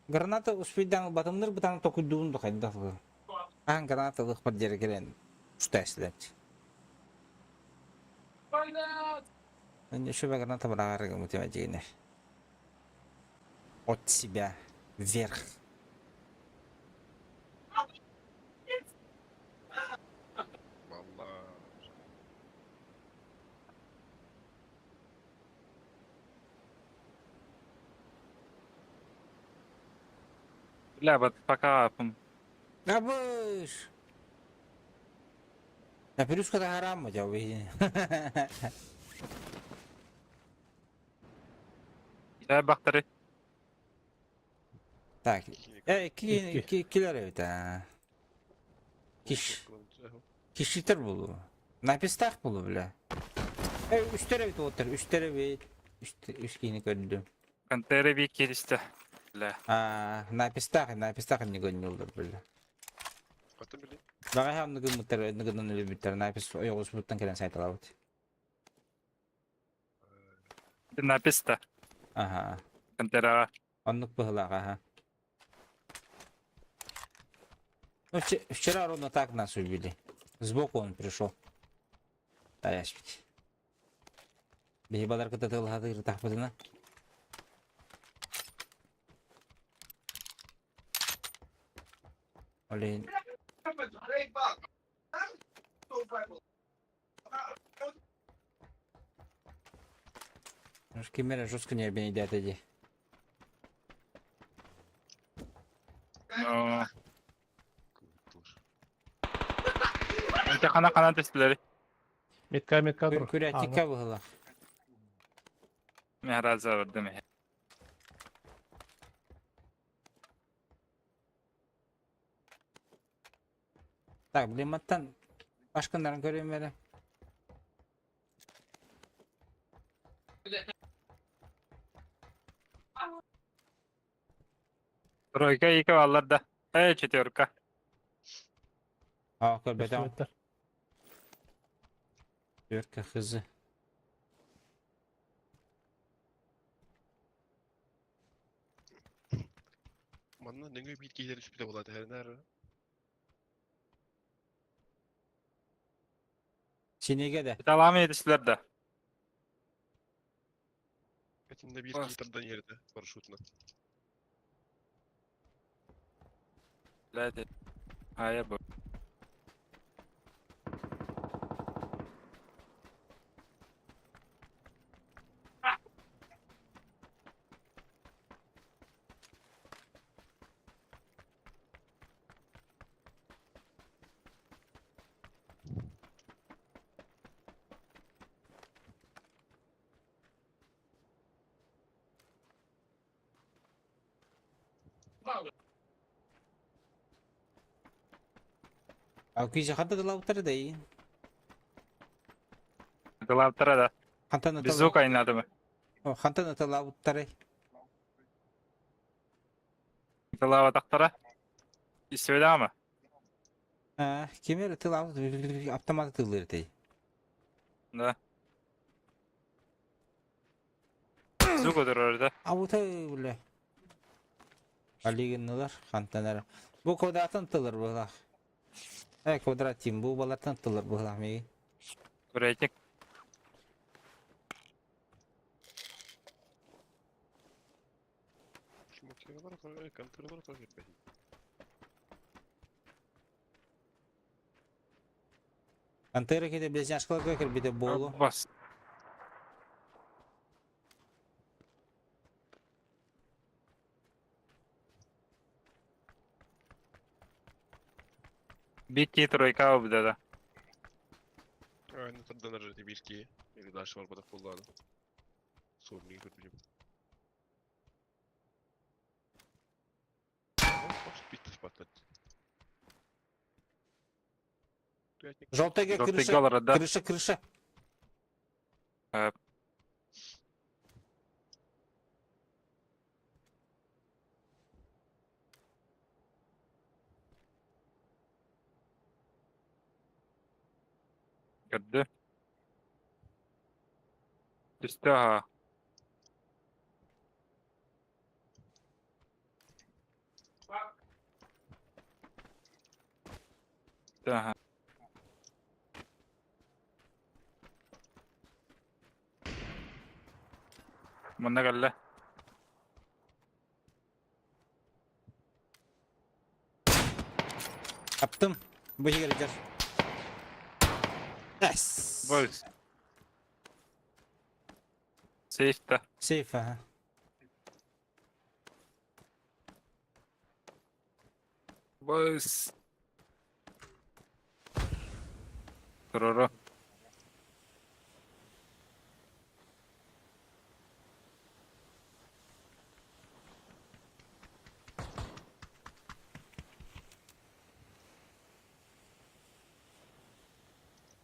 Granata uspaydan batımlar bir tane tokuyduğun da kaydı. Granata lık bir yere gelen ustayısılar. Şu bir granata bırakır muhtemelen. От себя вверх.
Valla.
لعبة فكافم.
Abur. Ya virüs kadar haram mı cevabı?
لا بختري.
Tak.
İki.
İkiler evet ha. Kişidir bu. Napistak bu bile. Üstler evet otur. Üstler evet. Üstgini gördüm.
كنتيري بيكي لسته. لا.
Napistak ne gönüldür bile.
Katı bile.
Bana hem ne gönüldür napis yolus buttan gelen sayt alavut.
إنها بيستا.
Aha.
كنتيرا.
Anlık bıhlak aha. Вчера ровно так нас убили. Сбоку он пришел. Да, я спить. Бейбадар ката тылхаты ыртах бытына. Олейн. Кемера жестко не объедет эти.
أنت قناة تسبلري.
Metka dur.
Курятика быхла.
مهراز قدامي.
Так, блематтан башкандарын көрөм эле.
Тройка iki vallarda. Четверка.
Көрбөтөм.
Metka.
Төркө кызы.
Manna ne gibi bitkiler üstüne buladı her nere.
Синеге де.
Devam edişler de.
Etinde bir
Ah.
kitardan yerde paraşütüne.
لا دي. هاي bu.
А күйзе ханта дылауттары да iyi.
Devam da.
Хантаны
Безук oynadı mı?
Хантаны дылауттары.
Devam ataktara. İsveç'te ama.
Кемер тылаут автоматы тылыр дей.
Da. Безук odur orada.
Абута биле. Алигиннылар хантанар. Бу квадратын тылыр булак. Квадрат тим бу балаттан тылыр булак меги.
Kuraycık.
Kim okuyorlar sonra kontrolör fark etmedi.
Антера кеде близняшкалар көкөр биде болу.
Bas. Бики тройка обда да.
Aynı taddan arada bir ki. Или дальше var bana kullanı. Sorunu götüreceğim. Может биtti спатать.
Желтая
Желтый
крыша.
голора, да.
Крыша.
Кірді. Түсті аға. Ага. Мұнда кәлі.
Yaptım. Bu şey gelecek. Yes.
Бөз. Сейфті.
Safe ha.
Бөз. Тұрыры.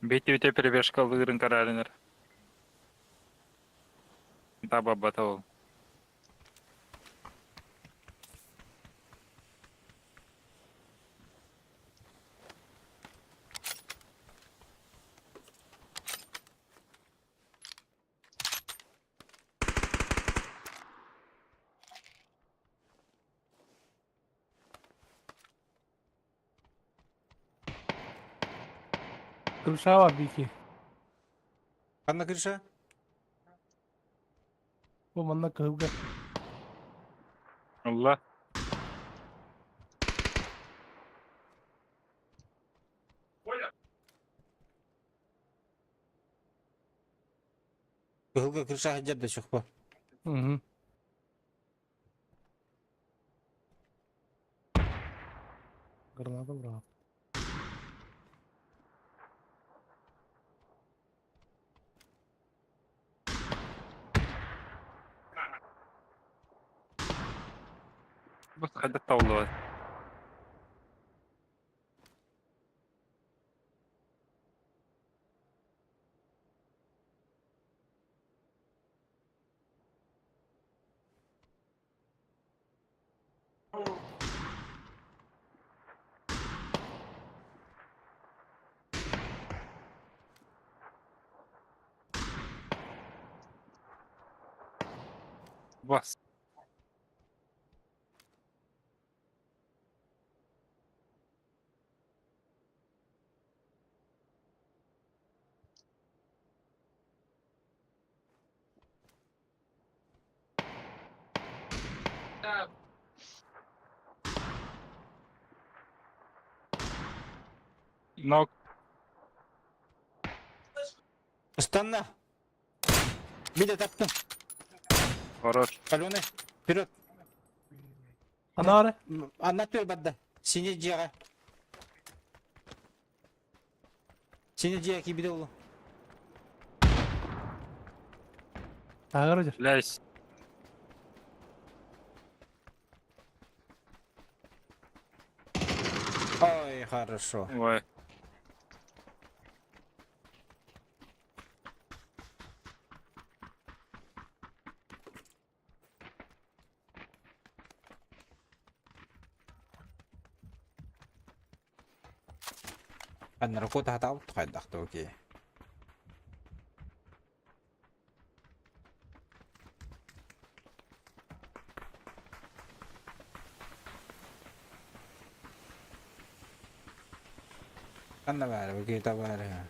Бейте-бейте перебежка выигрын каралинер. Таба батал. Крыша var Бики.
Kan na крыша?
Bu manna kıvga. Allah.
Kılga крыша hajar da çok bu.
Hı hı. Granada bravo. Bak hadi tavla var. Bas. Нок.
Istanla. Bir de taptım.
Хорош.
Kalone. Вперед.
Ana ara.
Anlatıyor badda. Sinirciye. Sinirciye ki bir de oğlum.
Ağırıcı. Leys.
Ой, хорошо.
Ой.
أنا ركوتها تعود تخيل أوكي. أنا بعرف أوكي تبارك.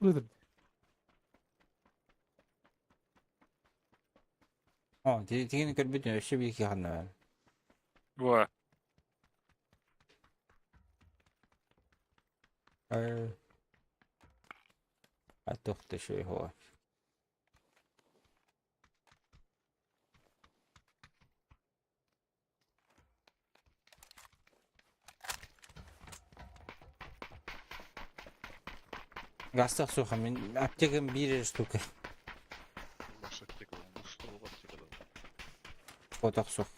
Buyurun.
تيجي نكل بدنا إيش بيجي خلنا.
Ой.
أتوقع شوي هو. Gazete soğuk min aptekim bir штука.
Наша аптека, что в аптека, да.
Fotoq soğuk.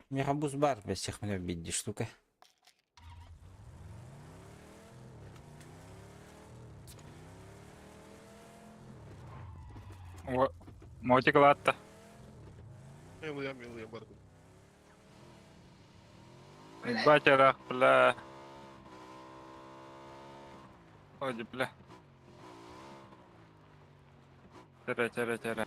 Мехабус бар, без всех меня бить штука.
Мотик латта.
Милуем барку.
Батерах, бля. Ой, бля. Тире.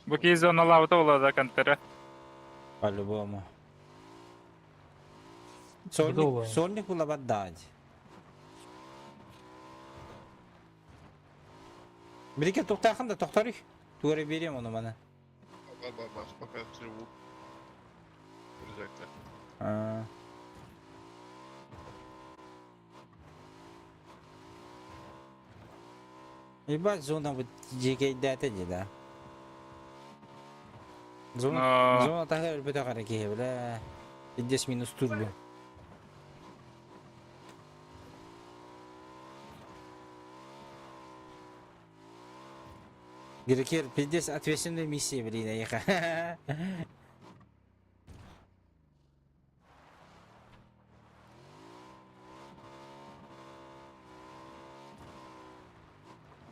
Буки зона лавта улада кантера.
По-любому.
Бдова.
Сольник була отдать. Брике тоқтайқын да тоқтарик. Туғыры берем оны мана.
Бар, пока живу. Прожектор.
Ебать, зона вот жеке дәті де да.
Но-
Зона тағыр бүті қара кеге білә. 50 минус турбу. Герекер, пиздец, ответственная миссия, блин, еха.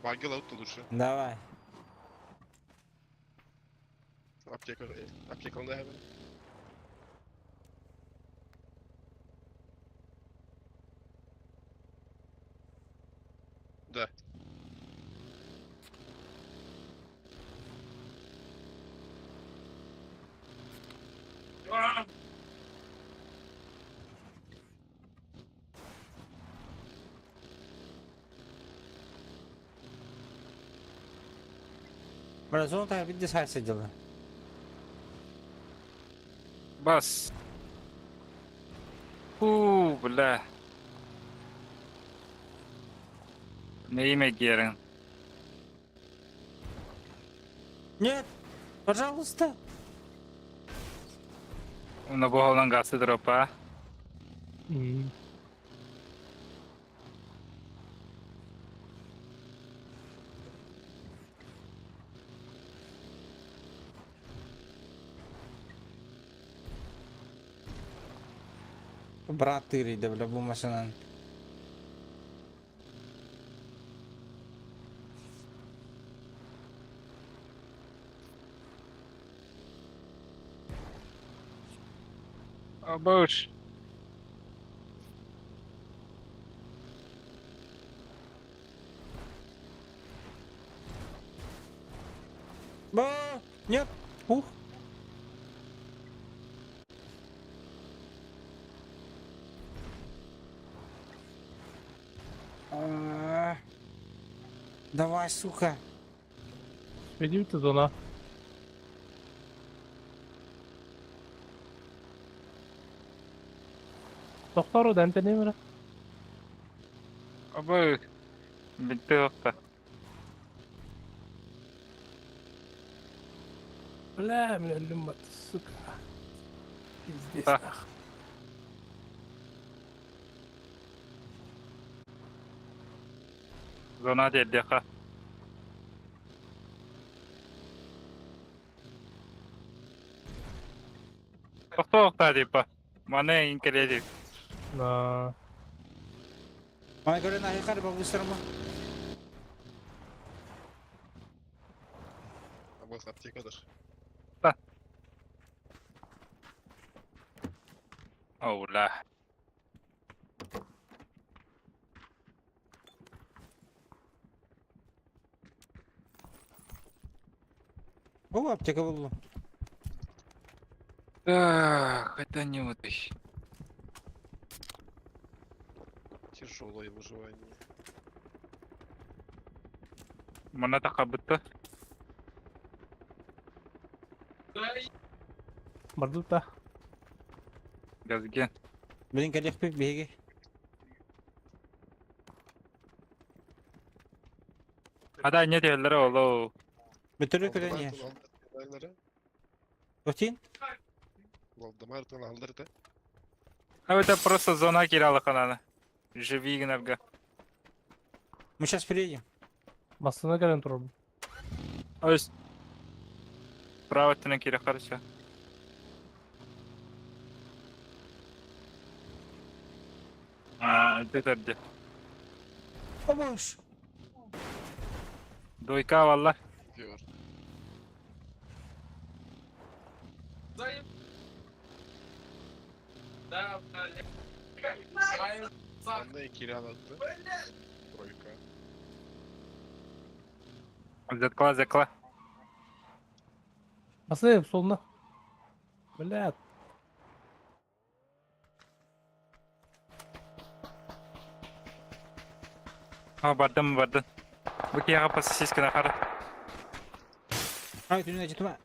Баги лаут лучше.
Давай.
Аптека он hemen. Да.
Бля, зона тағыр 50 сидела.
Бас. Бля. Не имя Герин.
Нет, пожалуйста.
На боголан гасы дропа.
М.
Брат тырый, да, бля, бұл машинан.
Обуш.
Нет, ух. Давай, сука.
Видите, зона. Тоқтар одан тенемір.
Обуш. Битті оқта.
Бля, мен өлім бат, сука. Пиздец,
Да.
нах.
Зона дедеха. Оқта типа. Мане инкеледик.
На...
Мана göre nahi karı babuslarıma.
Абас аптекадыр.
Оула.
О, аптека була.
Это не вот еще.
Тяжелое выживание.
Мана такабытты.
Бардут та.
Газген.
Блин, калих пик беги.
Ада не теллері олу.
Bütürü kölen yer. Ötün?
Валдемар алдырды.
А это просто зона кирала канана. Живи гневга.
Мы сейчас приедем.
Басына кәрен тұрым.
Ось. Право тіне кире қарыша. Это де.
Abaş.
Duyka valla.
Diyor. Sen de ikili alattı. Troika.
Zekla zekla. Nasıl soluna? Блядь. Бардым. Бөке аға пасы сескін ақары.
Ay tününe gitme.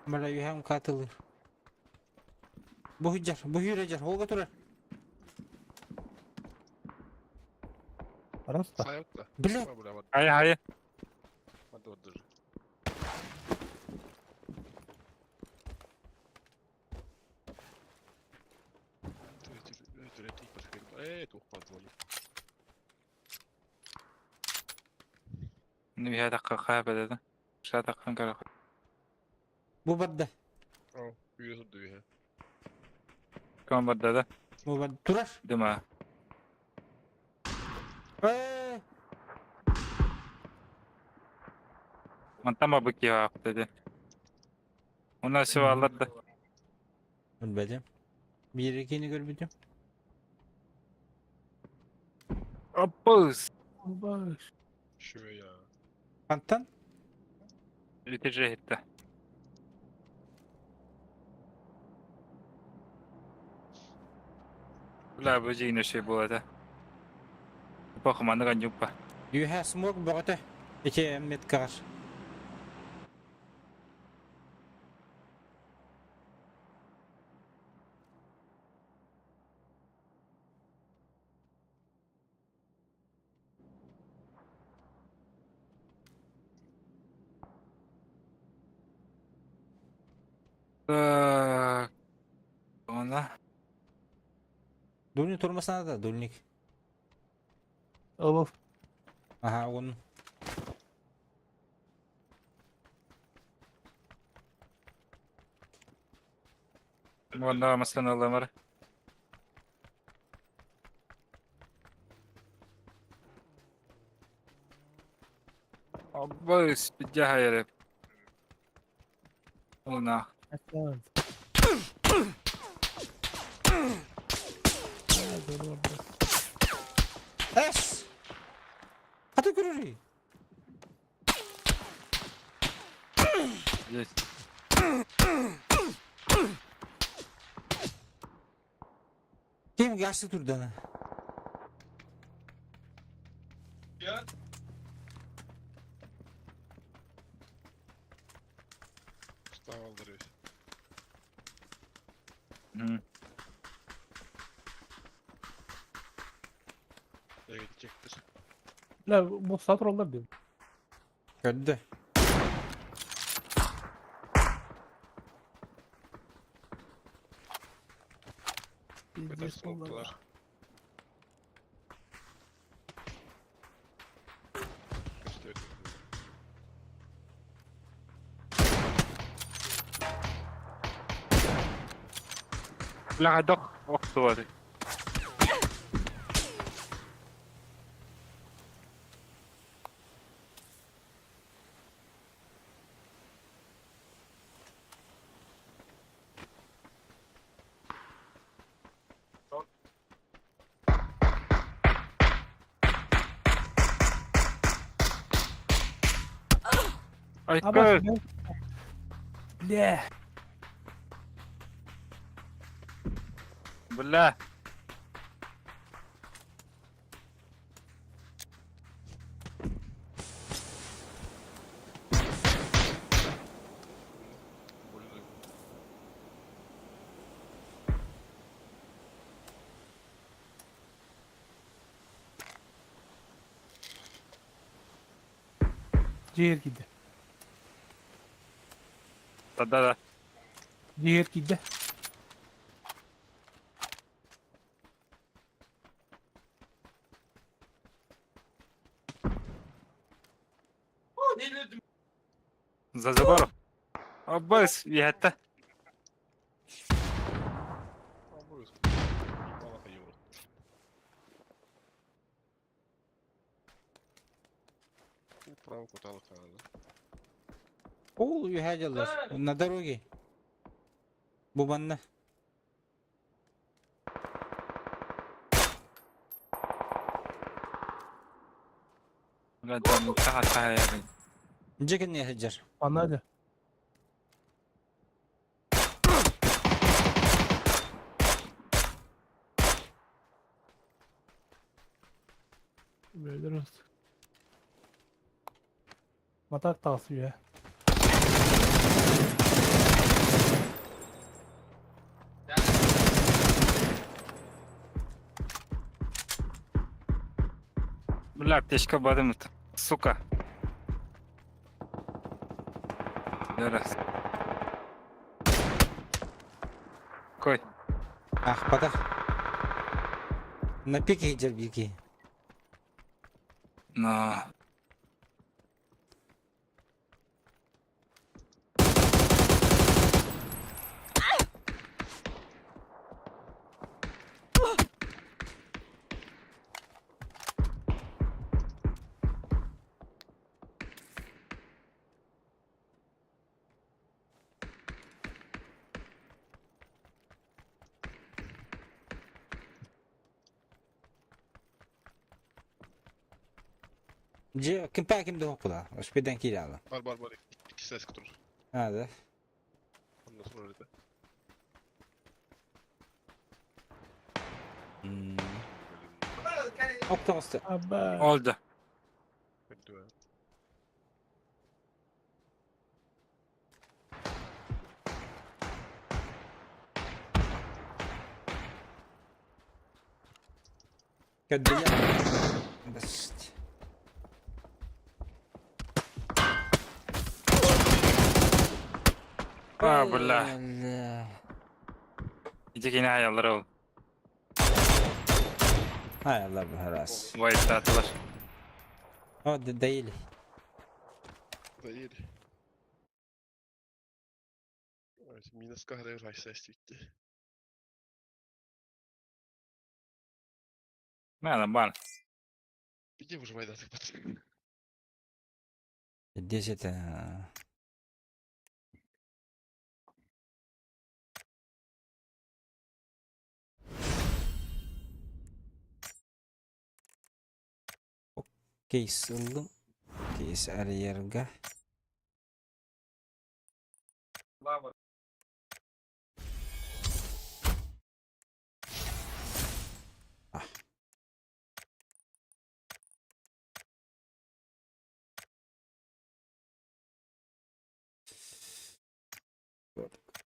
Bala yuham katılır. Bu hüccar, holga turar.
Арасында.
Sağ yok da.
Блядь.
Var burada var.
Hayır.
Hadi orada. Тухпа звонит.
Нихая даққа қая бәдеді. Ша даққан кәрі.
Bu badda.
О, үйресіп дүбе.
Көн бәдеді.
Bu badda. Turar.
Дема. Мантама бөке ақ деді. Ona şu alırdı.
Bilmedim. Bir ikini görmedim.
Опус.
Şöyle ya.
Kantan.
Bitecek etti. Ulan bu yine şey bu arada. Bakın bana kan yok pa.
You have smoke bogota. İki met kar.
Ona.
Dulnik durmasana da dulnik.
Olur.
Aha onun.
Valla mesela Allah'ım. Abbas bir hayır. Ona.
Es. Hadi görürüz.
Yes.
Kim geçti turdan?
Ustav aldırıyor.
Hı.
Nereye gidecektir?
La bu satır olur diyorum.
Gördü.
Kadar soğuktular. Gösteriyor.
La dok. Oh tuvalet. Ay kız. Bля. Bля.
Burada
Ciğer gitti. Da. Ciğer gitti. За забором. Abbas, bir hatta.
Ama burası. Право куталок надо.
Ол уйхадялар. На дороге. Бубанна. Джекен не хаджар.
Ana de. Böyle nasıl? Matak tavsiye.
Бля, аптечка бадымыт. Сука. Зараз. Кой.
Ах, патах. На пике хаджар бики.
На.
Же ким па ким дохуп кula. Шпедан кирала.
Бар. İki ses kutur.
Hadi.
Ondan sonra öyle de.
Optimus.
Aba.
Oldu.
Öldü ya.
Kaddiya. Bas.
Бля. Иди yine ayarlar ol.
Hay Allah bu haras.
Bu ayıpta atılar.
O değil.
Değil. Evet, minus kahve raşlaştı gitti.
Bana.
Где уже война так пацаны?
10. Case aldım. Case arayarga.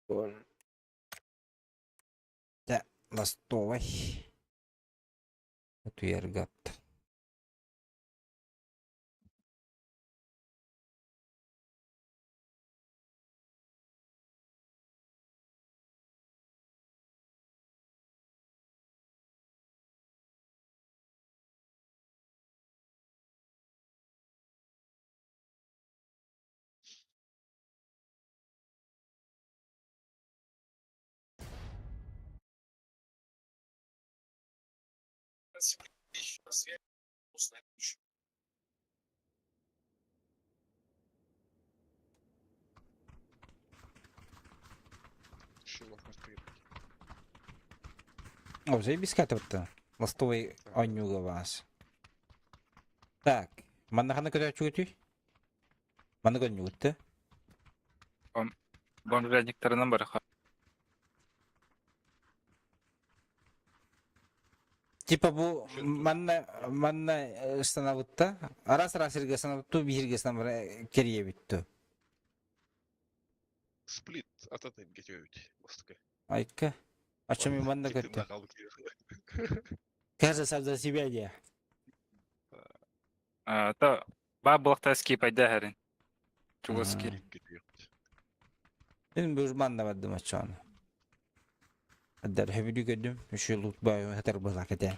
Gol. Ya, ластовый. Отвергат.
Шило квартиры.
О, заебись катывать-то. Ластовый онюга вас. Так. Маннахана куда чуете? Маннага нюта.
Бомбардниктеринен бары.
Типа bu manna stanavutta ara sirge stanavuttu bihirge stanavra keriye bittu.
Сплит от этой готовить. Мостка.
Ayka. Açımı manna
Типа
kötü.
на калке.
Каждый сам за себя я.
Та баблыкта скип айда хәрин. Чугоски.
Benim bu manna vardı maçan. Adar hebidi gördüm. Şu loot bayo hatar bazak ede.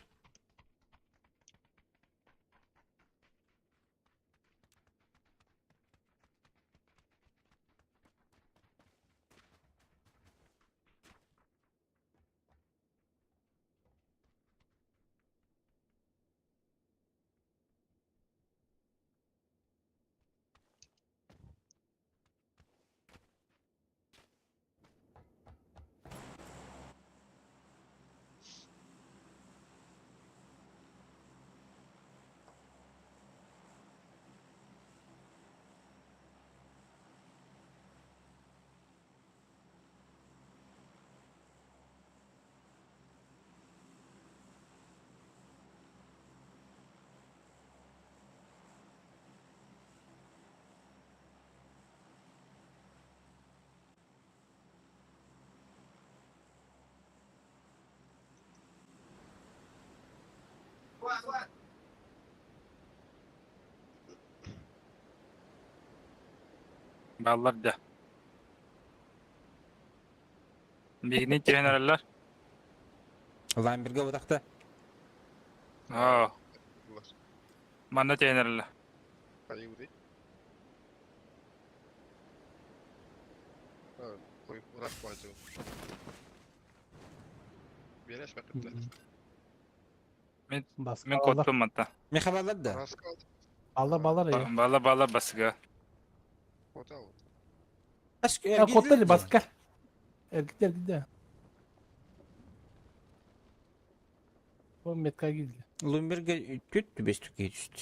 Ballar da. Bigni generaller.
Ulan birge budakta.
Aa,
Bunlar.
manna generaller.
Hadi bu değil. Ha, koy bırak bacı. Bir yere bakıtlar.
Men kottum hatta.
Mi haberler de.
Ras kaldı.
Ballar ya.
Balla basıga.
Kota o.
Aşk
Ya kottali baska. Erkekler gidiyor. O metka gidiyor.
Lumberge tüttü beş tükeyi düştü.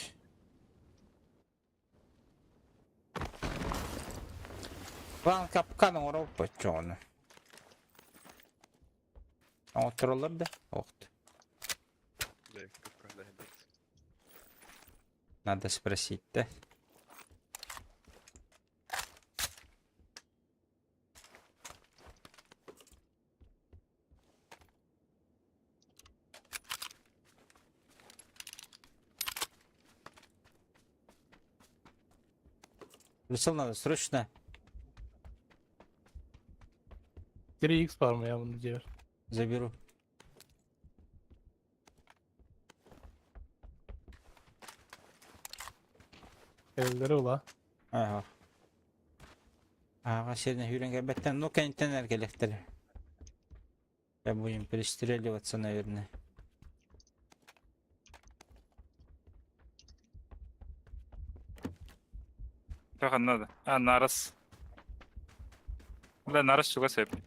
Van kapkanın oraya paçı onu. Otururlar da. Охт.
Дай, как надо.
Надо спросить, да? Русал надо срочно
3x var mı ya bunu diyor.
заберу.
Evleri ula.
Ага. Ага, сегодня Юренька беттен, ну контейнер электр. Я будем перестреливаться, наверное.
Çok anladı. Ha, Naras. Ulan Naras çok sevdi.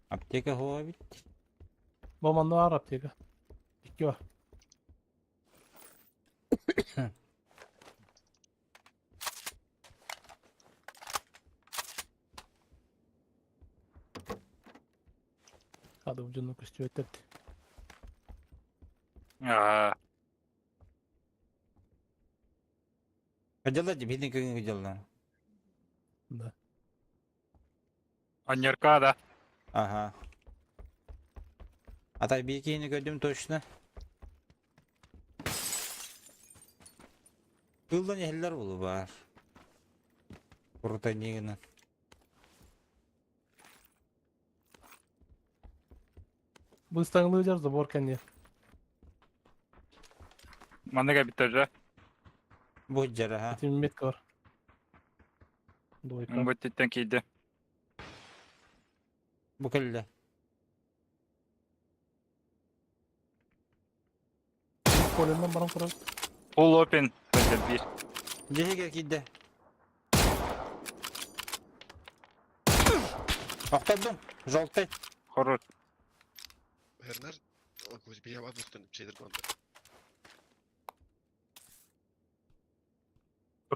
Аптека хуа бит.
Babanla var apteka. İki var. Hadi ucunu kustu ötürdü.
Aa,
Ходила, тебе никак не ходила.
Да.
Аньярка да.
Ага. А так бейки не gördüm точно. Yıldan ehliler bulu var. Burada niye?
Bu ıstanlayacağız da Borkan ya.
Mandaga bitirdi.
Bu cara ha.
Tim metka var. Doyka.
Bu titten kiydi.
Bu kelle.
Kolenden bana kurar.
Full open. Bence bir.
Cehe gel gidde. Aktardım. Жовтый.
Horror.
Herner. Bir yalan üstüne bir şeydir bana.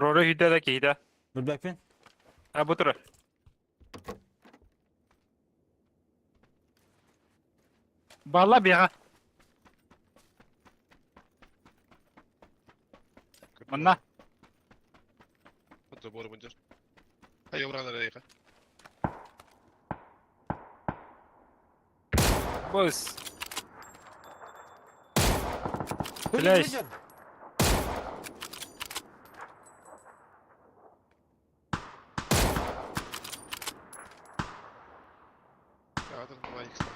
Roro hüde de kiydi.
Bilbekpin.
Ha bu turu. Balla bir ha. Manna.
Hadi boru buncar. Hayır buralar dakika.
Boz.
Ой,
Блядь.
выйдет.
Ya adam daha ilk sınıf.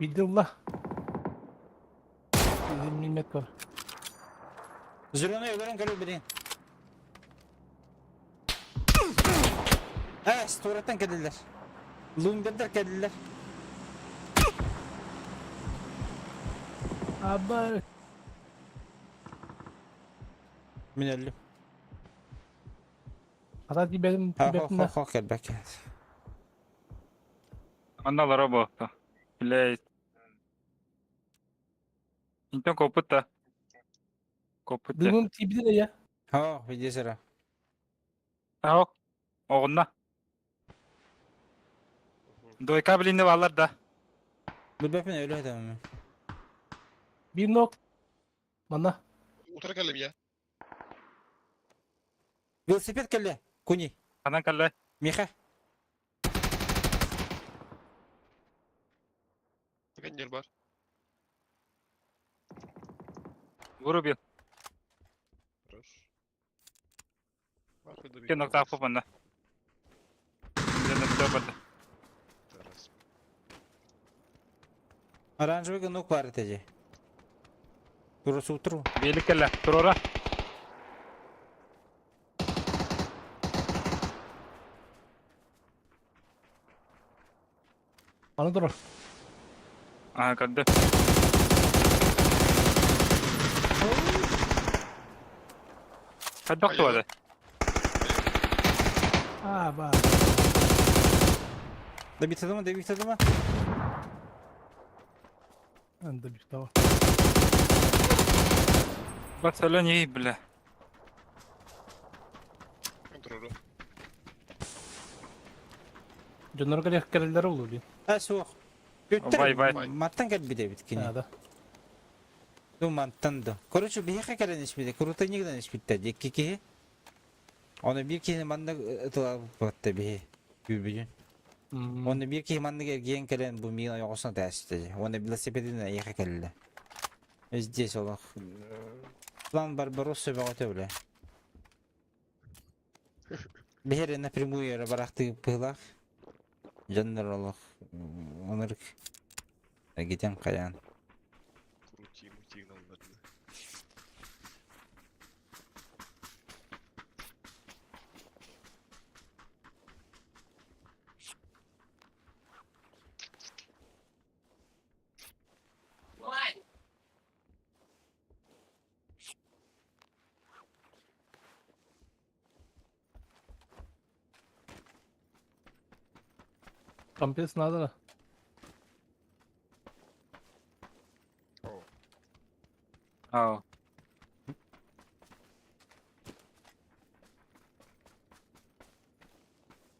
Bildirullah. 120 metka var.
Zırhını öldürün kalibrin. Evet, tuğrattan geldiler. Lumber'den geldiler.
Abi.
Minelli.
Hatta benim
Ha ha
tibetinde.
ha gel bak.
Mannalara baktı. Bile. İnten koput da. Koput da.
Dımım tibi de ya.
Ha, види зара.
Ha o. Oğunla. Doyka bilindi varlar da.
Bir bepin öyle adamım.
Bir nok. Mana.
Otur kalem ya.
Велосипед кelle. Куни.
Kanan kalle.
Миха.
Pencil var.
Vuru bir.
Хорош. Arkada bir
Bir nokta
var.
afı bana. Canım dövmedi.
Teraz.
Оранжевый гонок бар этеже. Турасы утру.
Birlik kelle. Dur ora. Bana dur. Aha kaldı. Kaç doktor var? Aa bak.
Добиться дома, добиться дома.
Ben de bir tava. Bak söyle iyi bile.
Kontrolü.
Canları kadar kerelleri olur diye.
А, суох.
Вай, вай.
Маттан кел биде биткини.
Ha da.
Ду маттан да. Короче, бияха келен ишбиде. Круто нигден ишбитте. Декки ки. Оны бир кини манда тыла батта бие. Күбүжүн. Оны бир кини манда келген келен бу мина йогосуна тәсите. Оны велосипедине яха келди. Здесь олох. План Барбаросса бөгөтө беле. Бехере напрямую баракты пылак. Жандар олох. Онырык. Гитен каян.
Крути сигналlarını.
Kampes nada da.
O.
Aa.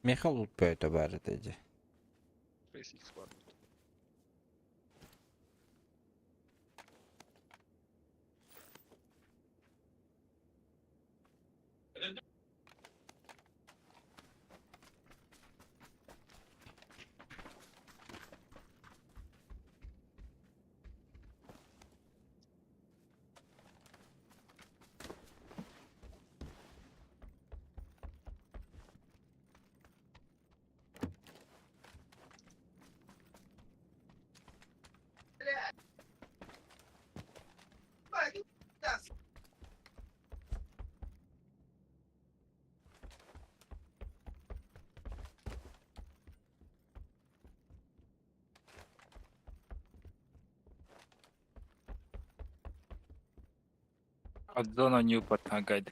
Михаил утпөйтө баары деди.
SpaceX var.
Adana Newport ha gaydi.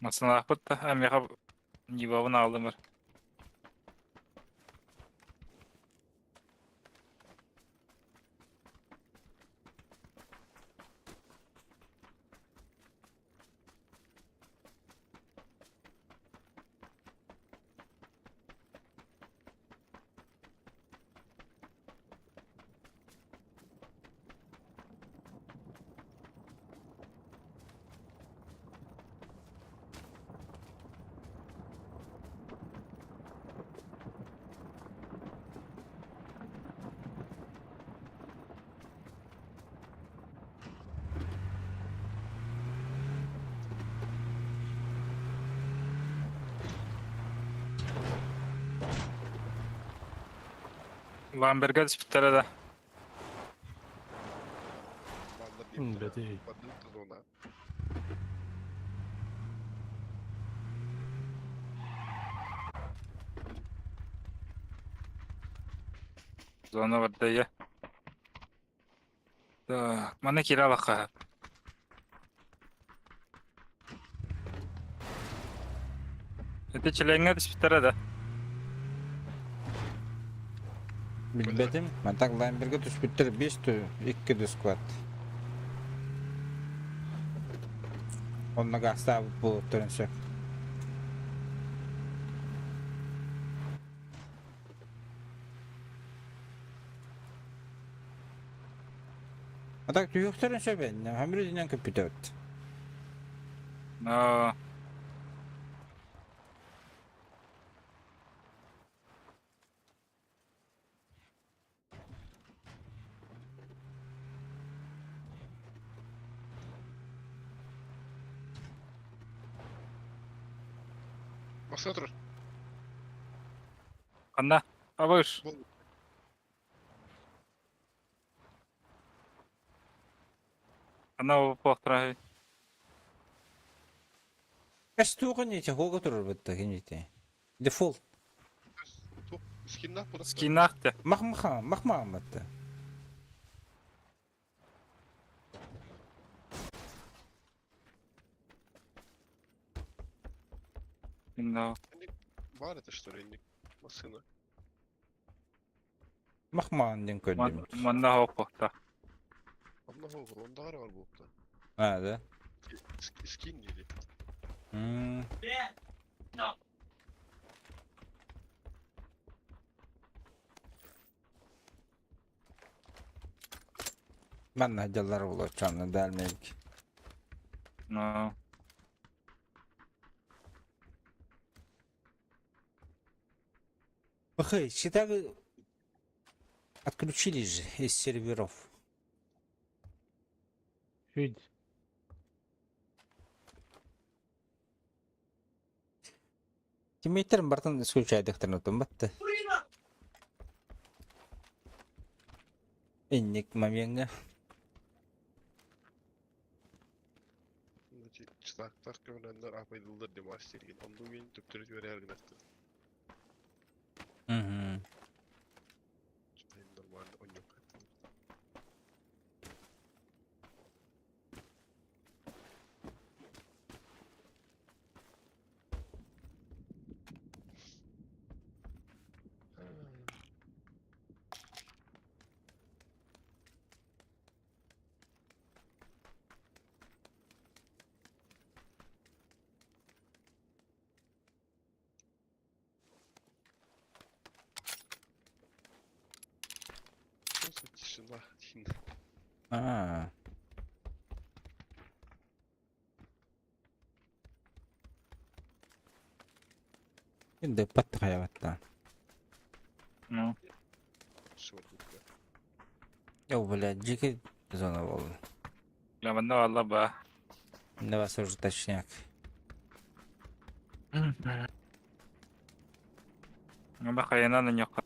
Masana akıt da hem yaka Newport'un aldım var. Lamberger spittare da.
Vallahi
Beti.
Badlık zona.
Zona var da ya. Da, mana kira baka. Ete çilenga spittare da.
Bilmedim. Ben taklayın birge düş bitir 5 tü 2 düz squat. Onunla gasta bu törünse. Atak yok törünse ben. Hem bir dinen kapıda.
No.
Basına otur.
Anda. Abış. Anda o pohtra.
Kaç tuğun nece hoga turur bitti kinjite. Default.
Top. Skin nak bu da.
Skinnachte.
Mach bitti.
No.
Var это что ли? Basına.
Mach den könnüm.
Manda o pohta.
Allah olur. Onda var bu okta.
Hadi.
Skin değil.
Hmm. Ben de hacılar olacağım delmeyik.
No.
Охай, считай, отключили же из серверов.
Чуть.
Тиммейтерім бартын исключайдықтырын өтім бітті. Инник моменті.
Çıtaklar kömürlenler apaydıldır demasteriyin. Ondan gün tüptürüz böyle her gün attı. Normalde on yok. Satışında şimdi.
Aa. Şimdi battı hayattan.
No.
Şortlukta.
Ya блядь, дикий зона был.
La banda valla ba.
Не вас уже точняк.
Anda kayana na yok.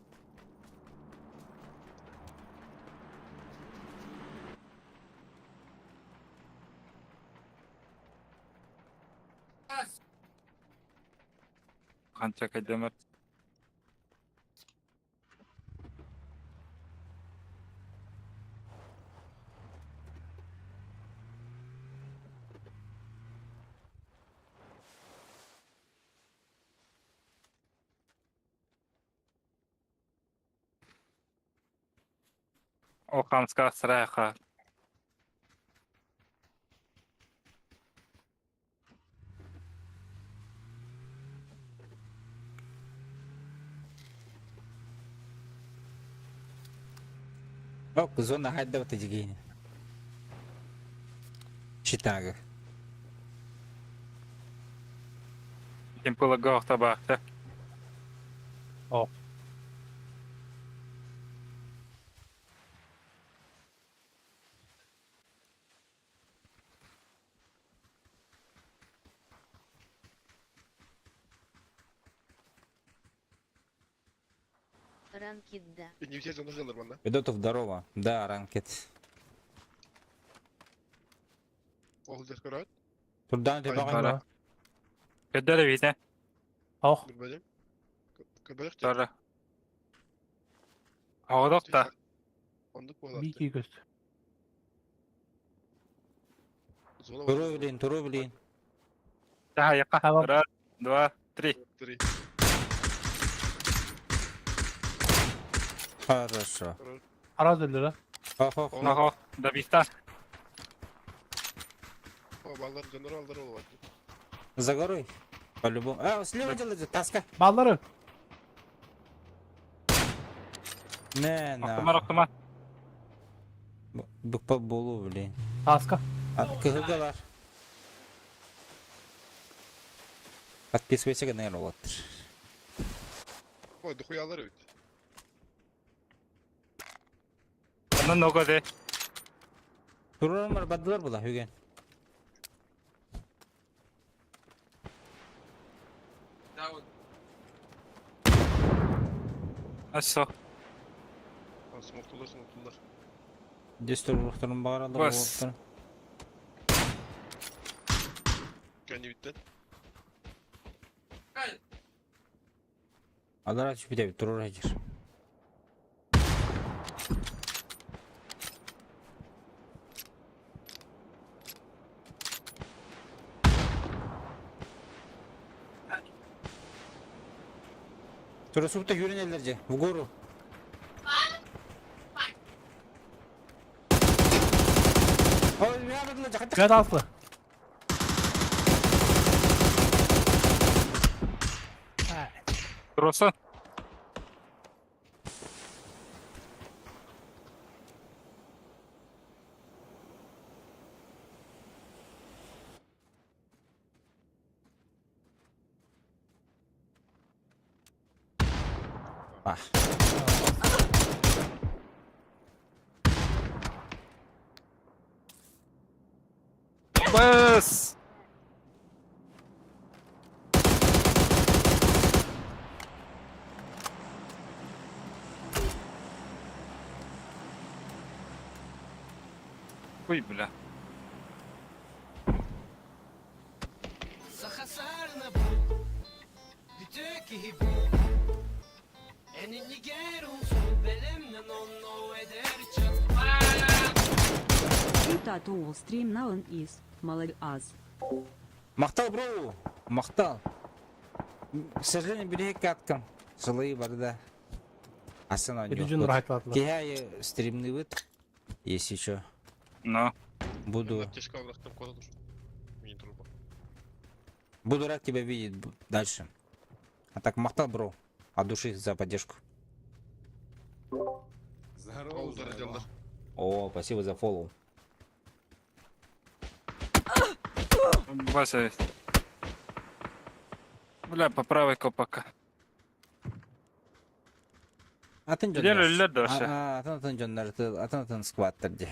Kança kademir. O kamska sıraya.
О, зона хайда вот эти Читага.
Темпула гохта бахта.
Ранкидда.
Не взять, он нужен нормально.
Ведотов, здорово. Да, ранкет.
Olacak karat.
Turdan öte
Ay,
bakayım.
Para. Ködde bize.
Auch.
Bilmedim. Kabayak
Sonra. Ağırlık da.
Onluk bu
Bir
olarak.
iki göz.
Zona var.
Turu bilin.
Daha yakın.
Tamam.
Раз, два, три.
3.
Хорошо.
Araz öldü.
Хо-хо.
Ого,
до биста.
О, балдар генералдар болуп атты.
За горой. По-любому. Слева делайте, таска.
Balları.
Не, на.
Автомат.
Быкпа болу, блин.
Taska.
КГГ-лар. Подписывайся, наверное, вот.
Ой, дохуялар бит.
Onun o kadar.
Туралар бадылар була, хүген.
Асо.
Смоктулар.
Дес туралар багаралар.
Бас.
Кәне биттен.
Алар ачып бите, туралар жер. Турасупта юринелер же, в гору. Ой, меня бадылар, жакатта.
Gel aslı.
Роса.
Ah.
Бас. Ой, бля.
Тату стрим на он из. Молодец.
Мақтал, бро. Мақтал. К сожалению, берег каткам. Жылые барда. Асана
Gücün rahatlattılar.
Кияя стримный вид. Если что.
Но.
Буду
Аптечка бырактым кодур. Мини труба.
Буду рад тебя видеть дальше. А так, мақтал, бро. От души за поддержку.
Аудар делдар.
О, спасибо за фоллоу.
Вася. Бля, по правой копака.
Атын
Gel öyle de aşağı.
Атын жондар, атын скваттырды.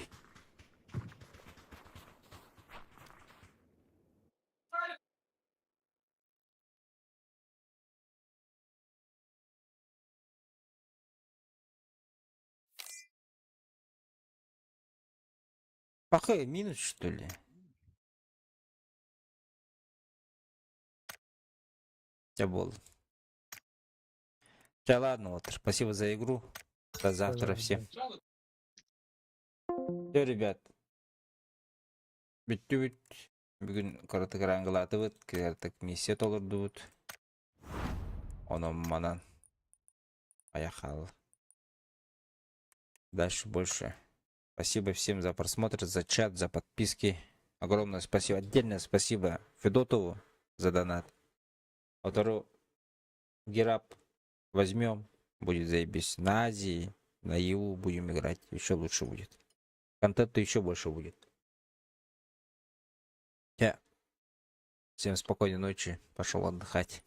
Пахай, минус что ли? Я был. Да ладно, вот. Спасибо за игру. До завтра всем. Все, ребят. Бүт. Бүгін коротық раңғылаты бұд. Кертік миссия толырды бұд. Оның манан. Поехал. Дальше больше. Спасибо всем за просмотр, за чат, за подписки. Огромное спасибо. Отдельное спасибо Федотову за донат. Второй Гераб возьмем. Будет заебись. На Азии, на ЕУ будем играть. Еще лучше будет. Контента еще больше будет. Всем спокойной ночи. Пошел отдыхать.